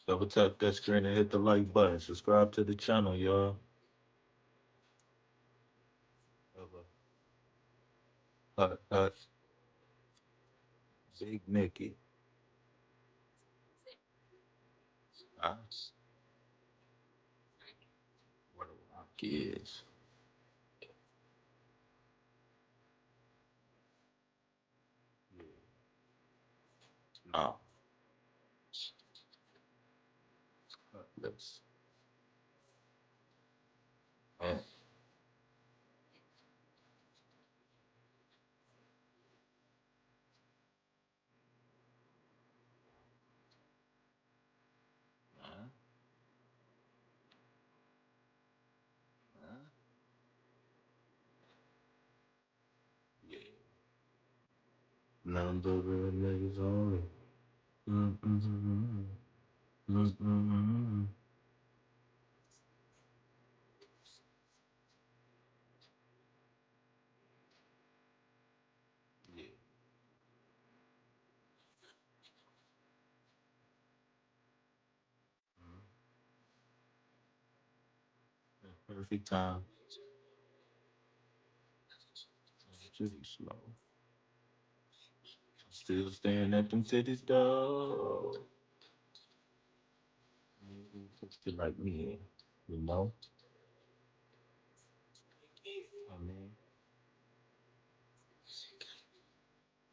S1: Double tap that screen and hit the like button. Subscribe to the channel, y'all. Hut, hut. Big Nicky. Ah, what a rock is. Nah, let's Number real niggas only. Mm-mm-mm. Mm-mm-mm. Yeah. Perfect time. Just slow. Still staring at them titties, dog. Feel like me, you know? I mean,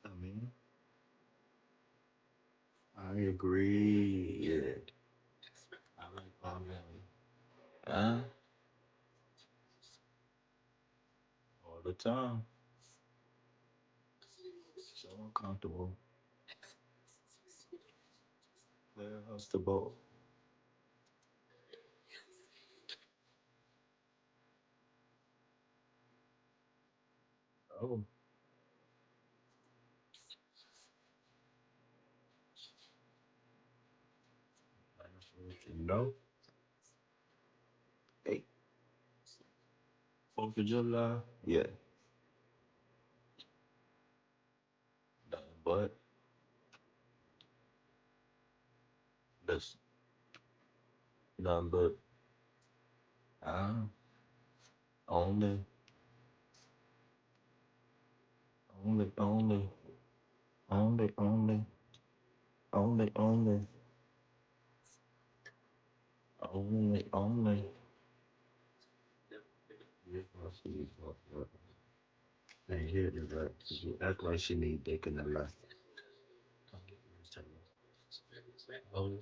S1: I mean, I agree. Yeah. I like all that. All the time. So uncomfortable. Where else the boat? Oh, I just want you know. Hey, 4th of July. Yeah. Nothing but this. Nothing but uh, only, only, only, only, only, only, only, only. Yeah, I see you. I hear it right. You act like she need dick in her life. Oh.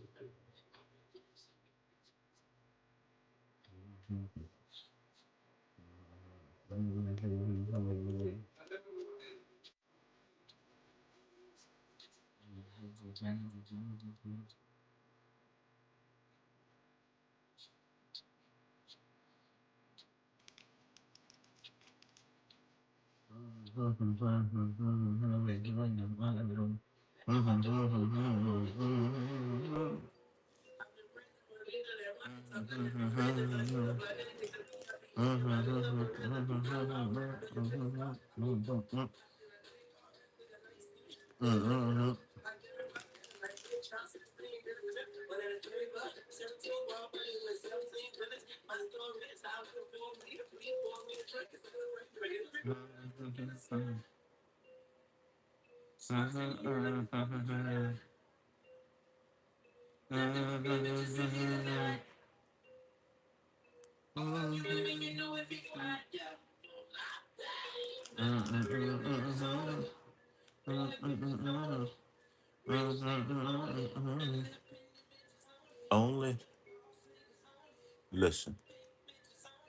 S1: Only listen.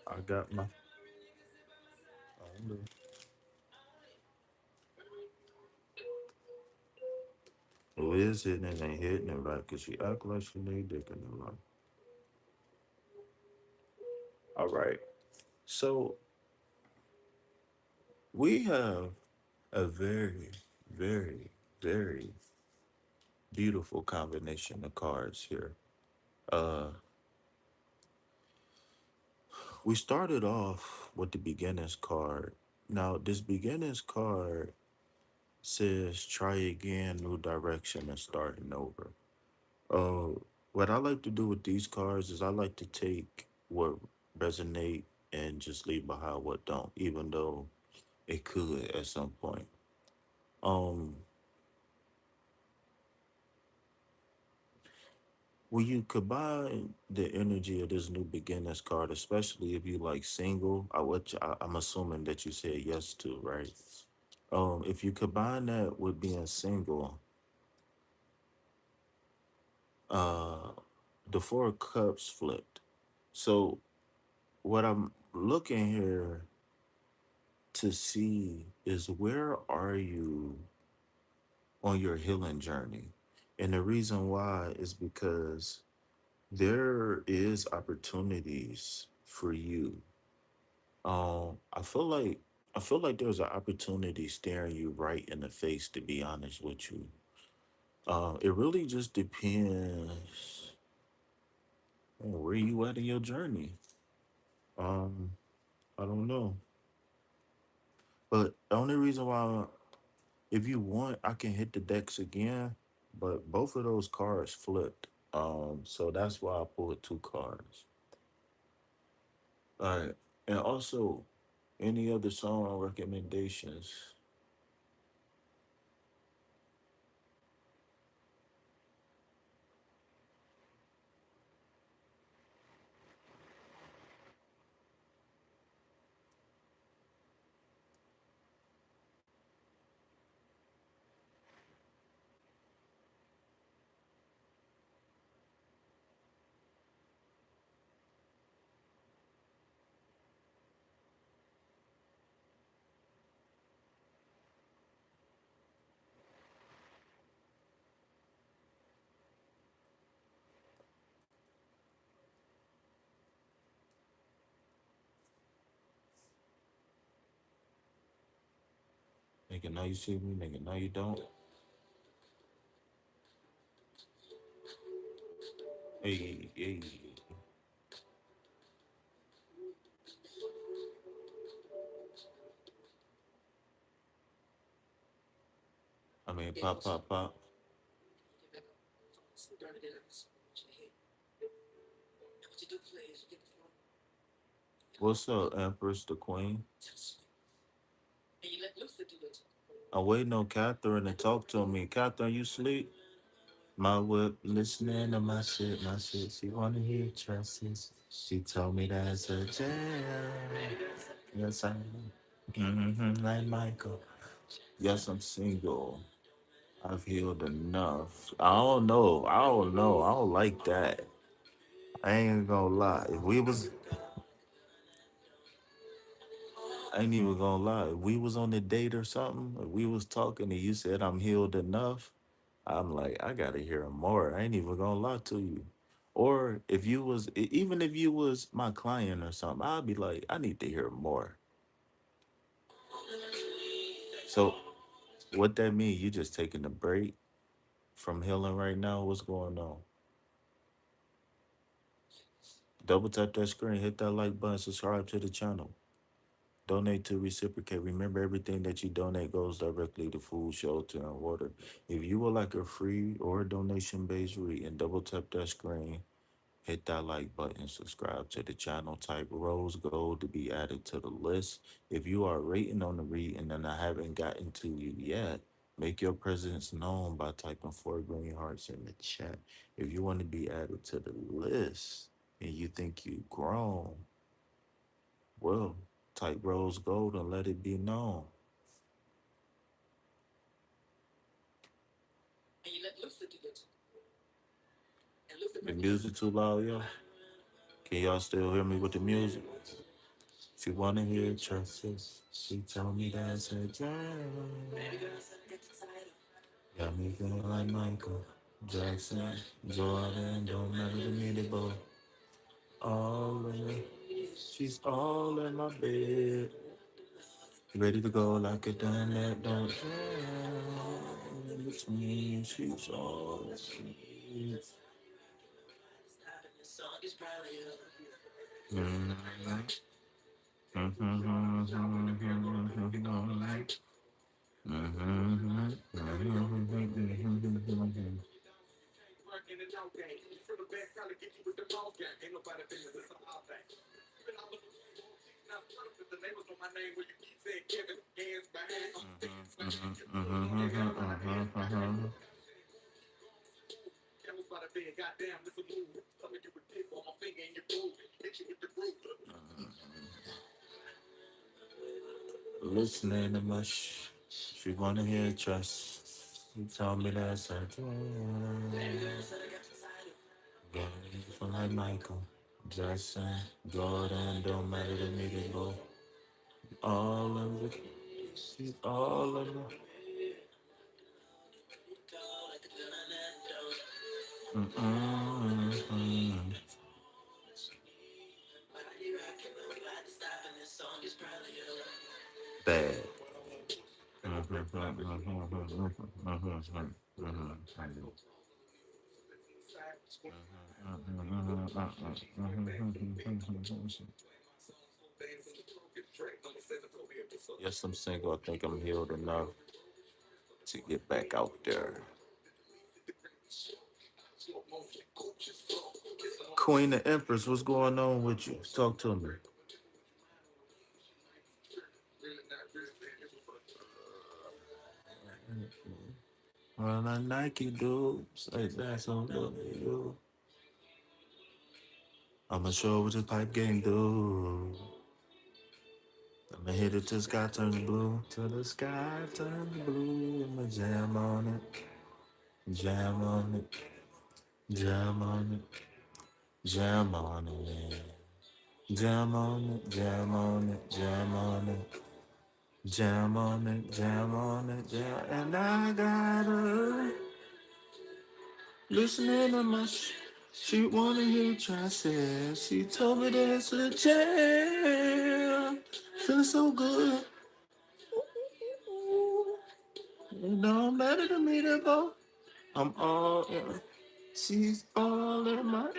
S1: I got my only. Who is hitting it ain't hitting it right because she act like she need dick in her life. All right. So we have a very, very, very beautiful combination of cards here. Uh, we started off with the beginner's card. Now, this beginner's card says try again, new direction, and starting over. Uh, what I like to do with these cards is I like to take what resonate and just leave behind what don't, even though it could at some point. Um, when you combine the energy of this new beginners card, especially if you like single, I'm assuming that you said yes to, right? If you combine that with being single, uh, the 4 of Cups flipped. So what I'm looking here to see is where are you on your healing journey? And the reason why is because there is opportunities for you. I feel like I feel like there's an opportunity staring you right in the face, to be honest with you. It really just depends on where you at in your journey. Um, I don't know. But the only reason why, if you want, I can hit the decks again. But both of those cards flipped. So that's why I pulled two cards. All right. And also, any other song recommendations? Nigga, now you see me. Nigga, now you don't. Hey, hey. I mean, pop, pop, pop. What's up, Empress, the Queen? I'm waiting on Catherine to talk to me. Catherine, you sleep? My whip, listening to my shit, my shit. She wanna hear tresses. She told me that's a jam. Yes, I am. Like Michael. Yes, I'm single. I've healed enough. I don't know. I don't know. I don't like that. I ain't gonna lie. If we was, I ain't even gonna lie. If we was on a date or something, if we was talking and you said I'm healed enough, I'm like, I gotta hear more. I ain't even gonna lie to you. Or if you was, even if you was my client or something, I'd be like, I need to hear more. So what that mean? You just taking a break from healing right now? What's going on? Double tap that screen, hit that like button, subscribe to the channel. Donate to reciprocate. Remember, everything that you donate goes directly to food, shelter, and water. If you would like a free or donation based reading, double tap that screen, hit that like button, subscribe to the channel, type rose gold to be added to the list. If you are rating on the reading and I haven't gotten to you yet, make your presence known by typing four green hearts in the chat. If you want to be added to the list and you think you grown, well, type rose gold and let it be known. The music too loud, yo? Can y'all still hear me with the music? She wanna hear choices. She told me that's her jam. Got me feeling like Michael Jackson, Jordan, don't matter to me, they both all in me. She's all in my bed, ready to go like a dime that don't jam. In between, she's all in me. Listening to mush. She wanna hear trust. You told me that's her dream. Got me from like Michael Jackson, Jordan, don't matter to me, they both all of it. She's all of it. Mm-mm-mm. Bad. Yes, I'm single. I think I'm healed enough to get back out there. Queen the Empress, what's going on with you? Talk to me. Well, I Nike dude, say that's on you. I'ma show what this pipe game do. I'ma hit it till the sky turns blue. Till the sky turns blue. I'ma jam on it. Jam on it. Jam on it. Jam on it. Jam on it. Jam on it. Jam on it. Jam on it. Jam on it. Jam. And I got her listening to my she wanna hear try say. She told me that's a jam. Feeling so good. It don't matter to me that boy. I'm all in. She's all in my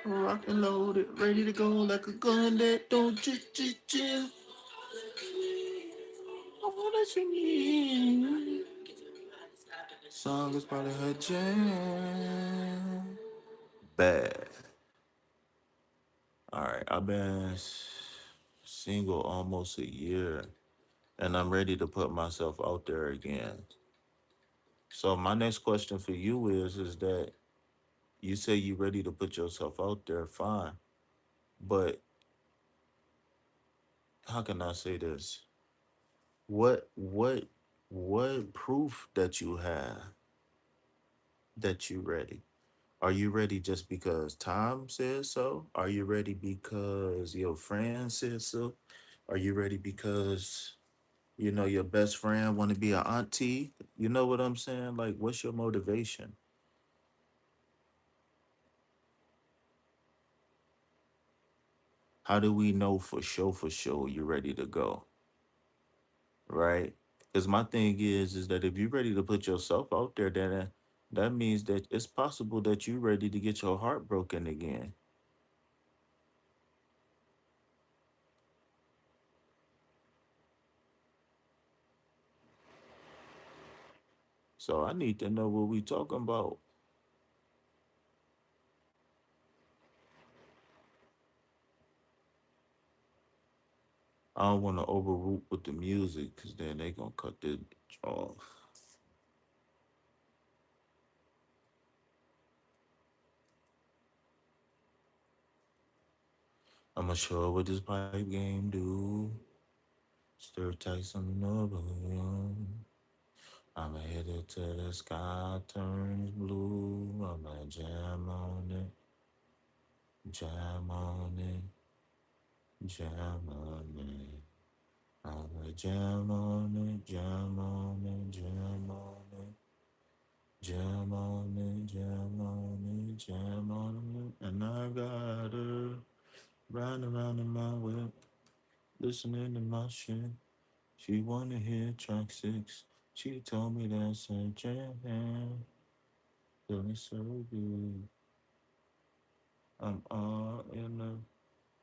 S1: rock and loaded, ready to go like a gun that don't chill. All that she need. Song is probably her jam. Bad. All right, I've been single almost a year, and I'm ready to put myself out there again. So my next question for you is that you say you're ready to put yourself out there, fine. But how can I say this? What what what proof that you have that you ready? Are you ready just because time says so? Are you ready because your friend says so? Are you ready because your best friend want to be an auntie? You know what I'm saying? Like, what's your motivation? How do we know for sure you're ready to go? Right? Because my thing is that if you're ready to put yourself out there, then that means that it's possible that you're ready to get your heart broken again. So I need to know what we talking about. I don't want to overrule with the music because then they gonna cut this off. I'ma show what this pipe game do. Stir Tyson another one. I'ma hit it till the sky turns blue. I'ma jam on it, jam on it, jam on it. I'ma jam on it, jam on it, jam on it, jam on it, jam on it, jam on it. And I got her riding around in my whip, listening to my shit. She wanna hear track six. She told me that's her jam. Feeling so good. I'm all in the.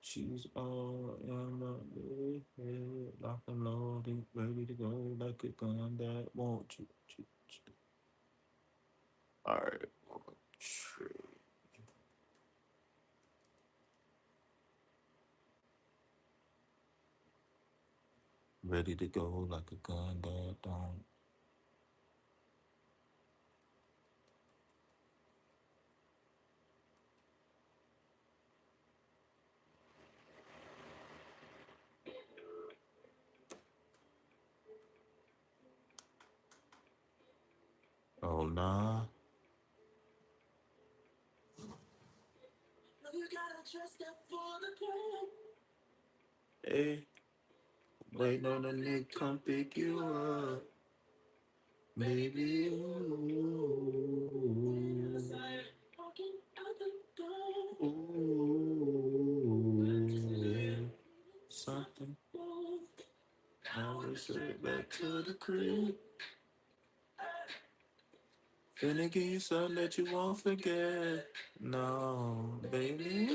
S1: She's all in the head, lock and loaded, ready to go like a gun that won't you. All right, ready to go like a gun that don't. Oh nah. Hey, waiting on the nigga come pick you up, baby. Ooh, something. back to the crib. Finna give you something that you won't forget. No, baby.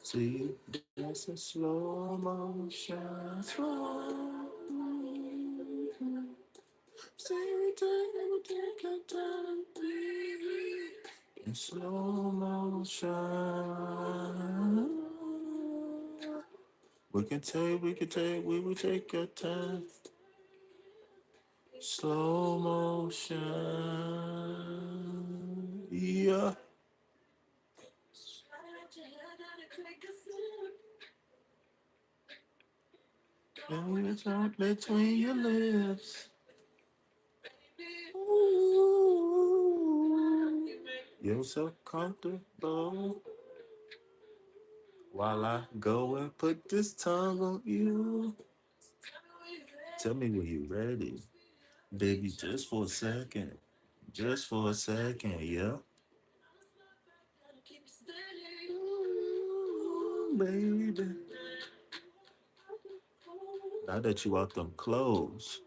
S1: See, that's a slow motion. Slow. Say we take our time, breathe. In slow motion. We will take our time. Slow motion. Yeah. And we talk between your lips. Ooh. You're so comfortable while I go and put this tongue on you. Tell me when you're ready. Baby, just for a second. Just for a second, yeah. Ooh, baby. Now that you out them clothes,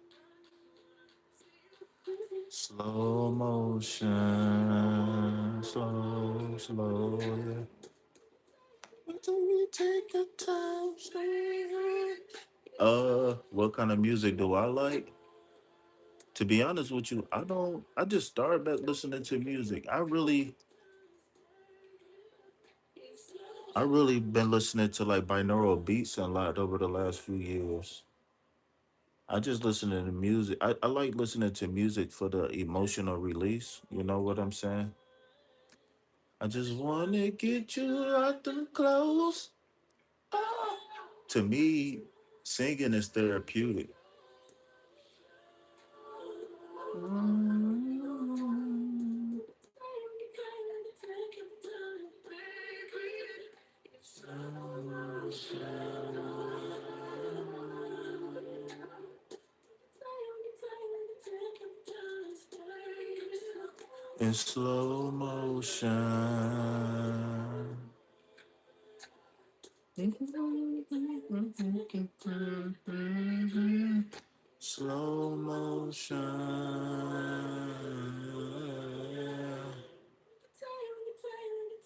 S1: slow motion, slow, yeah. Until we take a time, stay. What kind of music do I like? To be honest with you, I don't. I just started back listening to music. I really been listening to like binaural beats a lot over the last few years. I just listen to the music. I like listening to music for the emotional release. You know what I'm saying? I just wanna get you out the clothes. Ah. To me, singing is therapeutic. Mm. In slow motion. Slow motion.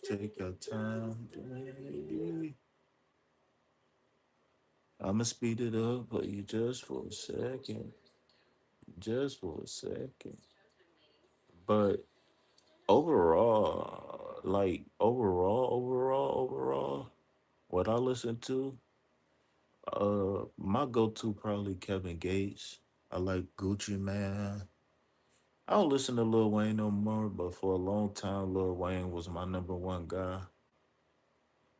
S1: Take your time, baby. I'ma speed it up for you just for a second. Just for a second. But overall, what I listen to, my go-to probably Kevin Gates. I like Gucci Man. I don't listen to Lil Wayne no more, but for a long time, Lil Wayne was my number one guy.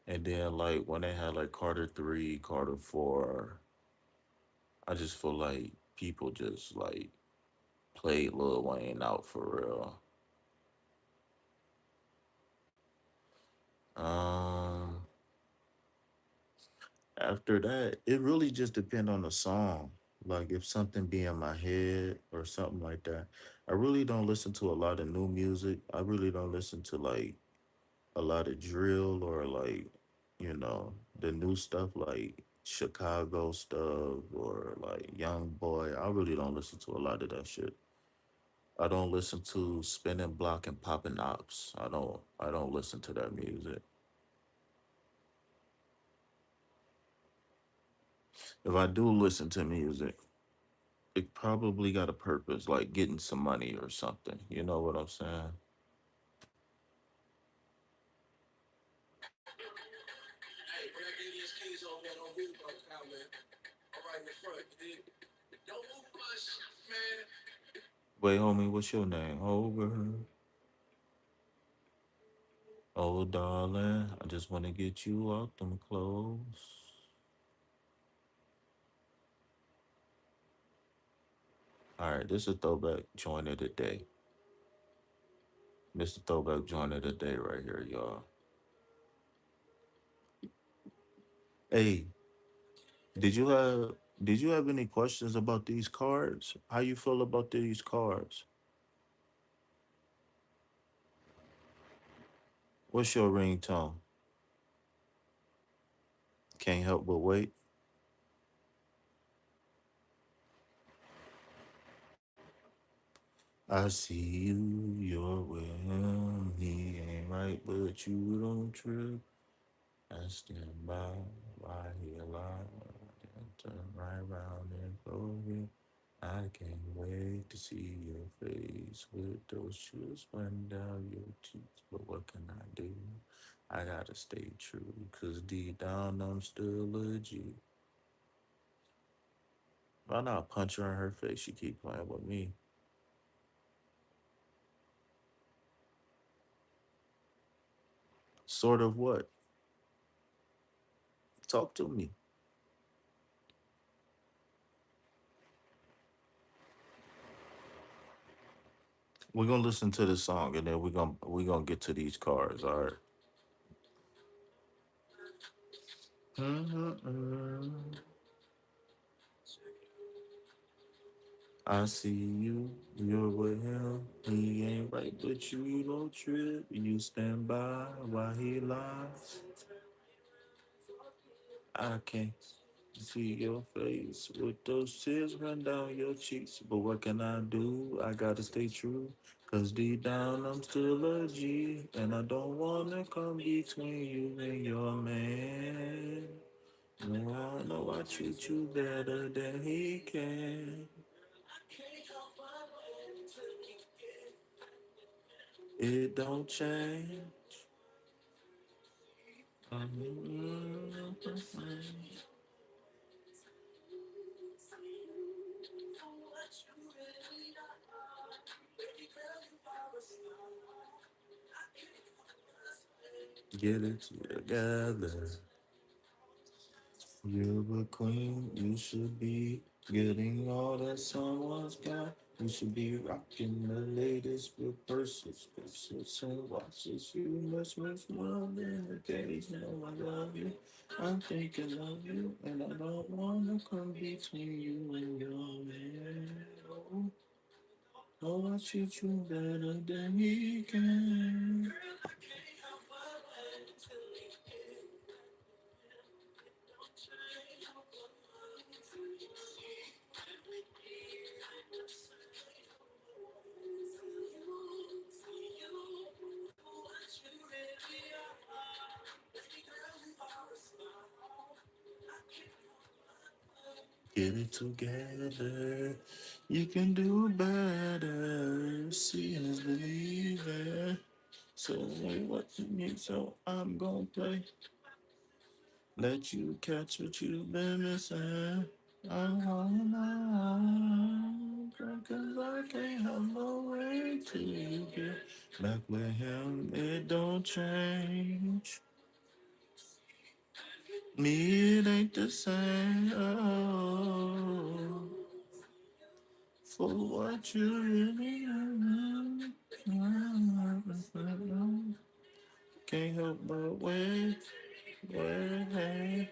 S1: And then like when they had like Carter 3, Carter 4, I just feel like people just like played Lil Wayne out for real. Um, After that, it really just depend on the song. Like if something be in my head or something like that. I really don't listen to a lot of new music. I really don't listen to like a lot of drill or like, the new stuff like Chicago stuff or like Young Boy. I really don't listen to a lot of that shit. I don't listen to spinning block and popping ops. I don't listen to that music. If I do listen to music, it probably got a purpose, like getting some money or something. You know what I'm saying? Wait, homie, what's your name? Over. Oh, darling, I just want to get you out them clothes. All right, this is a throwback joint of the day. This is a throwback joint of the day right here, y'all. Hey, did you have any questions about these cards? How you feel about these cards? What's your ringtone? Can't help but wait. I see you, you're with him. He ain't right, but you don't trip. I stand by while he alive. And turn right round and forget. I can't wait to see your face with those chills running down your cheeks. But what can I do? I gotta stay true, cause deep down I'm still a G. Why not punch her in her face? She keep playing with me. Sort of what? Talk to me. We're gonna listen to this song and then we're gonna get to these cards, all right? Mm-hmm. I see you, you're with him. He ain't right, but you don't trip. You stand by while he lies. I can't see your face with those tears run down your cheeks. But what can I do? I gotta stay true. Cause deep down I'm still a G. And I don't wanna come between you and your man. No, I know I treat you better than he can. It don't change. Get it together. You're a queen. You should be getting all that someone's got. You should be rocking the latest with purses, purses and watches. You must miss more than occasional. I love you. I'm thinking of you, and I don't wanna come between you and your man. Oh, oh, I treat you better than he can. Get it together. You can do better. Seeing is believing. So wait, what you need? So I'm gonna play. Let you catch what you've been missing. I'm home now. Cause I can't have no way till you get back with him. It don't change. Me, it ain't the same. Oh, for what you really are. Can't help but wait, wait.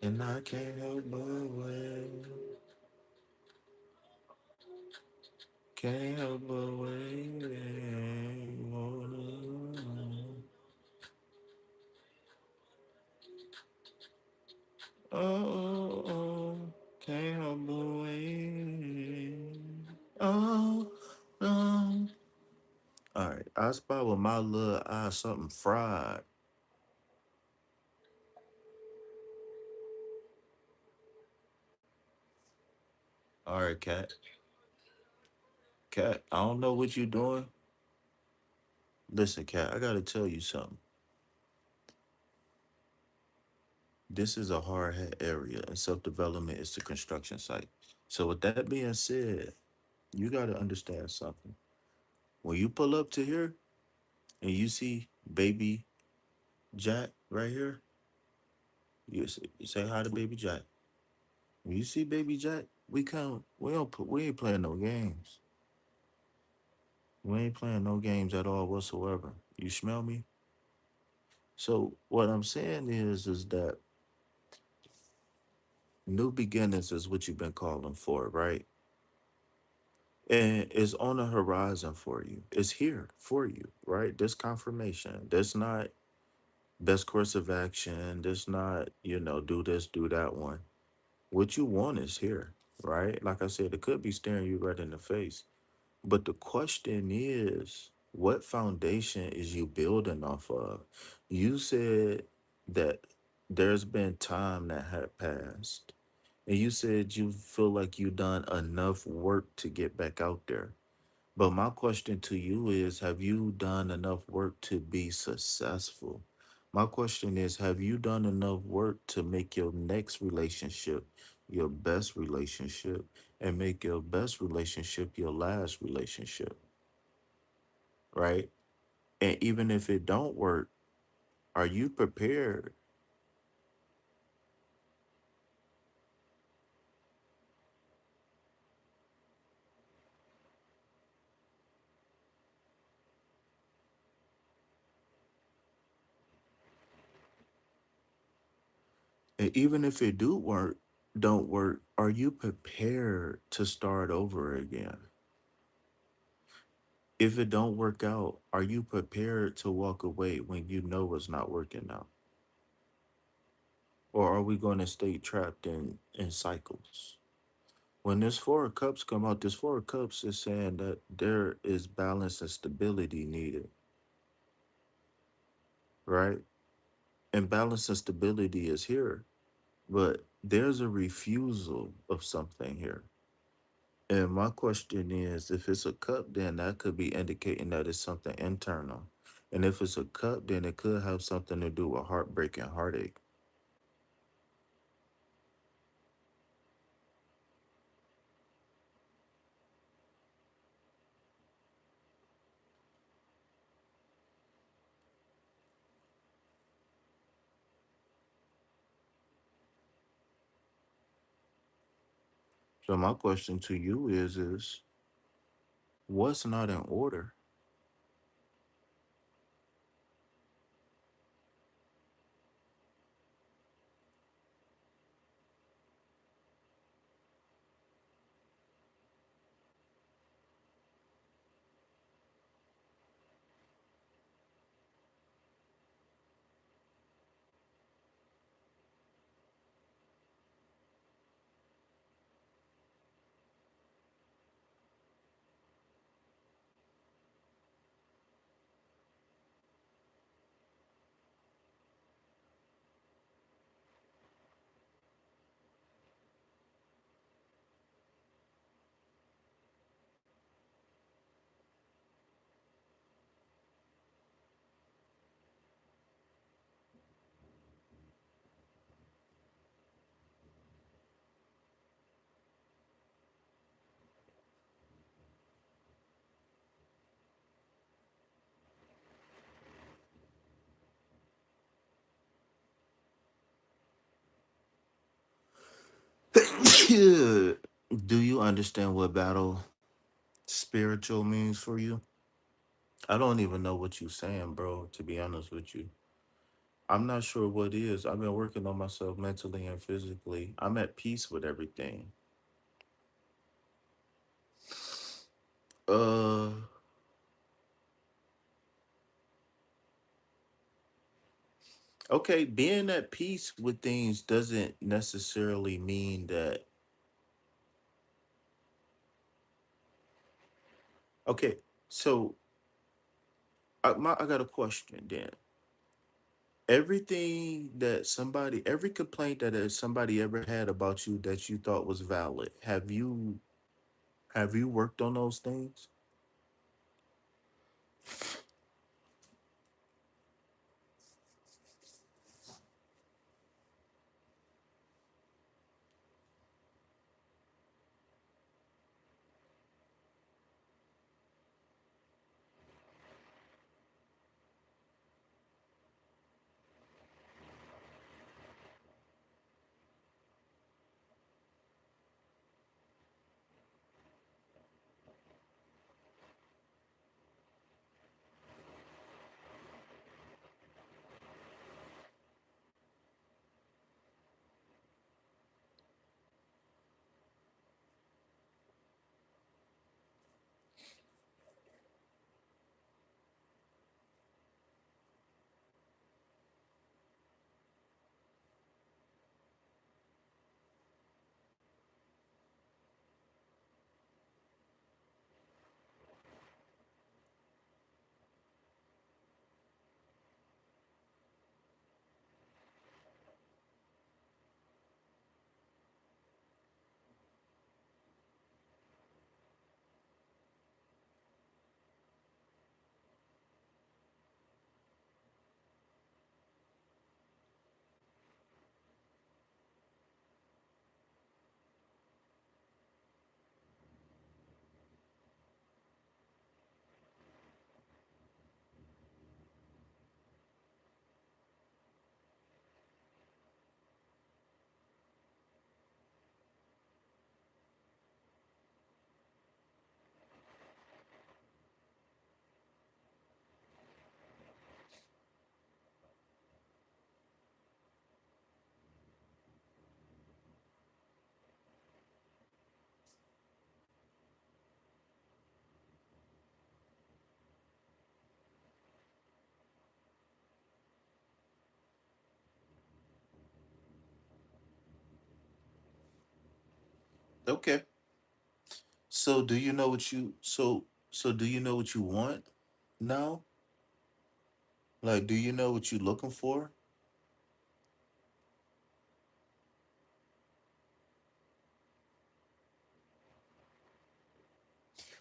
S1: And I can't help but wait. Can't help but wait. Oh, oh, oh. Can't help but wait. Oh, oh. All right, I spot with my little eye something fried. All right, cat. Cat, I don't know what you're doing. Listen, cat, I gotta tell you something. This is a hard hat area, and self development is the construction site. So, with that being said, you gotta understand something. When you pull up to here and you see baby Jack right here, you say hi to baby Jack. When you see baby Jack, we ain't playing no games. We ain't playing no games at all whatsoever. You smell me? So what I'm saying is that new beginnings is what you've been calling for, right? And it's on the horizon for you. It's here for you, right? This confirmation. That's not best course of action. That's not, do this, do that one. What you want is here, right? Like I said, it could be staring you right in the face. But the question is, what foundation is you building off of? You said that there's been time that had passed. And you said you feel like you done enough work to get back out there. But my question to you is, have you done enough work to be successful? My question is, have you done enough work to make your next relationship your best relationship and make your best relationship your last relationship, right? And even if it don't work, are you prepared? And even if it do work, don't work, are you prepared to start over again? If it don't work out, are you prepared to walk away when you know it's not working out? Or are we going to stay trapped in cycles? When this four of cups come out, this four of cups is saying that there is balance and stability needed, right? And balance and stability is here, but there's a refusal of something here. And my question is, if it's a cup, then that could be indicating that it's something internal. And if it's a cup, then it could have something to do with heartbreak and heartache. So my question to you is what's not in order? Do you understand what battle spiritual means for you? I don't even know what you're saying, bro, to be honest with you. I'm not sure what is. I've been working on myself mentally and physically. I'm at peace with everything. Uh, okay, being at peace with things doesn't necessarily mean that. Okay, so I got a question then. Everything that every complaint that somebody ever had about you that you thought was valid, have you worked on those things? Okay. So do you know what you so do you know what you want now? Like, do you know what you're looking for?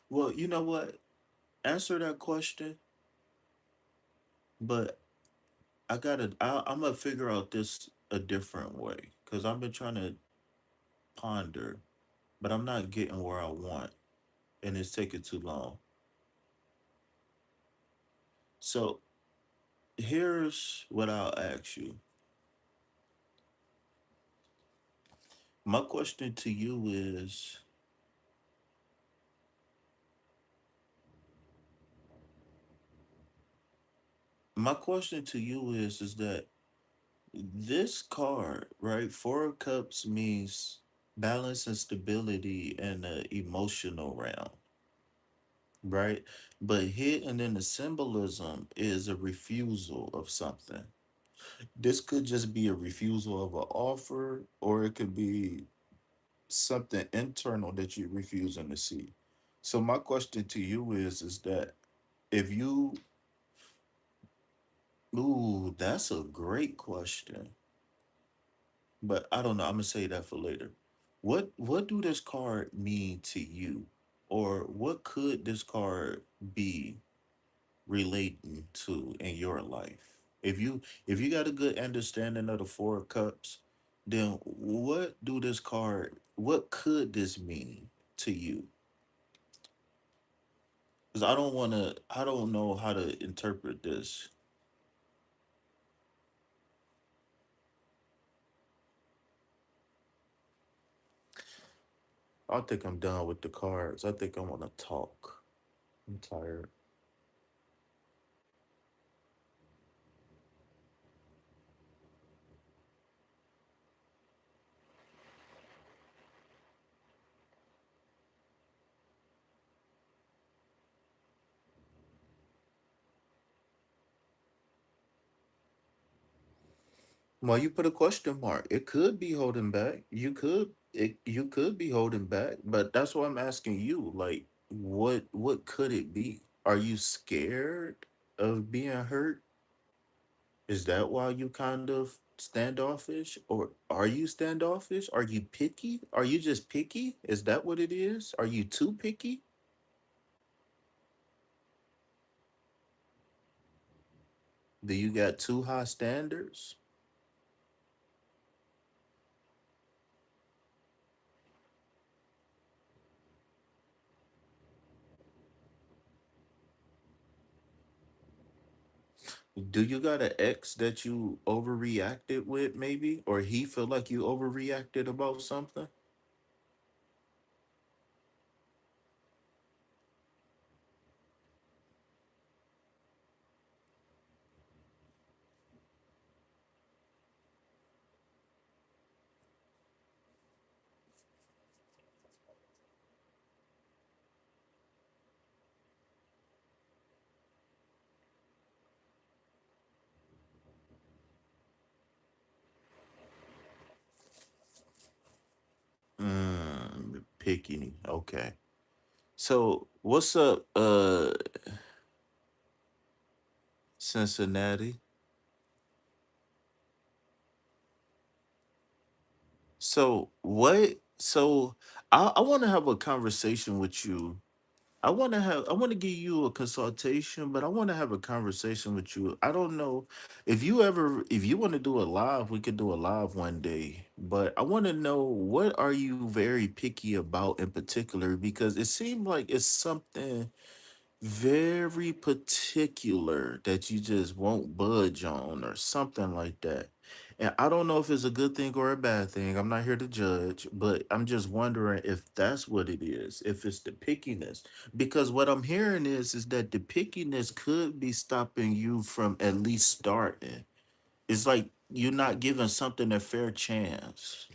S1: Well, you know what? Answer that question, but I'm gonna figure out this a different way because I've been trying to ponder, but I'm not getting where I want, and it's taking too long. So here's what I'll ask you. My question to you is my question to you is that this card, right? Four of Cups means balance and stability in the emotional realm, right? But hidden in the symbolism is a refusal of something. This could just be a refusal of an offer, or it could be something internal that you're refusing to see. So my question to you is that if you ooh, that's a great question. But I don't know. I'm gonna say that for later. What do this card mean to you? Or what could this card be relating to in your life? If you got a good understanding of the four of cups, then what could this mean to you? Because I don't know how to interpret this. I think I'm done with the cards. I think I want to talk. I'm tired. Well, you put a question mark. It could be holding back. You could be holding back, but that's why I'm asking you. Like, what could it be? Are you scared of being hurt? Is that why you kind of standoffish? Or are you standoffish? Are you picky? Are you just picky? Is that what it is? Are you too picky? Do you got too high standards? Do you got an ex that you overreacted with, maybe? Or he feel like you overreacted about something? Picky. Okay. So what's up, Cincinnati? So what? So I want to have a conversation with you. I want to give you a consultation, but I want to have a conversation with you. I don't know if you want to do a live, we could do a live one day. But I want to know, what are you very picky about in particular, because it seemed like it's something very particular that you just won't budge on or something like that. And I don't know if it's a good thing or a bad thing. I'm not here to judge, but I'm just wondering if that's what it is, if it's the pickiness. Because what I'm hearing is that the pickiness could be stopping you from at least starting. It's like you're not giving something a fair chance.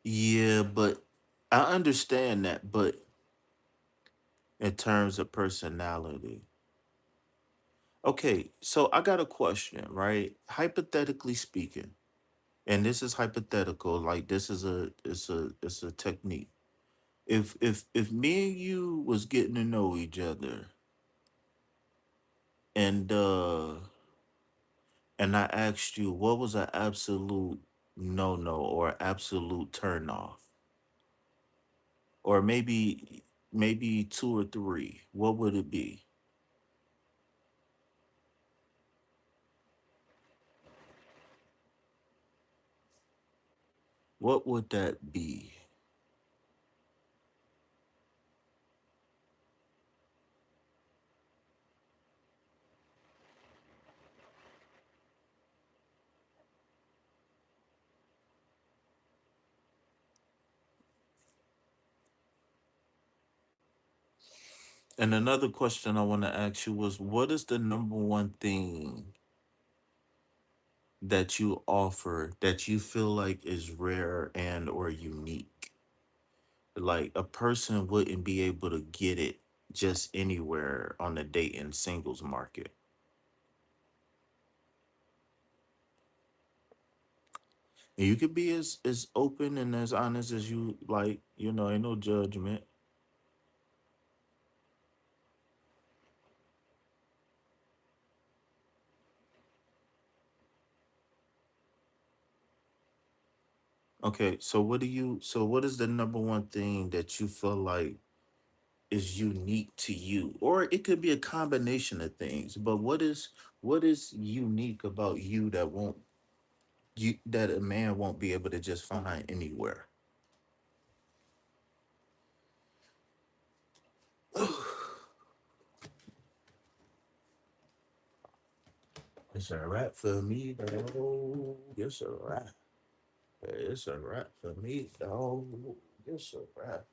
S1: Yeah, but I understand that, but in terms of personality. Okay, so I got a question, right? Hypothetically speaking, and this is hypothetical, like this is a technique. If me and you was getting to know each other and I asked you what was an absolute no or absolute turn off, or maybe two or three, what would it be? What would that be? And another question I want to ask you was, what is the number one thing that you offer that you feel like is rare and or unique? Like a person wouldn't be able to get it just anywhere on the dating singles market. And you could be as open and as honest as you like, ain't no judgment. Okay, so what is the number one thing that you feel like is unique to you? Or it could be a combination of things, but what is unique about you that a man won't be able to just find anywhere? It's a wrap for me, though. It's a wrap. It's a wrap for me, though. It's a wrap.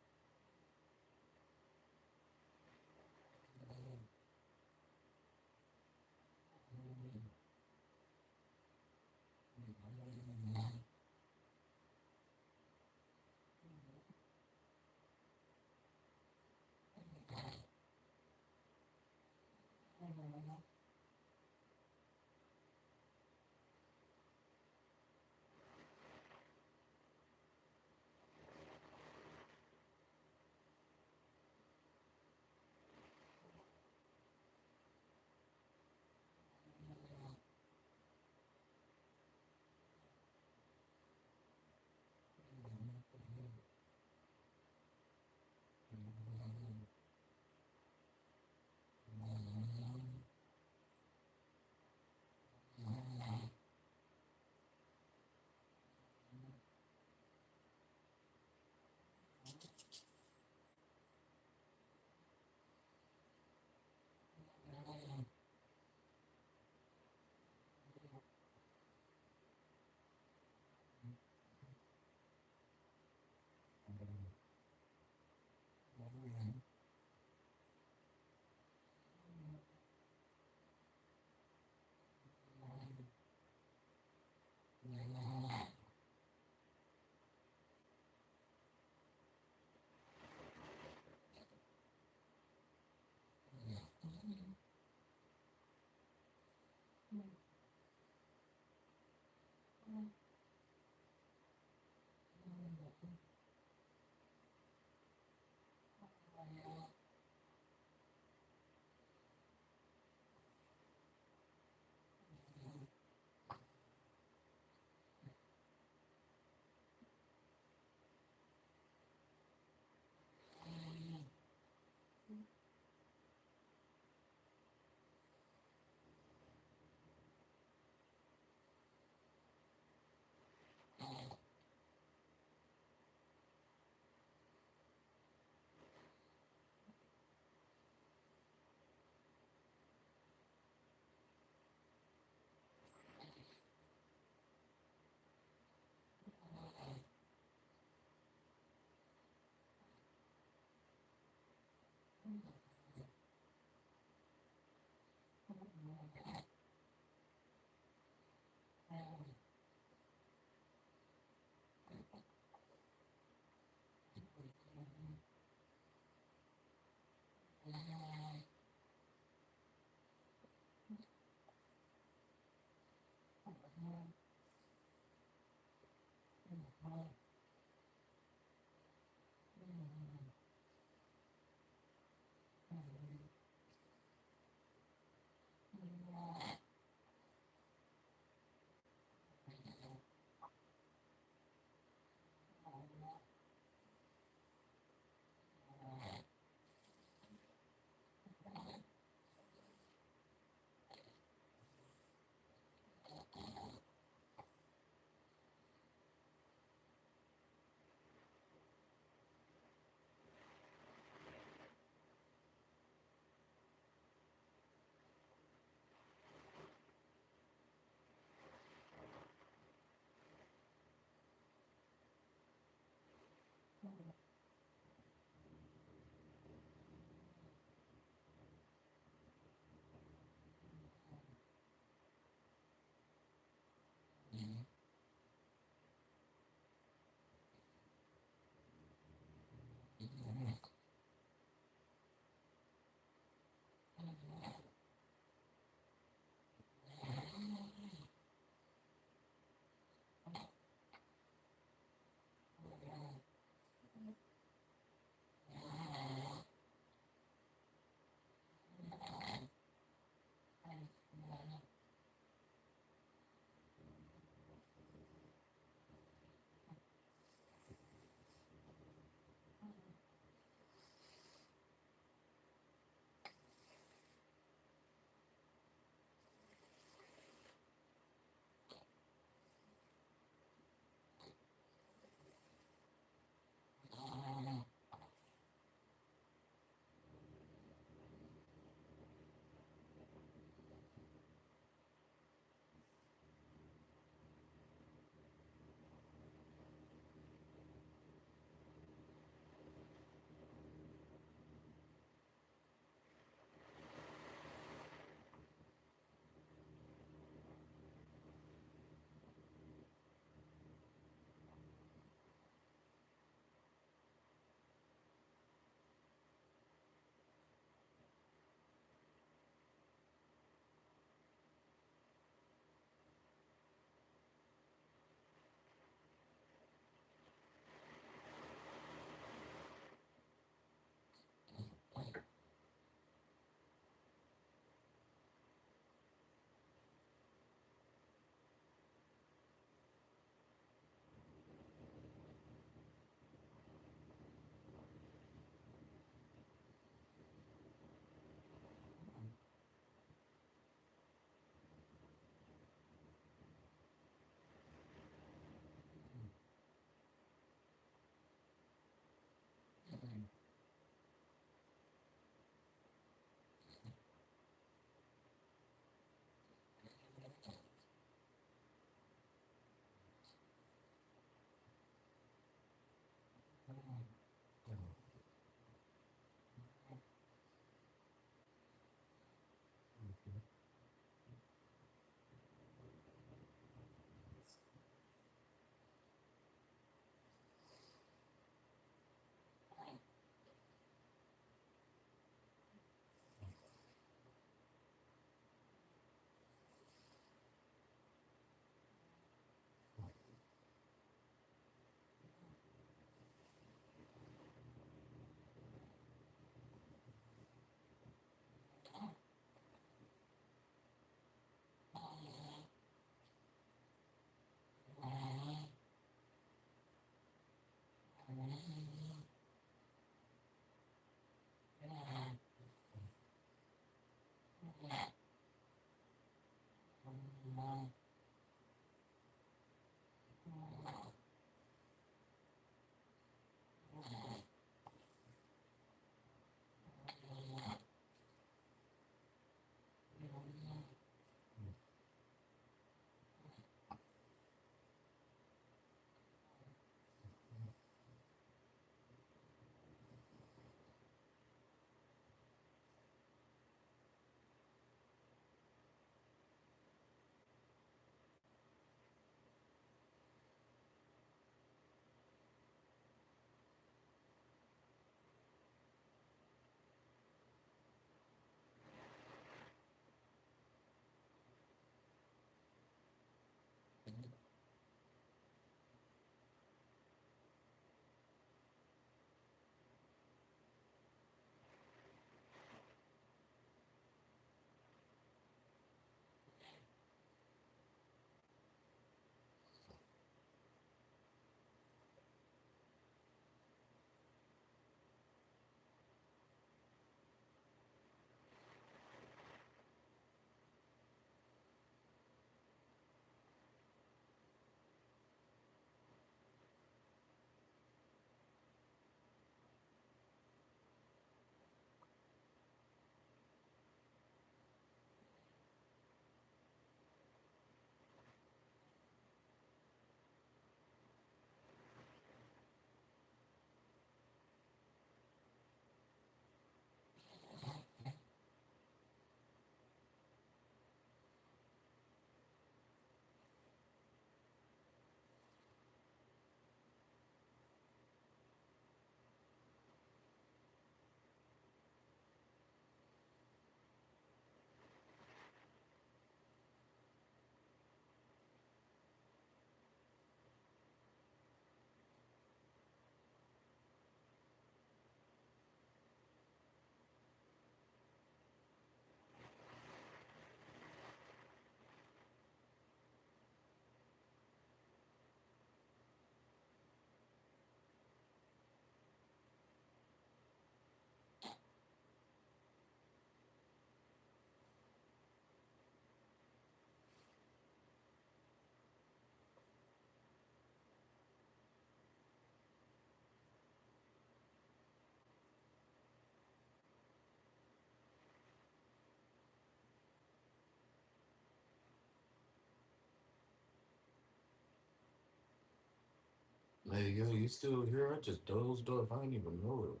S1: Hey, yo, you still here? I just dozed off. I didn't even know it.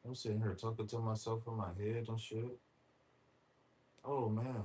S1: I'm sitting here talking to myself in my head and shit. Oh, man.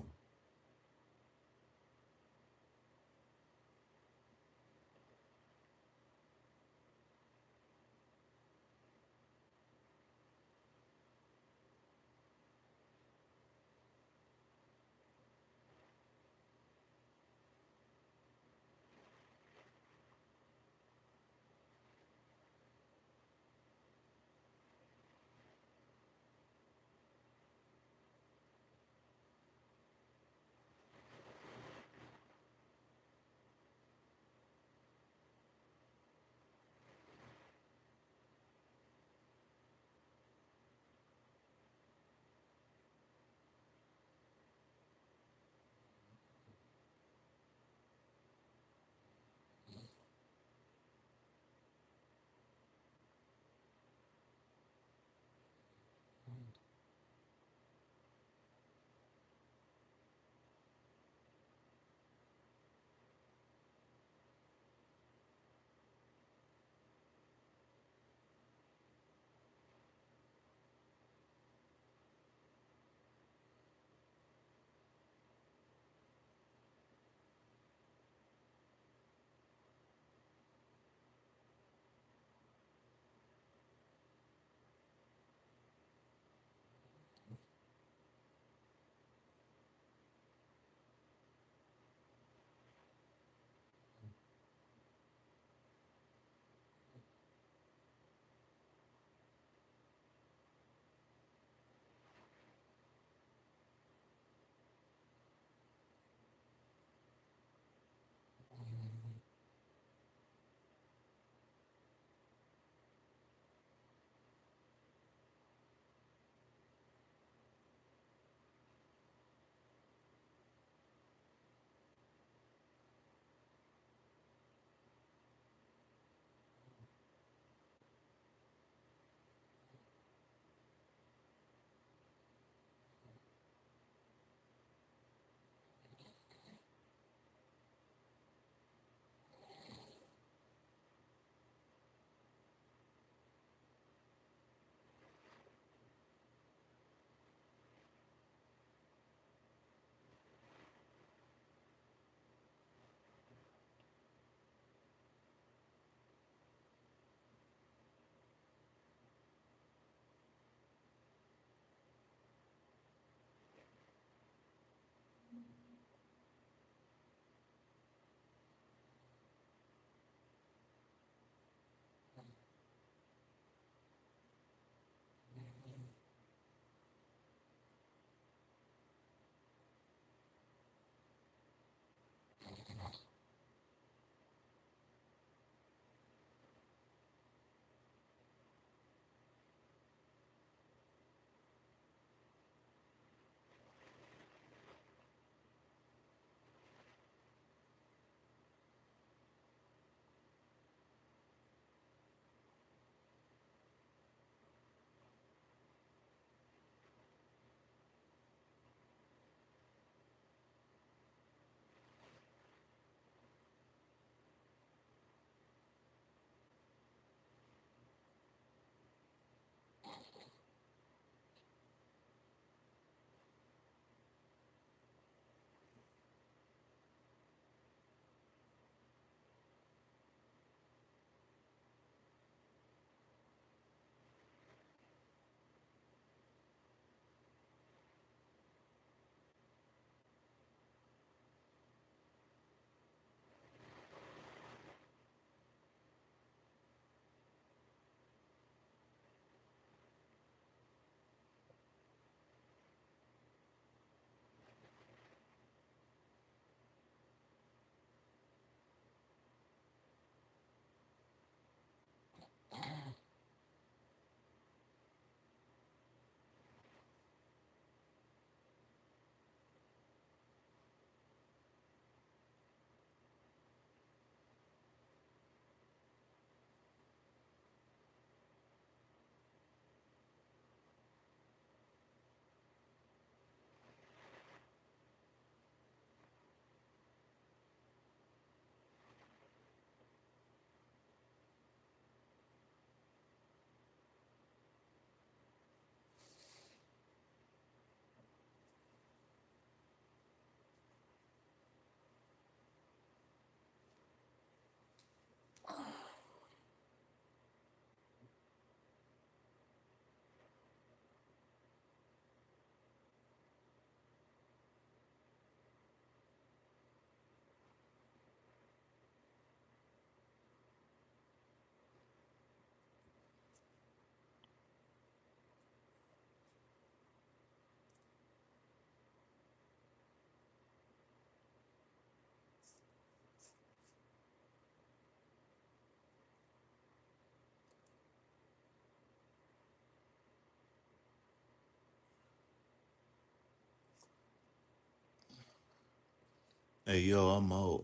S1: Hey, yo, I'm out.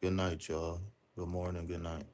S1: Good night, y'all. Good morning, good night.